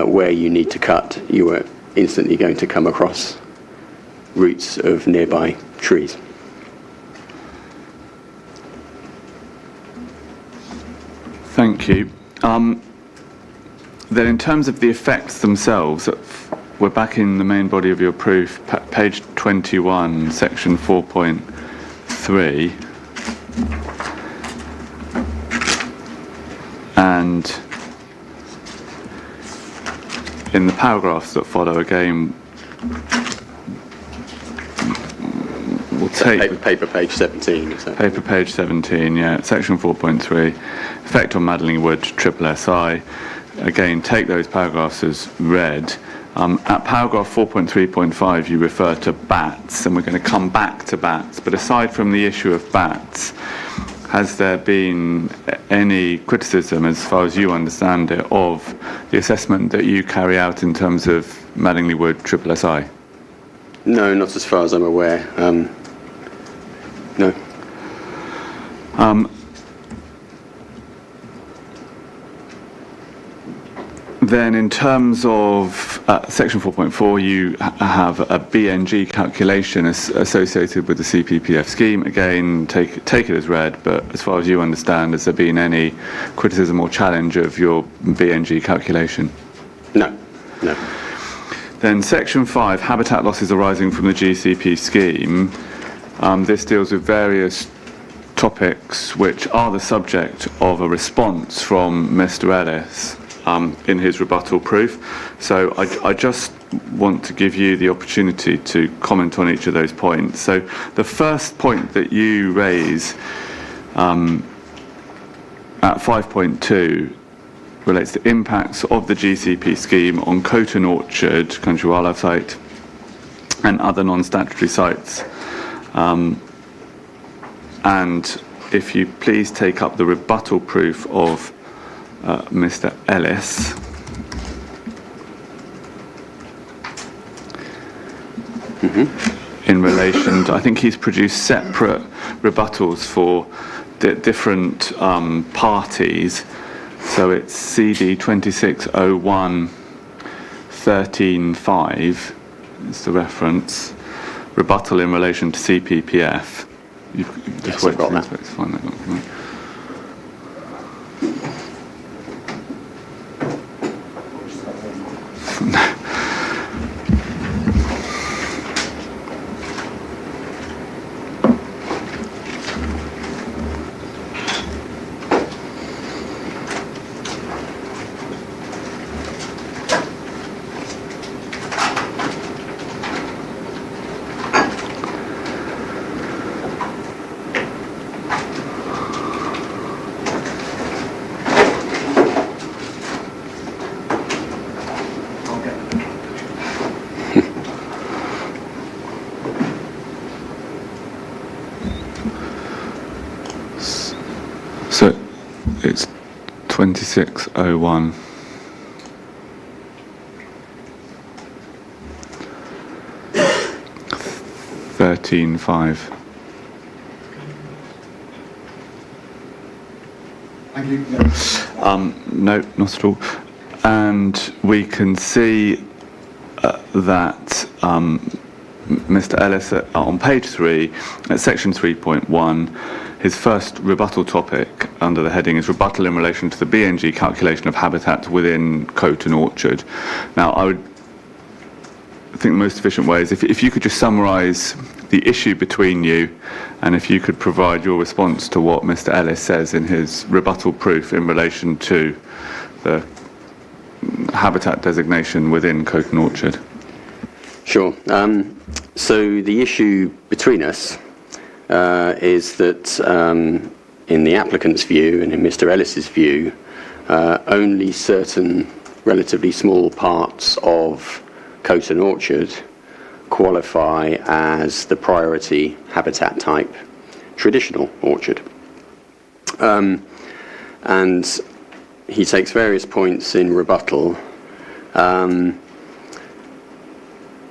where you need to cut, you are instantly going to come across roots of nearby trees. Thank you. Then in terms of the effects themselves, we're back in the main body of your proof, page 21, section 4.3. And in the paragraphs that follow, again, we'll take... Paper page 17, is that? Paper page 17, yeah, section 4.3, effect on Madeline Wood, triple SI. Again, take those paragraphs as read. At paragraph 4.3.5, you refer to bats, and we're going to come back to bats. But aside from the issue of bats, has there been any criticism, as far as you understand it, of the assessment that you carry out in terms of Madingley Wood triple SI? No, not as far as I'm aware. No. Then in terms of section 4.4, you have a BNG calculation associated with the CPPF scheme. Again, take it as read, but as far as you understand, has there been any criticism or challenge of your BNG calculation? No. Then section 5, habitat losses arising from the GCP scheme. This deals with various topics which are the subject of a response from Mr. Ellis in his rebuttal proof. So I just want to give you the opportunity to comment on each of those points. So the first point that you raise at 5.2 relates to impacts of the GCP scheme on Coton Orchard, Country Wildlife Site, and other non-statutory sites. And if you please take up the rebuttal proof of Mr. Ellis. In relation to, I think he's produced separate rebuttals for different parties. So it's CD 2601 13.5 is the reference. Rebuttal in relation to CPPF. You've just wait for me to find that document. So it's 2601. $13.5. Thank you. No, not at all. And we can see that Mr. Ellis, on page 3, at section 3.1, his first rebuttal topic under the heading is rebuttal in relation to the BNG calculation of habitat within Coton Orchard. Now, I think the most efficient way is if you could just summarise the issue between you, and if you could provide your response to what Mr. Ellis says in his rebuttal proof in relation to the habitat designation within Coton Orchard. Sure. So the issue between us is that in the applicant's view and in Mr. Ellis's view, only certain relatively small parts of Coton Orchard qualify as the priority habitat type traditional orchard. And he takes various points in rebuttal.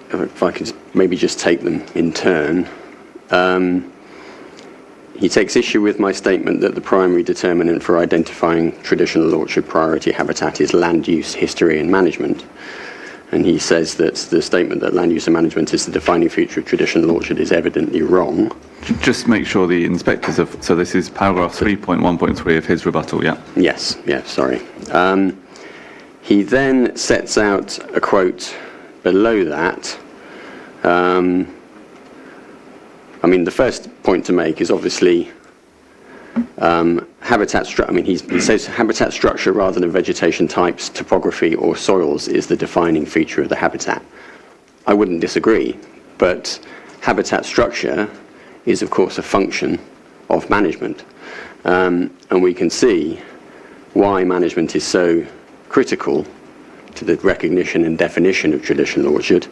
If I could maybe just take them in turn. He takes issue with my statement that the primary determinant for identifying traditional orchard priority habitat is land use, history and management. And he says that the statement that land use and management is the defining feature of traditional orchard is evidently wrong. Just make sure the inspectors have... So this is paragraph 3.1.3 of his rebuttal, yeah? Yes, sorry. He then sets out a quote below that. I mean, the first point to make is obviously habitat structure. I mean, he says habitat structure rather than vegetation types, topography or soils is the defining feature of the habitat. I wouldn't disagree, but habitat structure is, of course, a function of management. And we can see why management is so critical to the recognition and definition of traditional orchard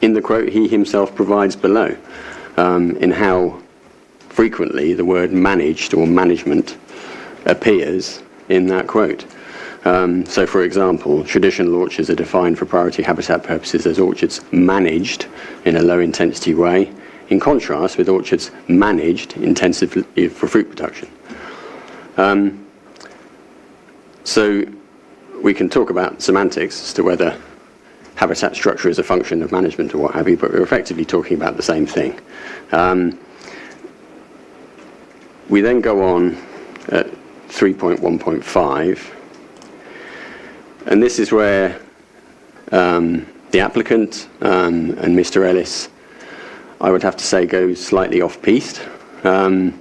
in the quote he himself provides below, in how frequently the word managed or management appears in that quote. So, for example, traditional orchards are defined for priority habitat purposes as orchards managed in a low-intensity way, in contrast with orchards managed intensively for fruit production. So we can talk about semantics as to whether habitat structure is a function of management or what have you, but we're effectively talking about the same thing. We then go on at 3.1.5, and this is where the applicant and Mr. Ellis, I would have to say, goes slightly off-piste and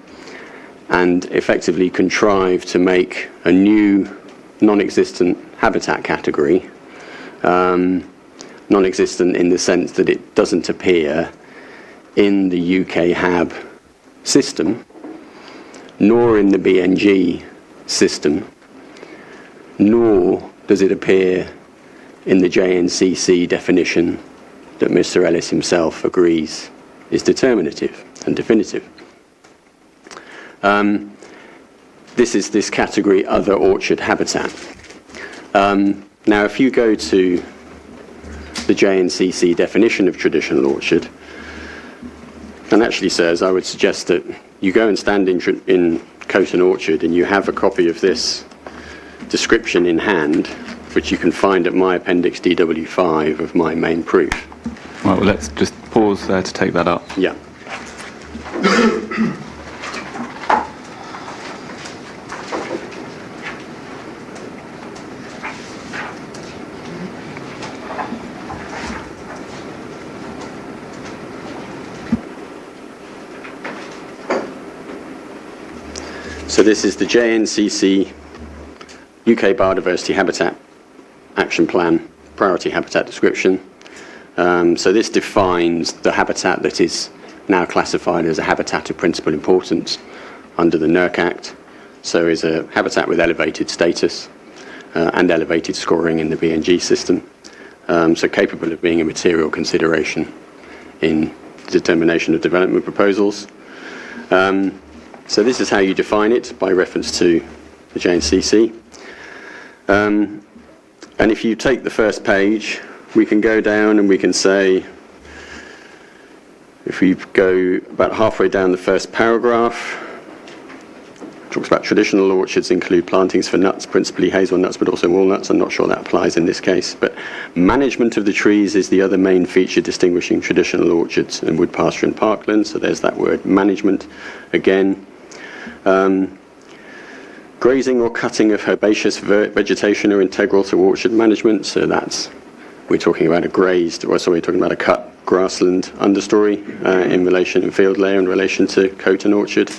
effectively contrive to make a new non-existent habitat category, non-existent in the sense that it doesn't appear in the UK HAB system, nor in the BNG system, nor does it appear in the JNCC definition that Mr. Ellis himself agrees is determinative and definitive. This is this category, other orchard habitat. Now, if you go to the JNCC definition of traditional orchard, and actually, sirs, I would suggest that you go and stand in Coton Orchard and you have a copy of this description in hand, which you can find at my appendix DW5 of my main proof. Right, well, let's just pause there to take that up. Yeah. So this is the JNCC UK Biodiversity Habitat Action Plan Priority Habitat Description. So this defines the habitat that is now classified as a habitat of principal importance under the NERC Act. So is a habitat with elevated status and elevated scoring in the BNG system. So capable of being a material consideration in determination of development proposals. So this is how you define it by reference to the JNCC. And if you take the first page, we can go down and we can say, if we go about halfway down the first paragraph, talks about traditional orchards include plantings for nuts, principally hazelnuts, but also walnuts. I'm not sure that applies in this case. But management of the trees is the other main feature distinguishing traditional orchards and wood pasture and parkland. So there's that word management again. Grazing or cutting of herbaceous vegetation are integral to orchard management. So we're talking about a cut grassland understory in relation and field layer in relation to Coton Orchard.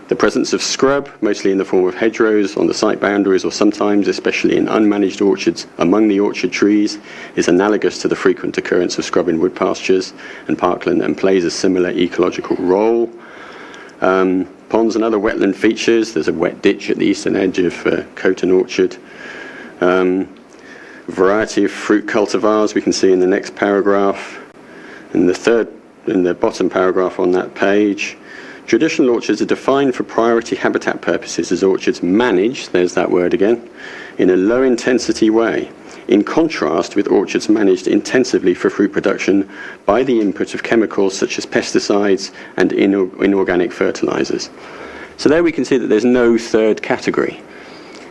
The presence of scrub, mostly in the form of hedgerows on the site boundaries or sometimes, especially in unmanaged orchards, among the orchard trees is analogous to the frequent occurrence of scrub in wood pastures and parkland and plays a similar ecological role. Ponds and other wetland features. There's a wet ditch at the eastern edge of Coton Orchard. Variety of fruit cultivars we can see in the next paragraph. In the bottom paragraph on that page, traditional orchards are defined for priority habitat purposes as orchards managed, there's that word again, in a low-intensity way, in contrast with orchards managed intensively for fruit production by the input of chemicals such as pesticides and inorganic fertilizers. So there we can see that there's no third category.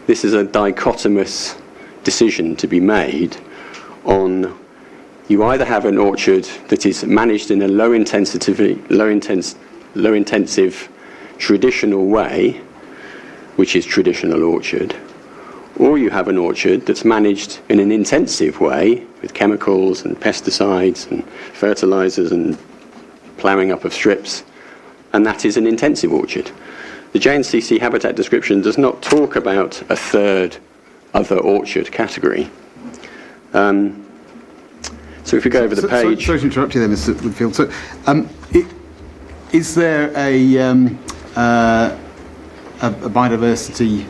This is a dichotomous decision to be made on, you either have an orchard that is managed in a low-intensive traditional way, which is traditional orchard, or you have an orchard that's managed in an intensive way with chemicals and pesticides and fertilizers and ploughing up of strips, and that is an intensive orchard. The JNCC habitat description does not talk about a third other orchard category. So if we go over the page... Sorry to interrupt you there, Mr. Woodfield. So, is there a biodiversity,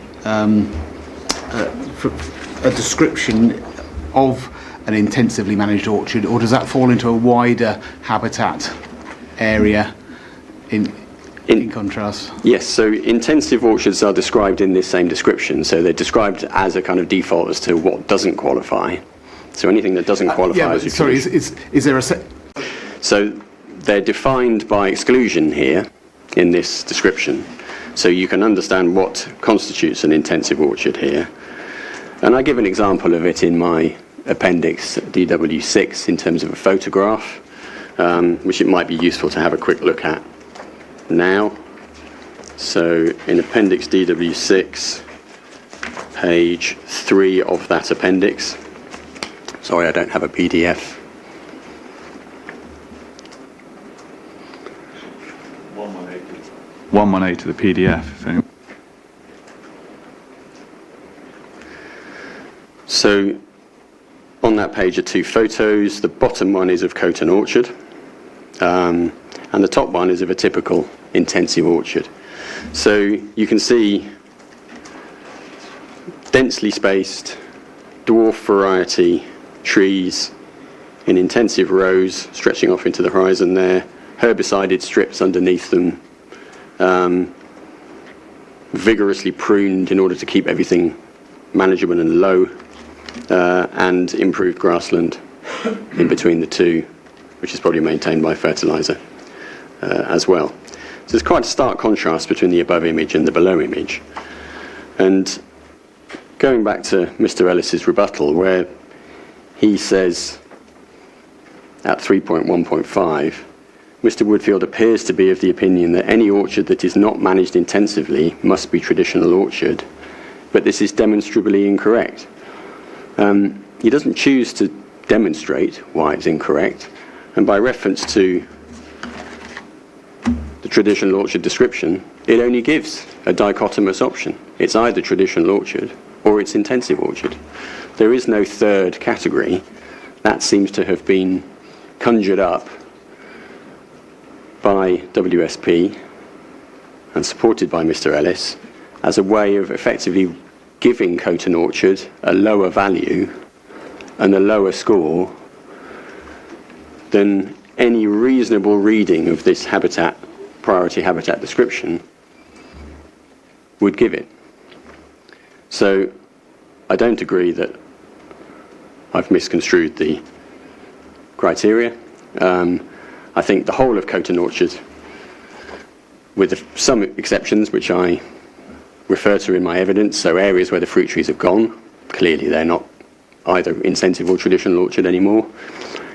a description of an intensively managed orchard, or does that fall into a wider habitat area in contrast? Yes, so intensive orchards are described in this same description, so they're described as a kind of default as to what doesn't qualify. So anything that doesn't qualify as sorry, is there a set? So they're defined by exclusion here in this description. So you can understand what constitutes an intensive orchard here. And I give an example of it in my appendix DW6 in terms of a photograph, which it might be useful to have a quick look at now. So in appendix DW6, page 3 of that appendix. Sorry, I don't have a PDF. 118 to the PDF. So on that page are 2 photos. The bottom one is of Coton Orchard, and the top one is of a typical intensive orchard. So you can see densely spaced, dwarf variety trees in intensive rows stretching off into the horizon there, herbicided strips underneath them, vigorously pruned in order to keep everything manageable and low, and improved grassland in between the two, which is probably maintained by fertilizer as well. So there's quite a stark contrast between the above image and the below image. And going back to Mr. Ellis's rebuttal, where he says at 3.1.5, Mr. Woodfield appears to be of the opinion that any orchard that is not managed intensively must be traditional orchard, but this is demonstrably incorrect. He doesn't choose to demonstrate why it's incorrect, and by reference to the traditional orchard description, it only gives a dichotomous option. It's either traditional orchard or it's intensive orchard. There is no third category. That seems to have been conjured up by WSP and supported by Mr. Ellis as a way of effectively giving Coton Orchard a lower value and a lower score than any reasonable reading of this priority habitat description would give it. So I don't agree that I've misconstrued the criteria. I think the whole of Coton Orchard, with some exceptions which I refer to in my evidence, so areas where the fruit trees have gone, clearly they're not either intensive or traditional orchard anymore.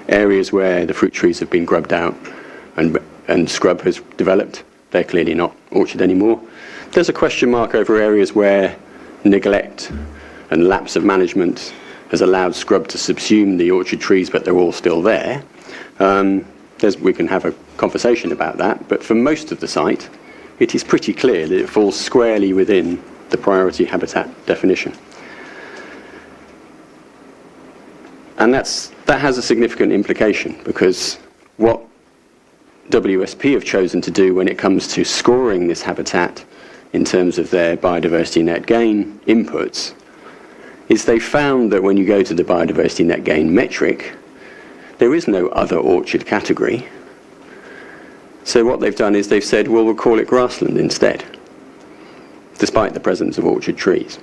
Areas where the fruit trees have been grubbed out and scrub has developed, they're clearly not orchard anymore. There's a question mark over areas where neglect and lapse of management has allowed scrub to subsume the orchard trees, but they're all still there. We can have a conversation about that, but for most of the site, it is pretty clear that it falls squarely within the priority habitat definition. And that has a significant implication, because what WSP have chosen to do when it comes to scoring this habitat in terms of their biodiversity net gain inputs is they found that when you go to the biodiversity net gain metric, there is no other orchard category. So what they've done is they've said, well, we'll call it grassland instead, despite the presence of orchard trees.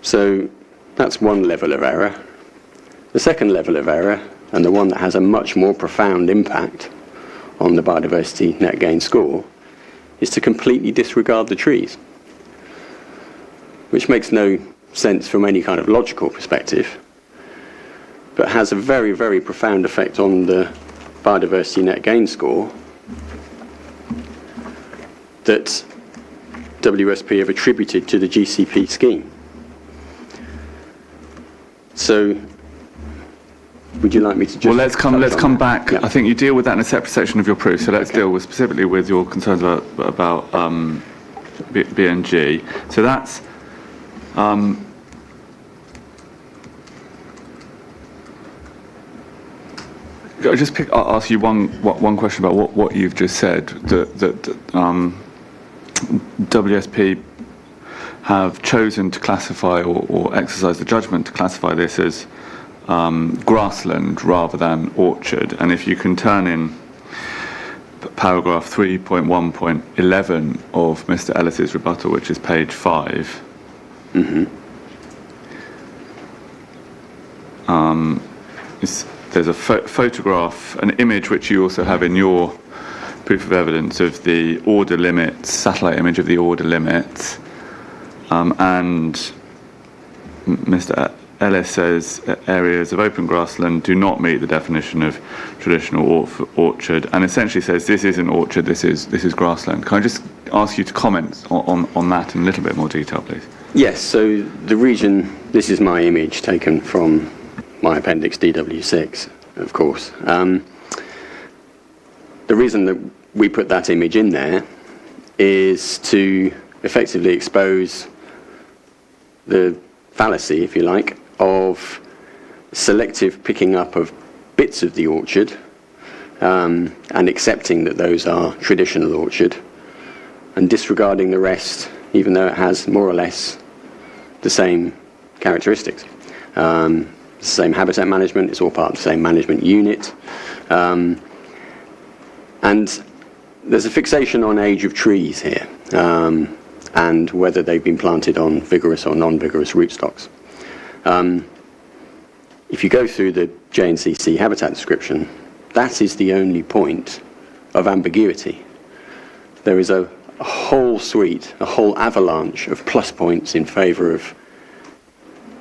So that's one level of error. The second level of error, and the one that has a much more profound impact on the biodiversity net gain score, is to completely disregard the trees, which makes no sense from any kind of logical perspective, but has a very, very profound effect on the biodiversity net gain score that WSP have attributed to the GCP scheme. So, would you like me to just... Well, let's come back. Yeah. I think you deal with that in a separate section of your proof, so let's deal with specifically with your concerns about BNG. So that's... I'll ask you one question about what you've just said, that WSP have chosen to classify or exercise the judgment to classify this as grassland rather than orchard. And if you can turn in paragraph 3.1.11 of Mr. Ellis's rebuttal, which is page 5, there's a photograph, an image which you also have in your proof of evidence of the order limits, satellite image of the order limits, and Mr. Ellis says areas of open grassland do not meet the definition of traditional orchard, and essentially says this isn't orchard, this is grassland. Can I just ask you to comment on that in a little bit more detail, please? Yes, so the region, this is my image taken from my appendix DW6, of course. The reason that we put that image in there is to effectively expose the fallacy, if you like, of selective picking up of bits of the orchard and accepting that those are traditional orchard and disregarding the rest, even though it has more or less the same characteristics. The same habitat management, it's all part of the same management unit. And there's a fixation on age of trees here, and whether they've been planted on vigorous or non-vigorous rootstocks. If you go through the JNCC habitat description, that is the only point of ambiguity. There is a whole suite, a whole avalanche of plus points in favour of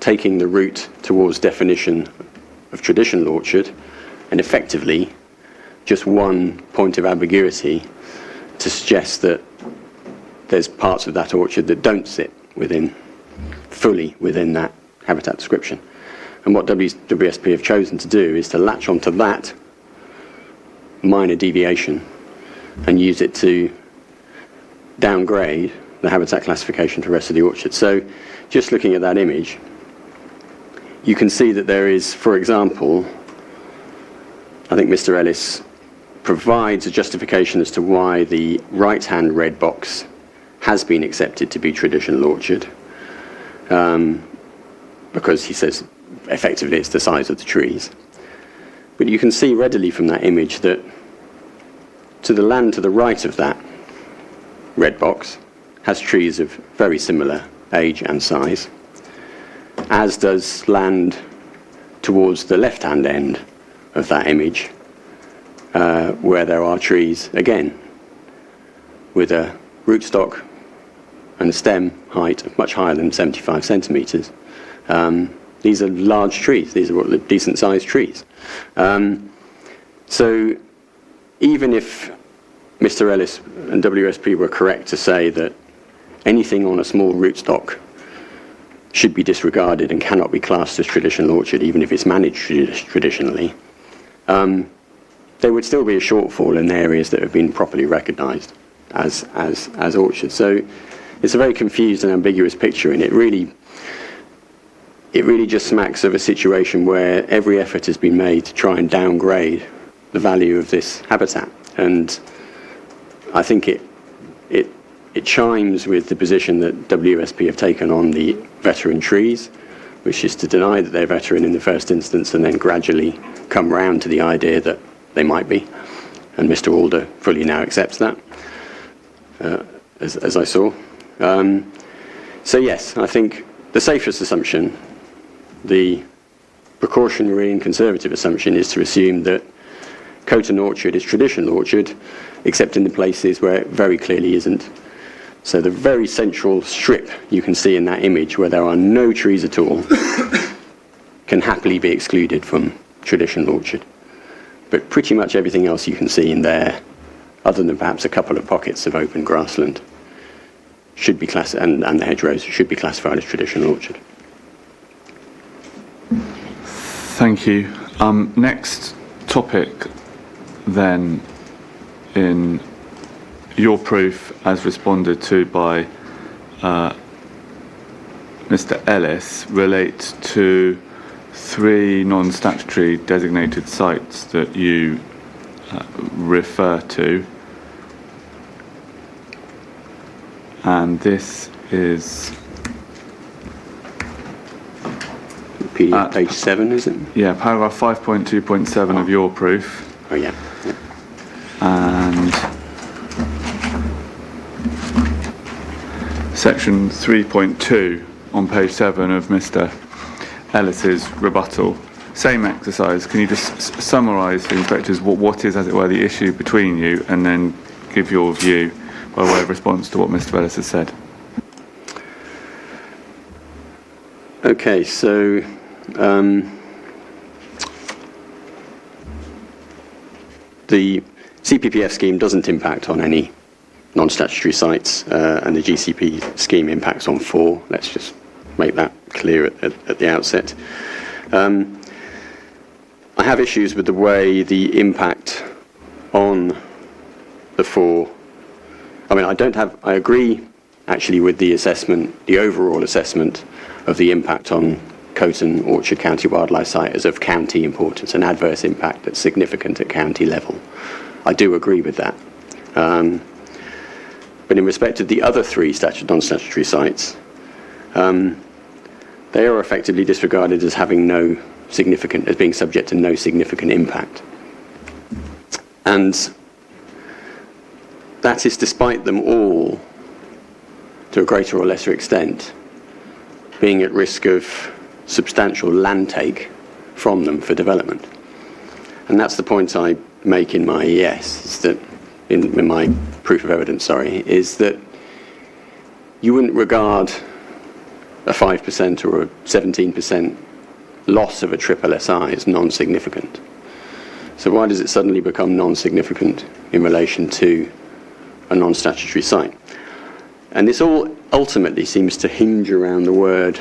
taking the route towards definition of traditional orchard, and effectively just one point of ambiguity to suggest that there's parts of that orchard that don't sit fully within that habitat description. And what WSP have chosen to do is to latch onto that minor deviation and use it to downgrade the habitat classification to the rest of the orchard. So just looking at that image, you can see that there is, for example, I think Mr. Ellis provides a justification as to why the right-hand red box has been accepted to be traditional orchard, because he says effectively it's the size of the trees. But you can see readily from that image that to the land to the right of that red box has trees of very similar age and size, as does land towards the left-hand end of that image, where there are trees, again, with a rootstock and a stem height of much higher than 75 centimetres. These are large trees. These are decent-sized trees. So even if Mr. Ellis and WSP were correct to say that anything on a small rootstock should be disregarded and cannot be classed as traditional orchard, even if it's managed traditionally, there would still be a shortfall in areas that have been properly recognised as orchards. So it's a very confused and ambiguous picture, and it really just smacks of a situation where every effort has been made to try and downgrade the value of this habitat. And I think it chimes with the position that WSP have taken on the veteran trees, which is to deny that they're veteran in the first instance and then gradually come round to the idea that they might be. And Mr. Alder fully now accepts that, as I saw. So yes, I think The safest assumption, the precautionary and conservative assumption, is to assume that Coton Orchard is traditional orchard, except in the places where it very clearly isn't. So the very central strip you can see in that image, where there are no trees at all, can happily be excluded from traditional orchard. But pretty much everything else you can see in there, other than perhaps a couple of pockets of open grassland, should be and the hedgerows should be classified as traditional orchard. Thank you. Next topic then, in your proof as responded to by Mr. Ellis, relates to 3 non-statutory designated sites that you refer to. And this is PDF page 7, is it? Yeah, paragraph 5.2.7 of your proof. Oh, yeah. And section 3.2 on page 7 of Mr. Ellis's rebuttal. Same exercise. Can you just summarise for inspectors what is, as it were, the issue between you, and then give your view by way of response to what Mr. Ellis has said? Okay, so the CPPF scheme doesn't impact on any non-statutory sites, and the GCP scheme impacts on 4. Let's just make that clear at the outset. I have issues with the way the impact on the 4. I mean, I agree actually with the assessment, the overall assessment of the impact on Coton Orchard County Wildlife Site as of county importance, an adverse impact that's significant at county level. I do agree with that. But in respect of the other 3 non-statutory sites, they are effectively disregarded as having as being subject to no significant impact. And that is despite them all, to a greater or lesser extent, being at risk of substantial land take from them for development. And that's the point I make in my ES, is that in my proof of evidence, is that you wouldn't regard a 5% or a 17% loss of a triple SI as non-significant. So why does it suddenly become non-significant in relation to a non-statutory site? And this all ultimately seems to hinge around a word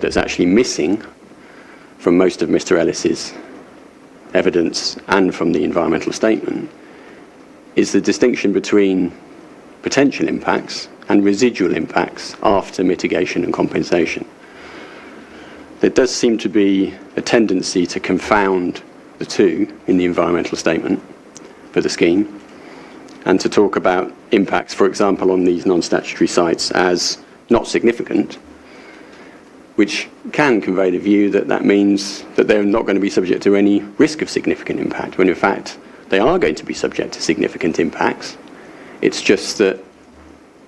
that's actually missing from most of Mr. Ellis's evidence and from the environmental statement, is the distinction between potential impacts and residual impacts after mitigation and compensation. There does seem to be a tendency to confound the two in the environmental statement for the scheme, and to talk about impacts, for example, on these non-statutory sites as not significant, which can convey the view that that means that they're not going to be subject to any risk of significant impact, when in fact they are going to be subject to significant impacts. It's just that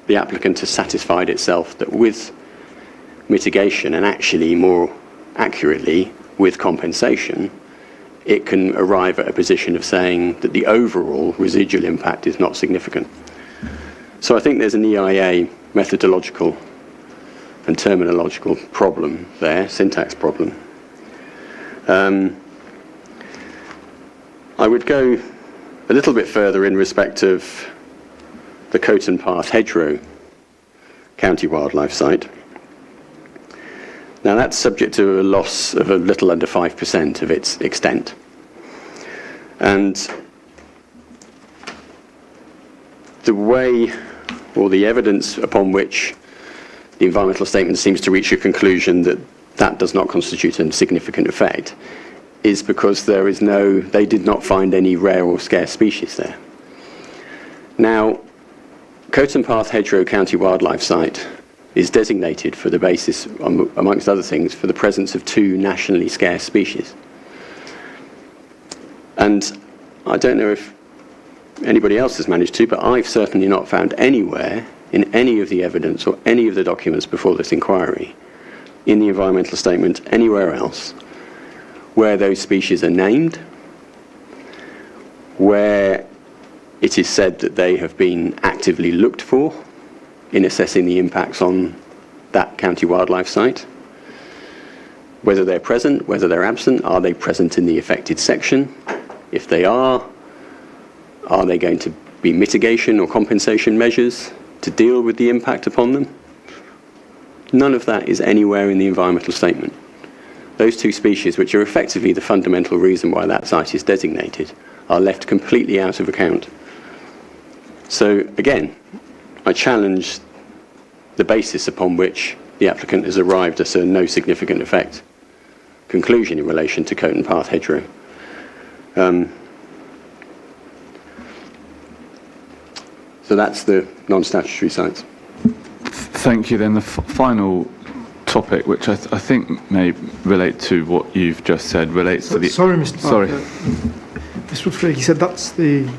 the applicant has satisfied itself that with mitigation, and actually more accurately with compensation, it can arrive at a position of saying that the overall residual impact is not significant. So I think there's an EIA methodological and terminological problem there, syntax problem. I would go a little bit further in respect of the Coton Path Hedgerow County Wildlife Site. Now that's subject to a loss of a little under 5% of its extent. And the way, or the evidence upon which the environmental statement seems to reach a conclusion that that does not constitute a significant effect is because they did not find any rare or scarce species there. Now, Coton Path Hedgerow County Wildlife Site is designated for the basis, amongst other things, for the presence of 2 nationally scarce species. And I don't know if anybody else has managed to, but I've certainly not found anywhere in any of the evidence or any of the documents before this inquiry, in the environmental statement, anywhere else, where those species are named, where it is said that they have been actively looked for in assessing the impacts on that county wildlife site, whether they're present, whether they're absent, are they present in the affected section? If they are they going to be mitigation or compensation measures to deal with the impact upon them? None of that is anywhere in the environmental statement. Those two species, which are effectively the fundamental reason why that site is designated, are left completely out of account. So again, I challenge the basis upon which the applicant has arrived at a no significant effect conclusion in relation to Coton Path hedgerow. So that's the non-statutory sites. Thank you. Then the final topic, which I think may relate to what you've just said, relates to the... Sorry, Mr. Sorry. Mr. Woodford, you said that's the...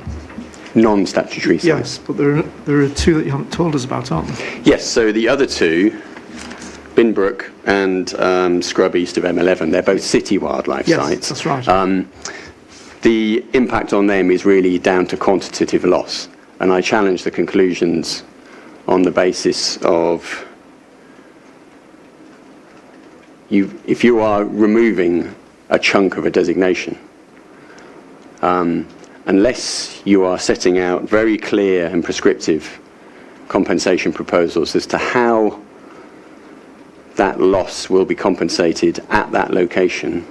Non-statutory sites. Yes, but there are two that you haven't told us about, aren't there? Yes, so the other two, Binbrook and Scrub east of M11, they're both city wildlife sites. Yes, that's right. The impact on them is really down to quantitative loss, and I challenge the conclusions on the basis of if you are removing a chunk of a designation, unless you are setting out very clear and prescriptive compensation proposals as to how that loss will be compensated at that location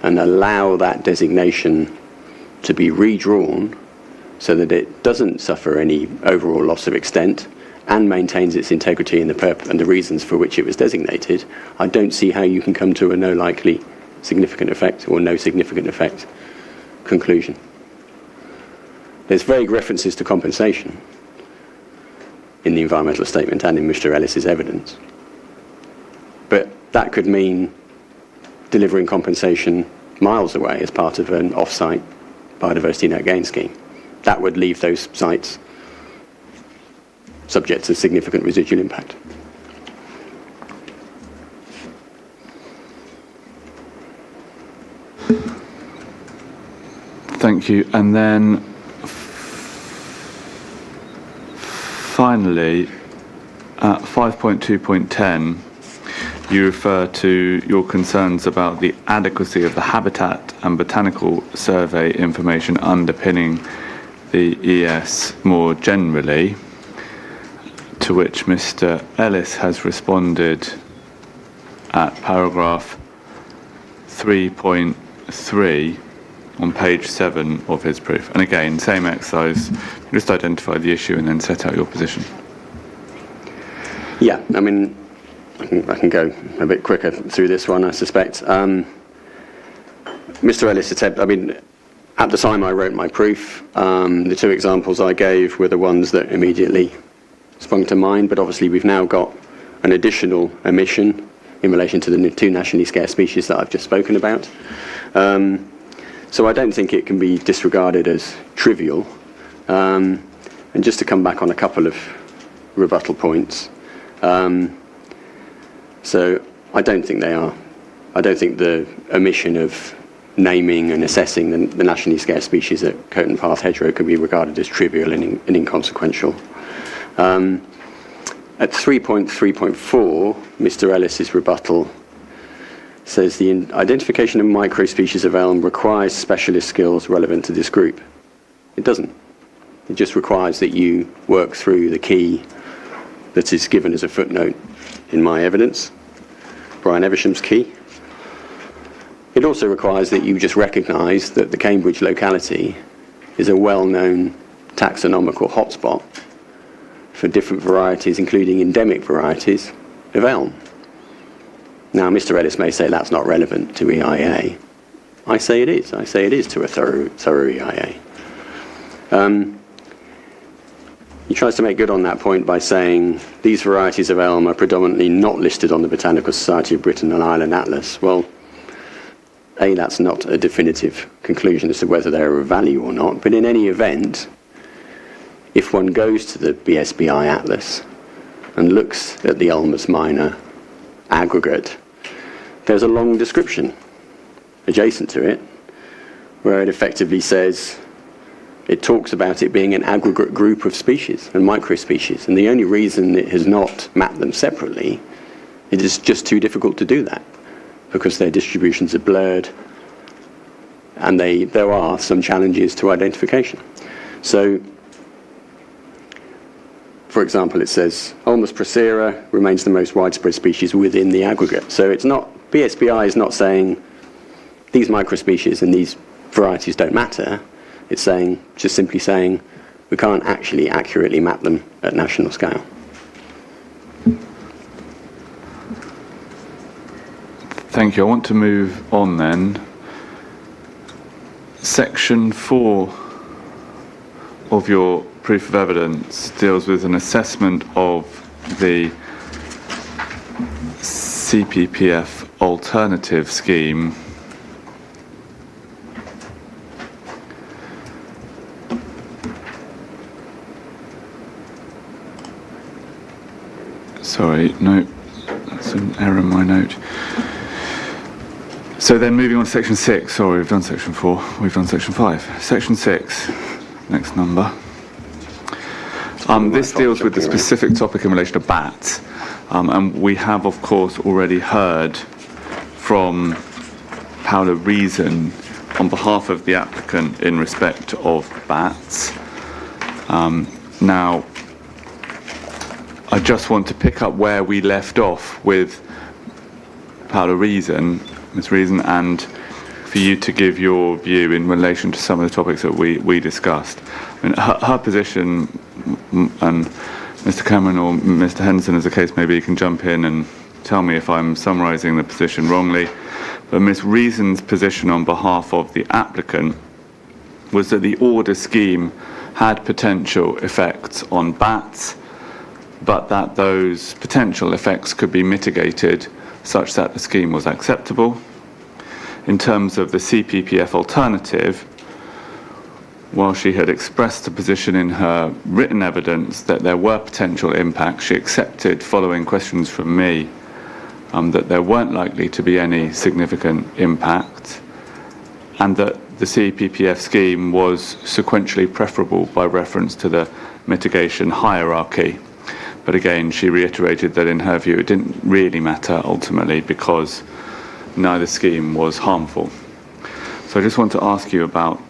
and allow that designation to be redrawn so that it doesn't suffer any overall loss of extent and maintains its integrity and the reasons for which it was designated, I don't see how you can come to a no likely significant effect or no significant effect conclusion. There's vague references to compensation in the environmental statement and in Mr. Ellis's evidence. But that could mean delivering compensation miles away as part of an off-site biodiversity net gain scheme. That would leave those sites subject to significant residual impact. Thank you. And then finally, at 5.2.10, you refer to your concerns about the adequacy of the habitat and botanical survey information underpinning the ES more generally, to which Mr. Ellis has responded at paragraph 3.3 on page 7 of his proof. And again, same exercise, just identify the issue and then set out your position. Yeah, I mean, I can go a bit quicker through this one, I suspect. Mr. Ellis said, I mean, at the time I wrote my proof, the two examples I gave were the ones that immediately sprung to mind, but obviously we've now got an additional omission in relation to the two nationally scarce species that I've just spoken about. So I don't think it can be disregarded as trivial. And just to come back on a couple of rebuttal points. So I don't think they are. I don't think the omission of naming and assessing the nationally scarce species at Coton Path hedgerow can be regarded as trivial and inconsequential. At 3.3.4, Mr. Ellis's rebuttal says the identification of microspecies of elm requires specialist skills relevant to this group. It doesn't. It just requires that you work through the key that is given as a footnote in my evidence, Brian Eversham's key. It also requires that you just recognise that the Cambridge locality is a well-known taxonomical hotspot for different varieties, including endemic varieties of elm. Now, Mr. Ellis may say that's not relevant to EIA. I say it is. I say it is to a thorough EIA. He tries to make good on that point by saying these varieties of elm are predominantly not listed on the Botanical Society of Britain and Ireland Atlas. Well, A, that's not a definitive conclusion as to whether they're of value or not, but in any event, if one goes to the BSBI Atlas and looks at the Ulmus minor aggregate, there's a long description adjacent to it where it effectively says, it talks about it being an aggregate group of species and microspecies, and the only reason it has not mapped them separately, it is just too difficult to do that because their distributions are blurred and there are some challenges to identification. So, for example, it says Ulmus procera remains the most widespread species within the aggregate. So it's not, BSBI is not saying these microspecies and these varieties don't matter. It's saying, just simply saying, we can't actually accurately map them at national scale. Thank you. I want to move on then. Section 4 of your proof of evidence deals with an assessment of the CPPF alternative scheme. Sorry, no, that's an error in my note. So then moving on to section 6, sorry, we've done section 4, we've done section 5. Section 6, next number. This deals with the specific topic in relation to bats, and we have, of course, already heard from Paula Reason on behalf of the applicant in respect of bats. Now, I just want to pick up where we left off with Paula Reason, Ms. Reason, and for you to give your view in relation to some of the topics that we discussed. I mean, her position, and Mr. Cameron or Mr. Henderson, as the case may be, you can jump in and tell me if I'm summarising the position wrongly, but Ms. Reason's position on behalf of the applicant was that the order scheme had potential effects on bats, but that those potential effects could be mitigated such that the scheme was acceptable. In terms of the CPPF alternative, while she had expressed the position in her written evidence that there were potential impacts, she accepted, following questions from me, that there weren't likely to be any significant impact, and that the CPPF scheme was sequentially preferable by reference to the mitigation hierarchy. But again, she reiterated that in her view it didn't really matter ultimately because neither scheme was harmful. So I just want to ask you about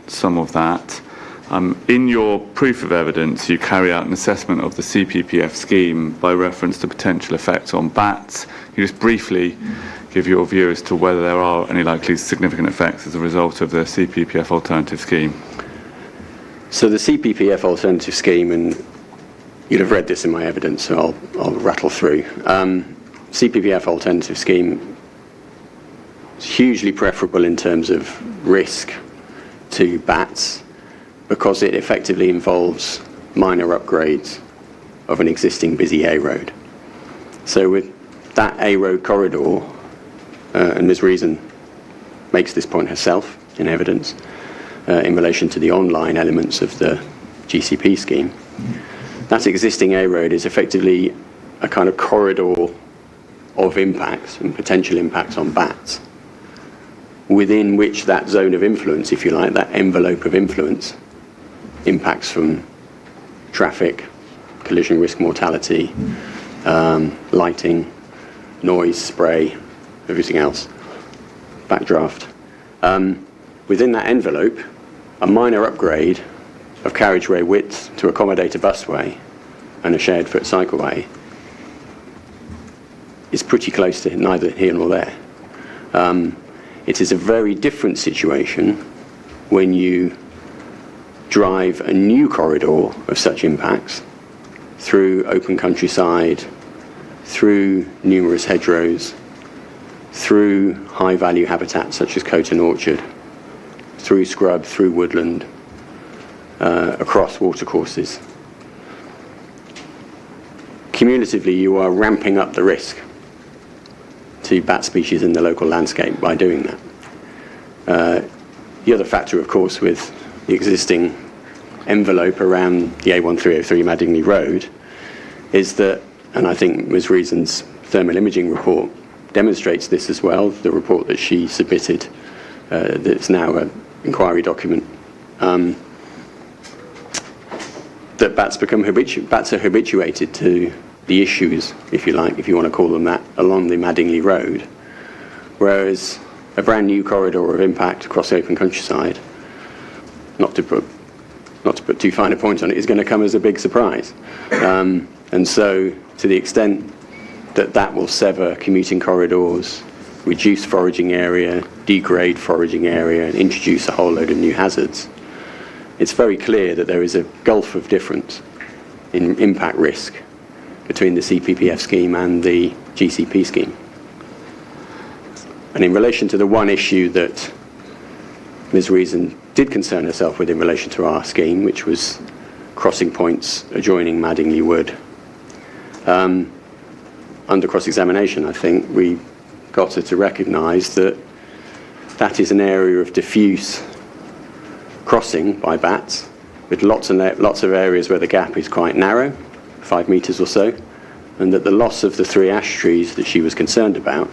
some of that. In your proof of evidence, you carry out an assessment of the CPPF scheme by reference to potential effects on bats. Can you just briefly give your view as to whether there are any likely significant effects as a result of the CPPF alternative scheme? So the CPPF alternative scheme, and you'll have read this in my evidence, so I'll rattle through. CPPF alternative scheme is hugely preferable in terms of risk to bats because it effectively involves minor upgrades of an existing busy A road. So with that A road corridor, and Ms. Reason makes this point herself in evidence in relation to the online elements of the GCP scheme, that existing A road is effectively a kind of corridor of impacts and potential impacts on bats, within which that zone of influence, if you like, that envelope of influence, impacts from traffic, collision risk mortality, lighting, noise, spray, everything else, backdraft. Within that envelope, a minor upgrade of carriageway width to accommodate a busway and a shared foot cycleway is pretty close to neither here nor there. It is a very different situation when you drive a new corridor of such impacts through open countryside, through numerous hedgerows, through high-value habitats such as Coton Orchard, through scrub, through woodland, across watercourses. Cumulatively, you are ramping up the risk to bat species in the local landscape by doing that. The other factor, of course, with the existing envelope around the A1303 Madingley Road is that, and I think Ms. Reason's thermal imaging report demonstrates this as well, the report that she submitted that's now an inquiry document, that bats are habituated to the issues, if you like, if you want to call them that, along the Madingley Road, whereas a brand new corridor of impact across open countryside, not to put too fine a point on it, is going to come as a big surprise. And so, to the extent that that will sever commuting corridors, reduce foraging area, degrade foraging area, and introduce a whole load of new hazards, it's very clear that there is a gulf of difference in impact risk between the CPPF scheme and the GCP scheme. And in relation to the one issue that Ms. Reason did concern herself with in relation to our scheme, which was crossing points adjoining Madingley Wood, under cross-examination, I think we got her to recognise that that is an area of diffuse crossing by bats, with lots of areas where the gap is quite narrow, 5 metres or so, and that the loss of the 3 ash trees that she was concerned about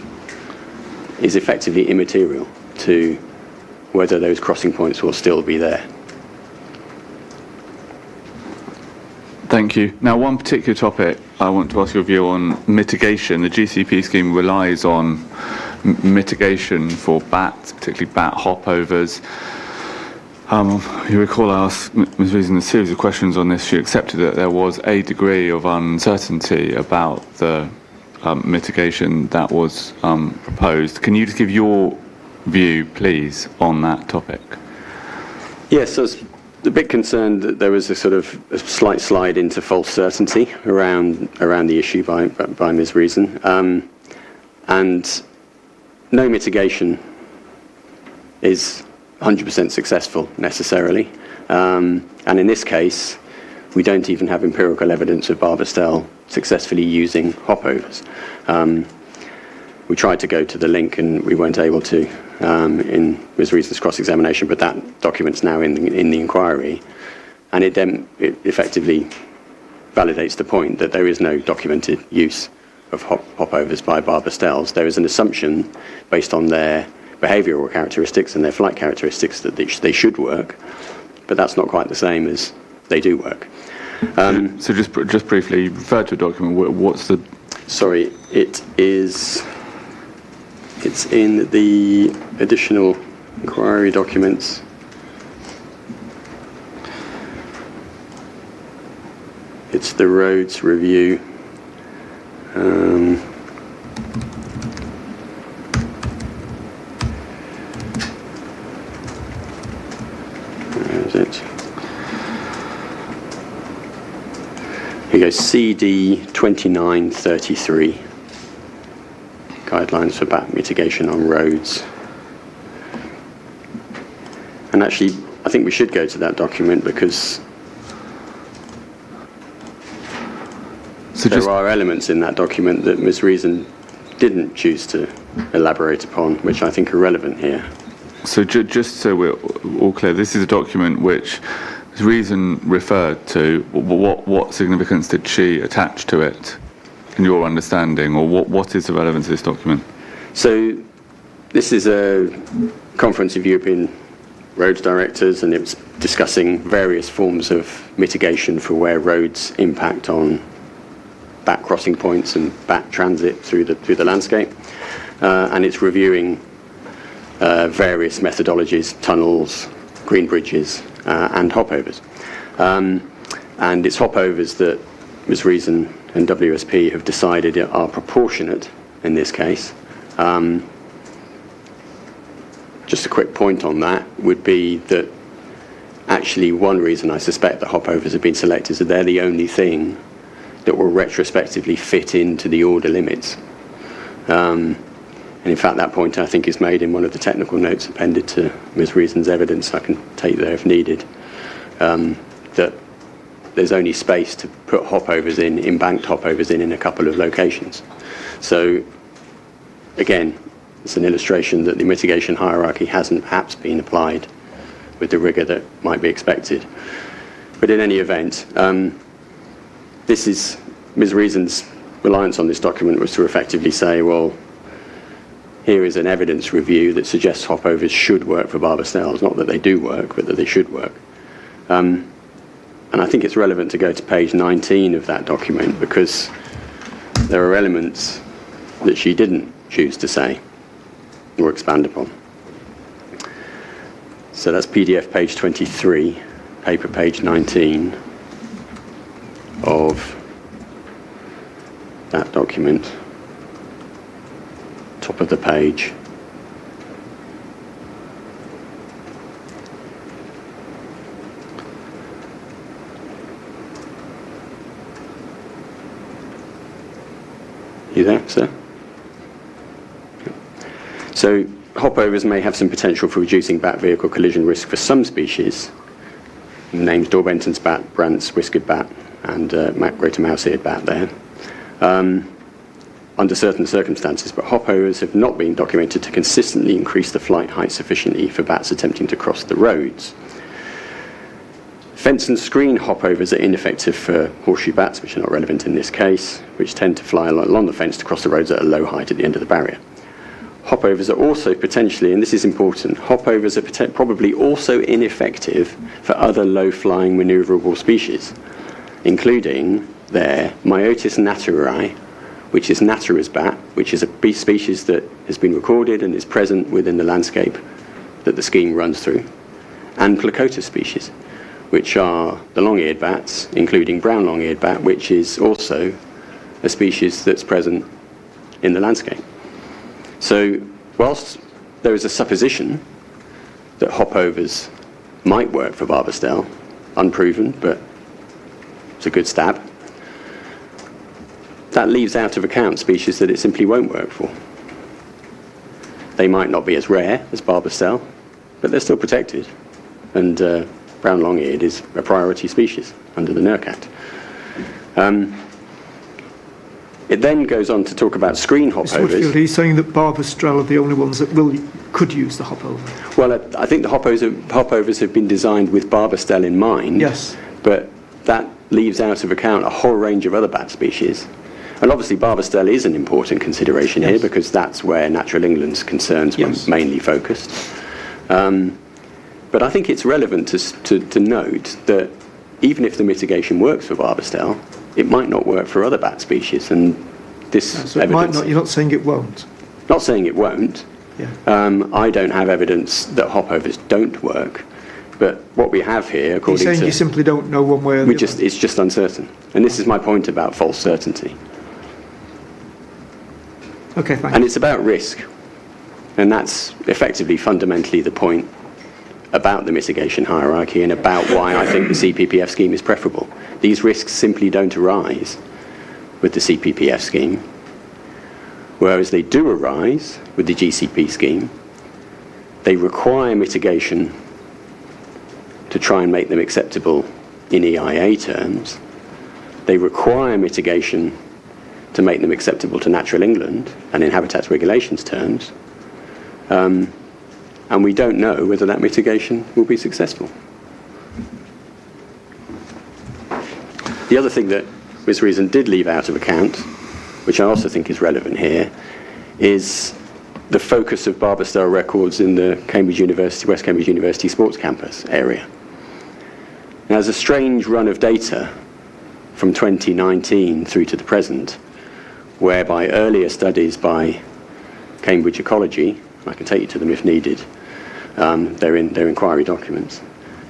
is effectively immaterial to whether those crossing points will still be there. Thank you. Now, one particular topic I want to ask your view on: mitigation. The GCP scheme relies on mitigation for bats, particularly bat hopovers. You recall I asked Ms. Reason a series of questions on this. She accepted that there was a degree of uncertainty about the mitigation that was proposed. Can you just give your view, please, on that topic? Yes, I was a bit concerned that there was a sort of a slight slide into false certainty around the issue by Ms. Reason. And no mitigation is 100% successful necessarily. And in this case, we don't even have empirical evidence of Barbastell successfully using hopovers. We tried to go to the link and we weren't able to in Ms. Reason's cross-examination, but that document's now in the inquiry, and it effectively validates the point that there is no documented use of hopovers by Barbastells. There is an assumption based on their behavioural characteristics and their flight characteristics that they should work, but that's not quite the same as they do work. So just briefly, you referred to a document. What's the... Sorry, it's in the additional inquiry documents. It's the roads review. Where is it? Here goes, CD 2933. Guidelines for bat mitigation on roads. And actually, I think we should go to that document because there are elements in that document that Ms. Reason didn't choose to elaborate upon, which I think are relevant here. So just so we're all clear, this is a document which Ms. Reason referred to. What significance did she attach to it, in your understanding, or what is the relevance of this document? So this is a conference of European roads directors, and it's discussing various forms of mitigation for where roads impact on bat crossing points and bat transit through the landscape, and it's reviewing various methodologies, tunnels, green bridges, and hopovers. And it's hopovers that Ms. Reason and WSP have decided are proportionate in this case. Just a quick point on that would be that actually one reason I suspect that hopovers have been selected is that they're the only thing that will retrospectively fit into the order limits. And in fact, that point I think is made in one of the technical notes appended to Ms. Reason's evidence. I can take there if needed. That there's only space to put hopovers in, embanked hopovers in a couple of locations. So again, it's an illustration that the mitigation hierarchy hasn't perhaps been applied with the rigour that might be expected. But in any event, this is Ms. Reason's reliance on this document was to effectively say, well, here is an evidence review that suggests hopovers should work for barbastels. Not that they do work, but that they should work. And I think it's relevant to go to page 19 of that document, because there are elements that she didn't choose to say or expand upon. So that's PDF page 23, paper page 19 of that document, top of the page. You there, sir? So hopovers may have some potential for reducing bat vehicle collision risk for some species. Names Dorbenton's bat, Brandt's whiskered bat, and greater mouse-eared bat there. Under certain circumstances, but hopovers have not been documented to consistently increase the flight height sufficiently for bats attempting to cross the roads. Fence and screen hopovers are ineffective for horseshoe bats, which are not relevant in this case, which tend to fly along the fence to cross the roads at a low height at the end of the barrier. Hopovers are also potentially, and this is important, hopovers are probably also ineffective for other low-flying manoeuvrable species, including their Myotis naturae, which is Natura's bat, which is a species that has been recorded and is present within the landscape that the scheme runs through, and Placotis species, which are the long-eared bats, including brown long-eared bat, which is also a species that's present in the landscape. So whilst there is a supposition that hopovers might work for barbastel, unproven, but it's a good stab, that leaves out of account species that it simply won't work for. They might not be as rare as barbastel, but they're still protected. And brown long-eared is a priority species under the NERC Act. It then goes on to talk about screen hopovers. Mr. Woodfield, are you saying that barbastral are the only ones that could use the hopover? Well, I think the hopovers have been designed with barbastel in mind. Yes. But that leaves out of account a whole range of other bat species. And obviously barbastel is an important consideration here, because that's where Natural England's concerns were mainly focused. But I think it's relevant to note that even if the mitigation works for barbastel, it might not work for other bat species. And this so it might not, you're not saying it won't? Not saying it won't. Yeah. I don't have evidence that hopovers don't work. But what we have here, according to... You're saying you simply don't know one way or the other? It's just uncertain. And this is my point about false certainty. Okay, thank you. And it's about risk. And that's effectively fundamentally the point about the mitigation hierarchy and about why I think the CPPF scheme is preferable. These risks simply don't arise with the CPPF scheme, whereas they do arise with the GCP scheme. They require mitigation to try and make them acceptable in EIA terms. They require mitigation to make them acceptable to Natural England and in habitats regulations terms. And we don't know whether that mitigation will be successful. The other thing that Ms. Reason did leave out of account, which I also think is relevant here, is the focus of barbastel records in the West Cambridge University Sports Campus area. Now, there's a strange run of data from 2019 through to the present, whereby earlier studies by Cambridge Ecology, I can take you to them if needed, they're in their inquiry documents,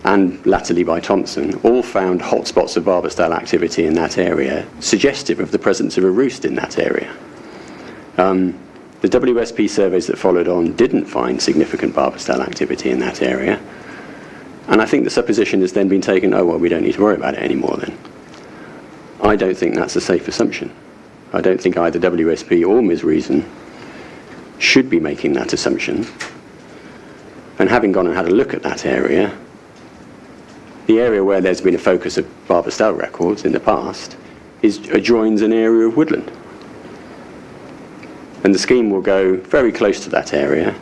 and latterly by Thompson, all found hotspots of barbastel activity in that area, suggestive of the presence of a roost in that area. The WSP surveys that followed on didn't find significant barbastel activity in that area, and I think the supposition has then been taken, oh, well, we don't need to worry about it anymore then. I don't think that's a safe assumption. I don't think either WSP or Ms. Reason should be making that assumption. And having gone and had a look at that area, the area where there's been a focus of barbastel records in the past adjoins an area of woodland. And the scheme will go very close to that area,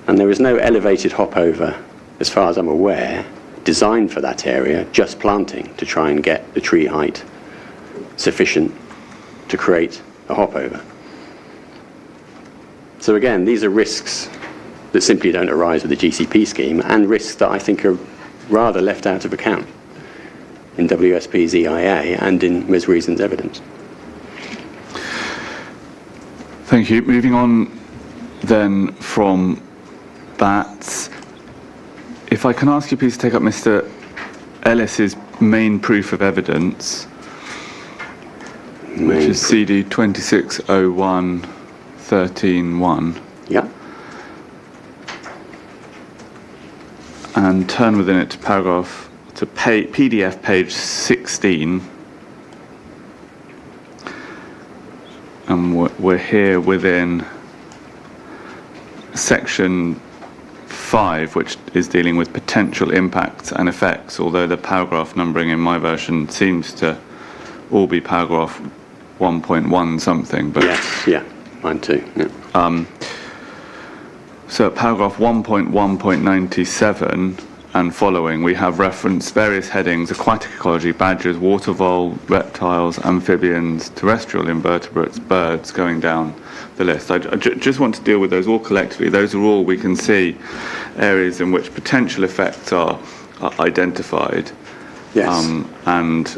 and there is no elevated hopover, as far as I'm aware, designed for that area, just planting to try and get the tree height sufficient to create a hop over. So again, these are risks that simply don't arise with the GCP scheme, and risks that I think are rather left out of account in WSP's EIA and in Ms. Reason's evidence. Thank you. Moving on then from that, if I can ask you please to take up Mr. Ellis's main proof of evidence, which is CD 2601-13-1. Yeah. And turn within it to PDF page 16. And we're here within section 5, which is dealing with potential impacts and effects, although the paragraph numbering in my version seems to all be paragraph 1.1 something. But yes, yeah, mine too. Yeah. So at paragraph 1.1.97 and following, we have referenced various headings: aquatic ecology, badgers, water vole, reptiles, amphibians, terrestrial invertebrates, birds, going down the list. I just want to deal with those all collectively. Those are all we can see areas in which potential effects are identified. Yes. And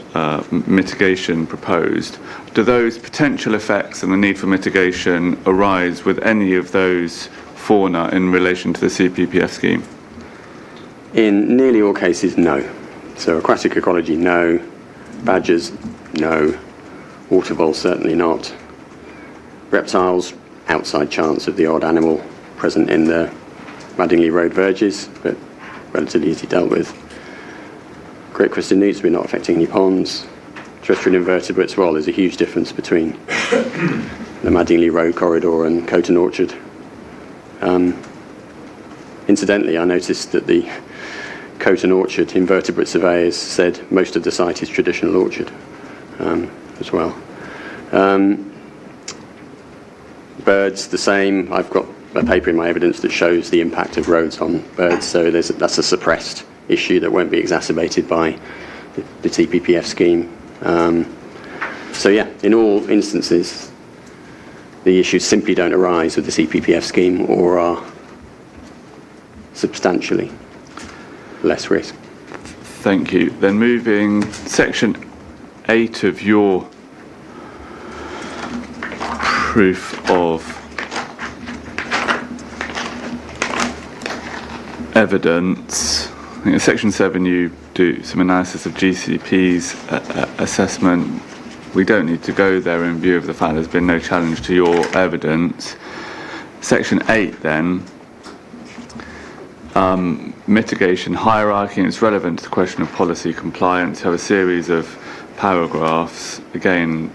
mitigation proposed. Do those potential effects and the need for mitigation arise with any of those fauna in relation to the CPPF scheme? In nearly all cases, no. So aquatic ecology, no. Badgers, no. Water voles, certainly not. Reptiles, outside chance of the odd animal present in the Madingley Road verges, but relatively easily dealt with. Great crested newts, we're not affecting any ponds. Terrestrial invertebrates, well, there's a huge difference between the Madingley Road corridor and Coton Orchard. Incidentally, I noticed that the Coton Orchard invertebrate surveyors said most of the site is traditional orchard as well. Birds, the same. I've got a paper in my evidence that shows the impact of roads on birds, so that's a suppressed issue that won't be exacerbated by the TPPF scheme. So yeah, in all instances, the issues simply don't arise with the CPPF scheme or are substantially less risk. Thank you. Then moving section 8 of your proof of evidence. I think in section 7 you do some analysis of GCP's assessment. We don't need to go there in view of the fact there's been no challenge to your evidence. Section 8 then, mitigation hierarchy, and it's relevant to the question of policy compliance. You have a series of paragraphs. Again,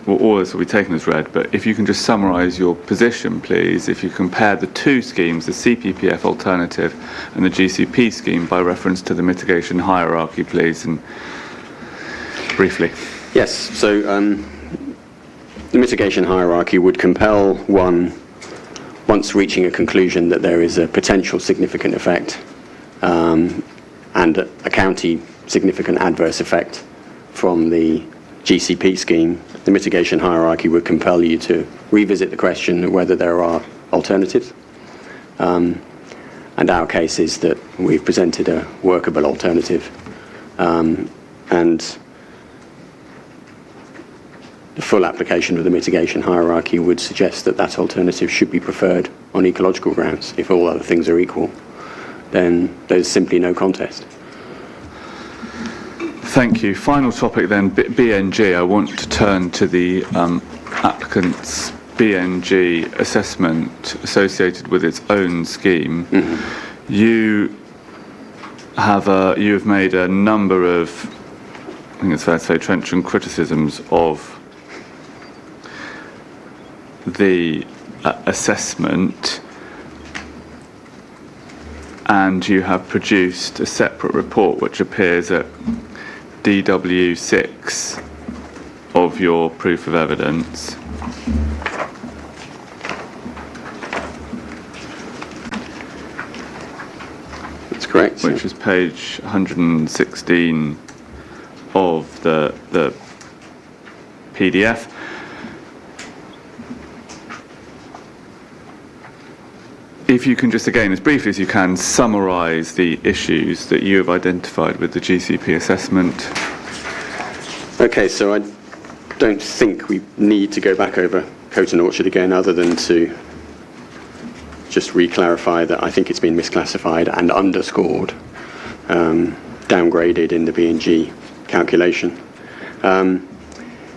all this will be taken as read, but if you can just summarise your position, please, if you compare the two schemes, the CPPF alternative and the GCP scheme, by reference to the mitigation hierarchy, please, and briefly. Yes, so the mitigation hierarchy would compel one, once reaching a conclusion that there is a potential significant effect and a county significant adverse effect from the GCP scheme, the mitigation hierarchy would compel you to revisit the question of whether there are alternatives. And our case is that we've presented a workable alternative, and the full application of the mitigation hierarchy would suggest that that alternative should be preferred on ecological grounds. If all other things are equal, then there's simply no contest. Thank you. Final topic then, BNG. I want to turn to the applicant's BNG assessment associated with its own scheme. Mm-hmm. You have made a number of, I think it's fair to say, trenchant criticisms of the assessment, and you have produced a separate report which appears at DW6 of your proof of evidence. That's correct. Which is page 116 of the PDF. If you can just, again, as briefly as you can, summarise the issues that you have identified with the GCP assessment. Okay, so I don't think we need to go back over Coat and Orchard again, other than to just re-clarify that I think it's been misclassified and underscored, downgraded in the B&G calculation.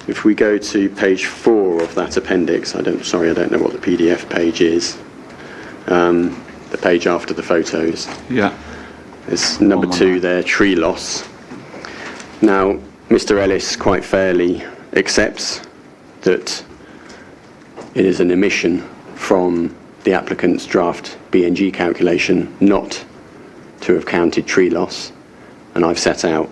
If we go to page 4 of that appendix, I don't know what the PDF page is. The page after the photos. Yeah. There's number 2 there, tree loss. Now, Mr. Ellis quite fairly accepts that it is an omission from the applicant's draft B&G calculation not to have counted tree loss, and I've set out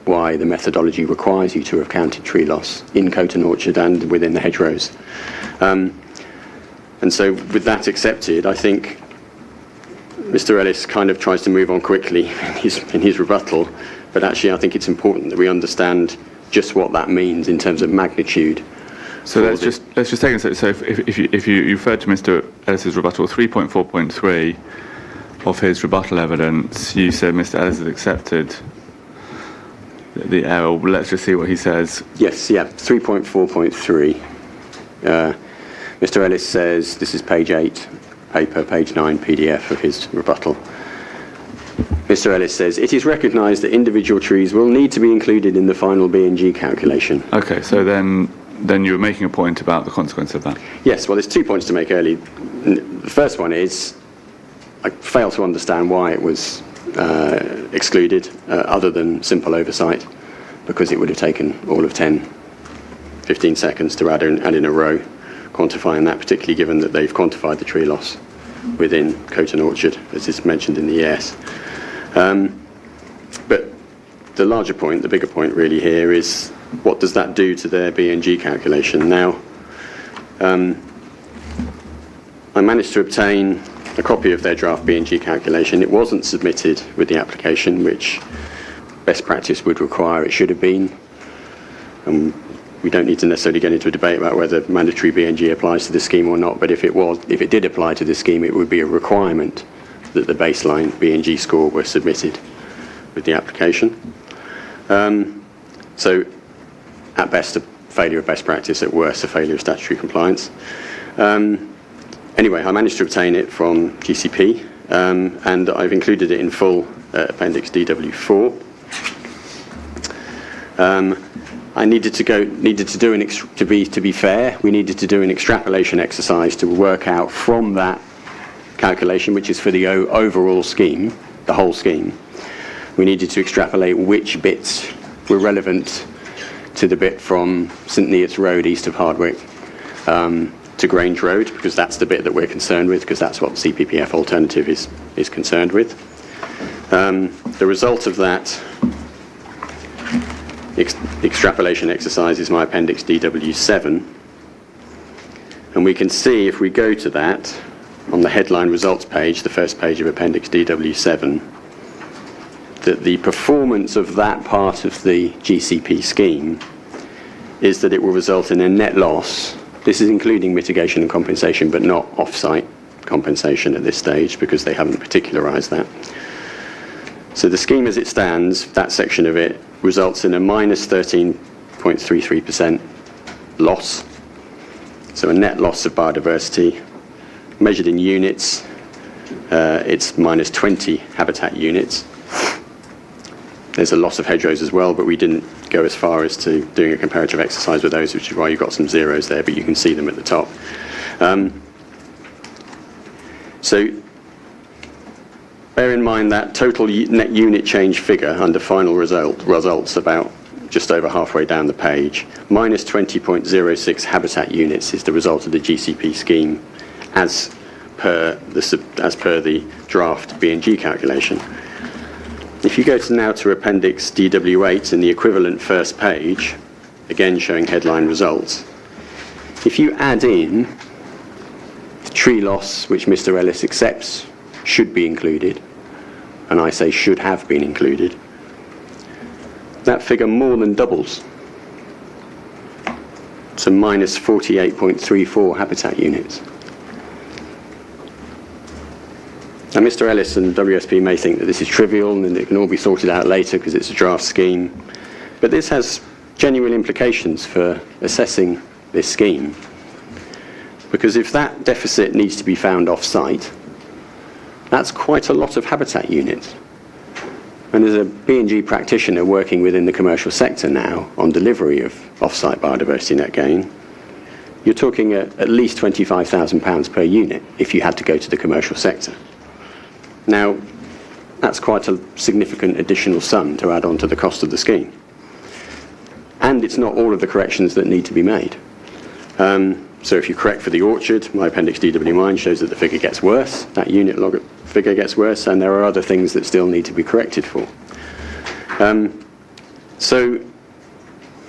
why the methodology requires you to have counted tree loss in Coat and Orchard and within the hedgerows. And so with that accepted, I think Mr. Ellis kind of tries to move on quickly in his rebuttal, but actually I think it's important that we understand just what that means in terms of magnitude. So let's just take it. So if you referred to Mr. Ellis's rebuttal 3.4.3 of his rebuttal evidence, you said Mr. Ellis has accepted the error. Let's just see what he says. Yes, yeah, 3.4.3. Mr. Ellis says, this is page 8, paper, page 9 PDF of his rebuttal. Mr. Ellis says, it is recognised that individual trees will need to be included in the final B&G calculation. Okay, so then you were making a point about the consequence of that. Yes, well, there's 2 points to make early. The first one is, I fail to understand why it was excluded, other than simple oversight, because it would have taken all of 10, 15 seconds to add in a row, quantifying that, particularly given that they've quantified the tree loss within Coat and Orchard, as is mentioned in the ES. But the larger point, the bigger point really here is, what does that do to their B&G calculation? Now, I managed to obtain a copy of their draft B&G calculation. It wasn't submitted with the application, which best practice would require it should have been. We don't need to necessarily get into a debate about whether mandatory B&G applies to the scheme or not, but if it did apply to the scheme, it would be a requirement that the baseline B&G score were submitted with the application. So, at best, a failure of best practice, at worst, a failure of statutory compliance. Anyway, I managed to obtain it from GCP, and I've included it in full Appendix DW4. I needed to be fair, we needed to do an extrapolation exercise to work out from that calculation, which is for the overall scheme, the whole scheme. We needed to extrapolate which bits were relevant to the bit from St Neots Road east of Hardwick to Grange Road, because that's the bit that we're concerned with, because that's what the CPPF alternative is concerned with. The result of that extrapolation exercise is my Appendix DW7, and we can see, if we go to that, on the headline results page, the first page of Appendix DW7, that the performance of that part of the GCP scheme is that it will result in a net loss. This is including mitigation and compensation, but not off-site compensation at this stage, because they haven't particularised that. So the scheme as it stands, that section of it, results in a minus 13.33% loss. So a net loss of biodiversity. Measured in units, it's minus 20 habitat units. There's a loss of hedgerows as well, but we didn't go as far as to doing a comparative exercise with those, which is why you've got some zeros there, but you can see them at the top. So bear in mind that total net unit change figure under final results about just over halfway down the page. Minus 20.06 habitat units is the result of the GCP scheme as per the draft B&G calculation. If you go now to Appendix DW8 in the equivalent first page, again showing headline results, if you add in the tree loss, which Mr. Ellis accepts should be included, and I say should have been included, that figure more than doubles to minus 48.34 habitat units. Now, Mr. Ellis and WSP may think that this is trivial and it can all be sorted out later because it's a draft scheme, but this has genuine implications for assessing this scheme, because if that deficit needs to be found off-site, that's quite a lot of habitat units. And as a B&G practitioner working within the commercial sector now on delivery of off-site biodiversity net gain, you're talking at least £25,000 per unit if you had to go to the commercial sector. Now, that's quite a significant additional sum to add on to the cost of the scheme. And it's not all of the corrections that need to be made. So if you correct for the orchard, my appendix DW9 shows that the figure gets worse, that unit log figure gets worse, and there are other things that still need to be corrected for. So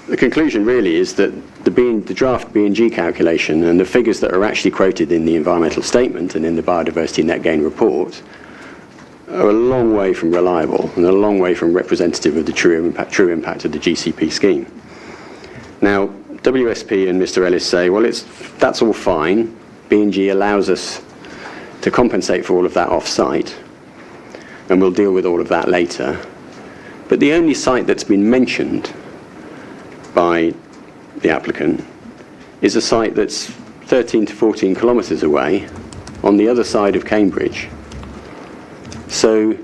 the conclusion really is that the draft B&G calculation and the figures that are actually quoted in the environmental statement and in the biodiversity net gain report are a long way from reliable and a long way from representative of the true impact of the GCP scheme. Now, WSP and Mr. Ellis say, well, that's all fine. B&G allows us to compensate for all of that off-site, and we'll deal with all of that later. But the only site that's been mentioned by the applicant is a site that's 13 to 14 kilometres away on the other side of Cambridge. So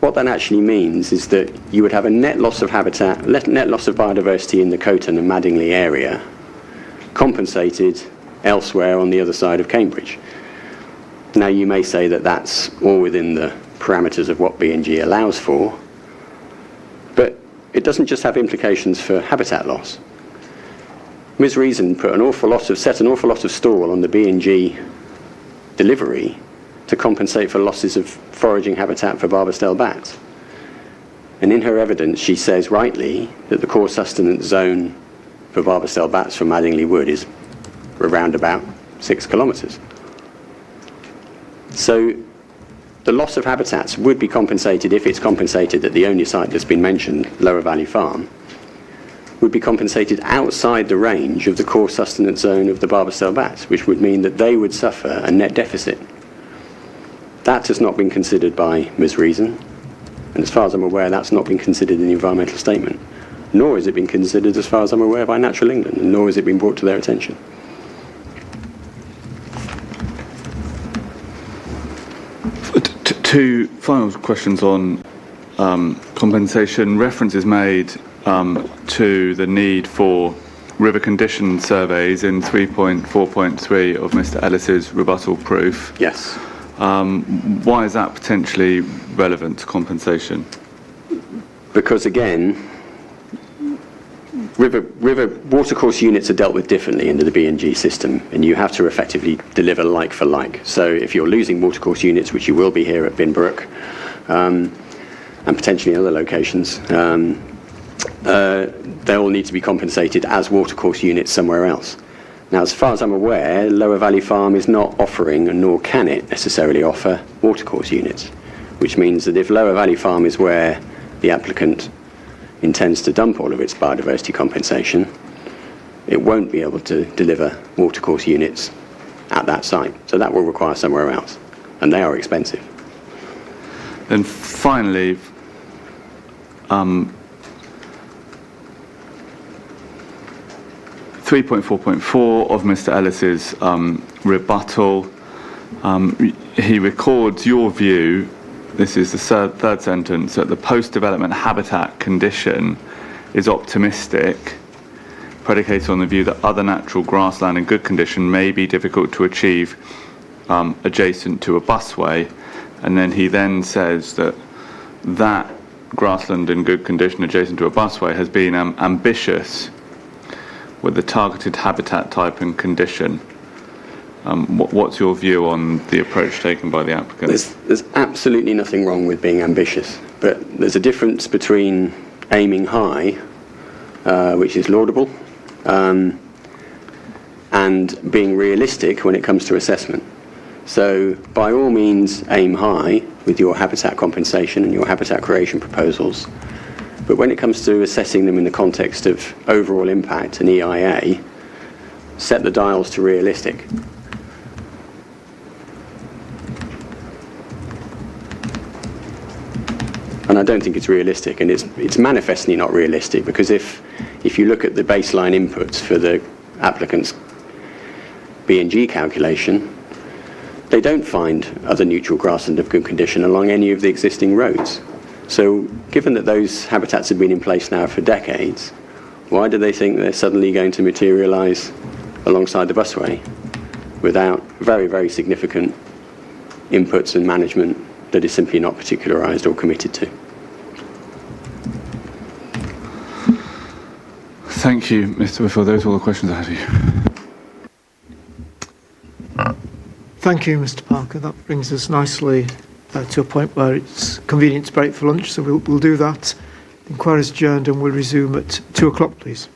what that actually means is that you would have a net loss of habitat, net loss of biodiversity in the Coton and Madingley area, compensated elsewhere on the other side of Cambridge. Now, you may say that that's all within the parameters of what B&G allows for, but it doesn't just have implications for habitat loss. Ms. Reason set an awful lot of stall on the B&G delivery to compensate for losses of foraging habitat for barbastelle bats. And in her evidence, she says rightly that the core sustenance zone for barbastelle bats from Madingley Wood is around about 6 kilometres. So the loss of habitats would be compensated, if it's compensated at the only site that's been mentioned, Lower Valley Farm, would be compensated outside the range of the core sustenance zone of the barbastelle bats, which would mean that they would suffer a net deficit. That has not been considered by Ms. Reason, and as far as I'm aware, that's not been considered in the environmental statement, nor has it been considered, as far as I'm aware, by Natural England, and nor has it been brought to their attention. Two final questions on compensation. Reference is made to the need for river condition surveys in 3.4.3 of Mr. Ellis's rebuttal proof. Yes. Why is that potentially relevant to compensation? Because again, river watercourse units are dealt with differently under the B&G system, and you have to effectively deliver like for like. So if you're losing watercourse units, which you will be here at Binbrook, and potentially in other locations, they all need to be compensated as watercourse units somewhere else. Now, as far as I'm aware, Lower Valley Farm is not offering, and nor can it necessarily offer, watercourse units, which means that if Lower Valley Farm is where the applicant intends to dump all of its biodiversity compensation, it won't be able to deliver watercourse units at that site. So that will require somewhere else, and they are expensive. And finally, 3.4.4 of Mr. Ellis's rebuttal, he records your view, this is the third sentence, that the post-development habitat condition is optimistic, predicated on the view that other natural grassland in good condition may be difficult to achieve adjacent to a busway. And then he then says that that grassland in good condition adjacent to a busway has been ambitious with the targeted habitat type and condition. What's your view on the approach taken by the applicant? There's absolutely nothing wrong with being ambitious, but there's a difference between aiming high, which is laudable, and being realistic when it comes to assessment. So by all means, aim high with your habitat compensation and your habitat creation proposals. But when it comes to assessing them in the context of overall impact and EIA, set the dials to realistic. And I don't think it's realistic, and it's manifestly not realistic, because if you look at the baseline inputs for the applicant's B&G calculation, they don't find other neutral grassland of good condition along any of the existing roads. So given that those habitats have been in place now for decades, why do they think they're suddenly going to materialise alongside the busway without very, very significant inputs and management that is simply not particularised or committed to? Thank you, Mr. Whitfield. Those are all the questions I have for you. Thank you, Mr. Parker. That brings us nicely to a point where it's convenient to break for lunch, so we'll do that. The inquiry is adjourned and we'll resume at 2 o'clock, please.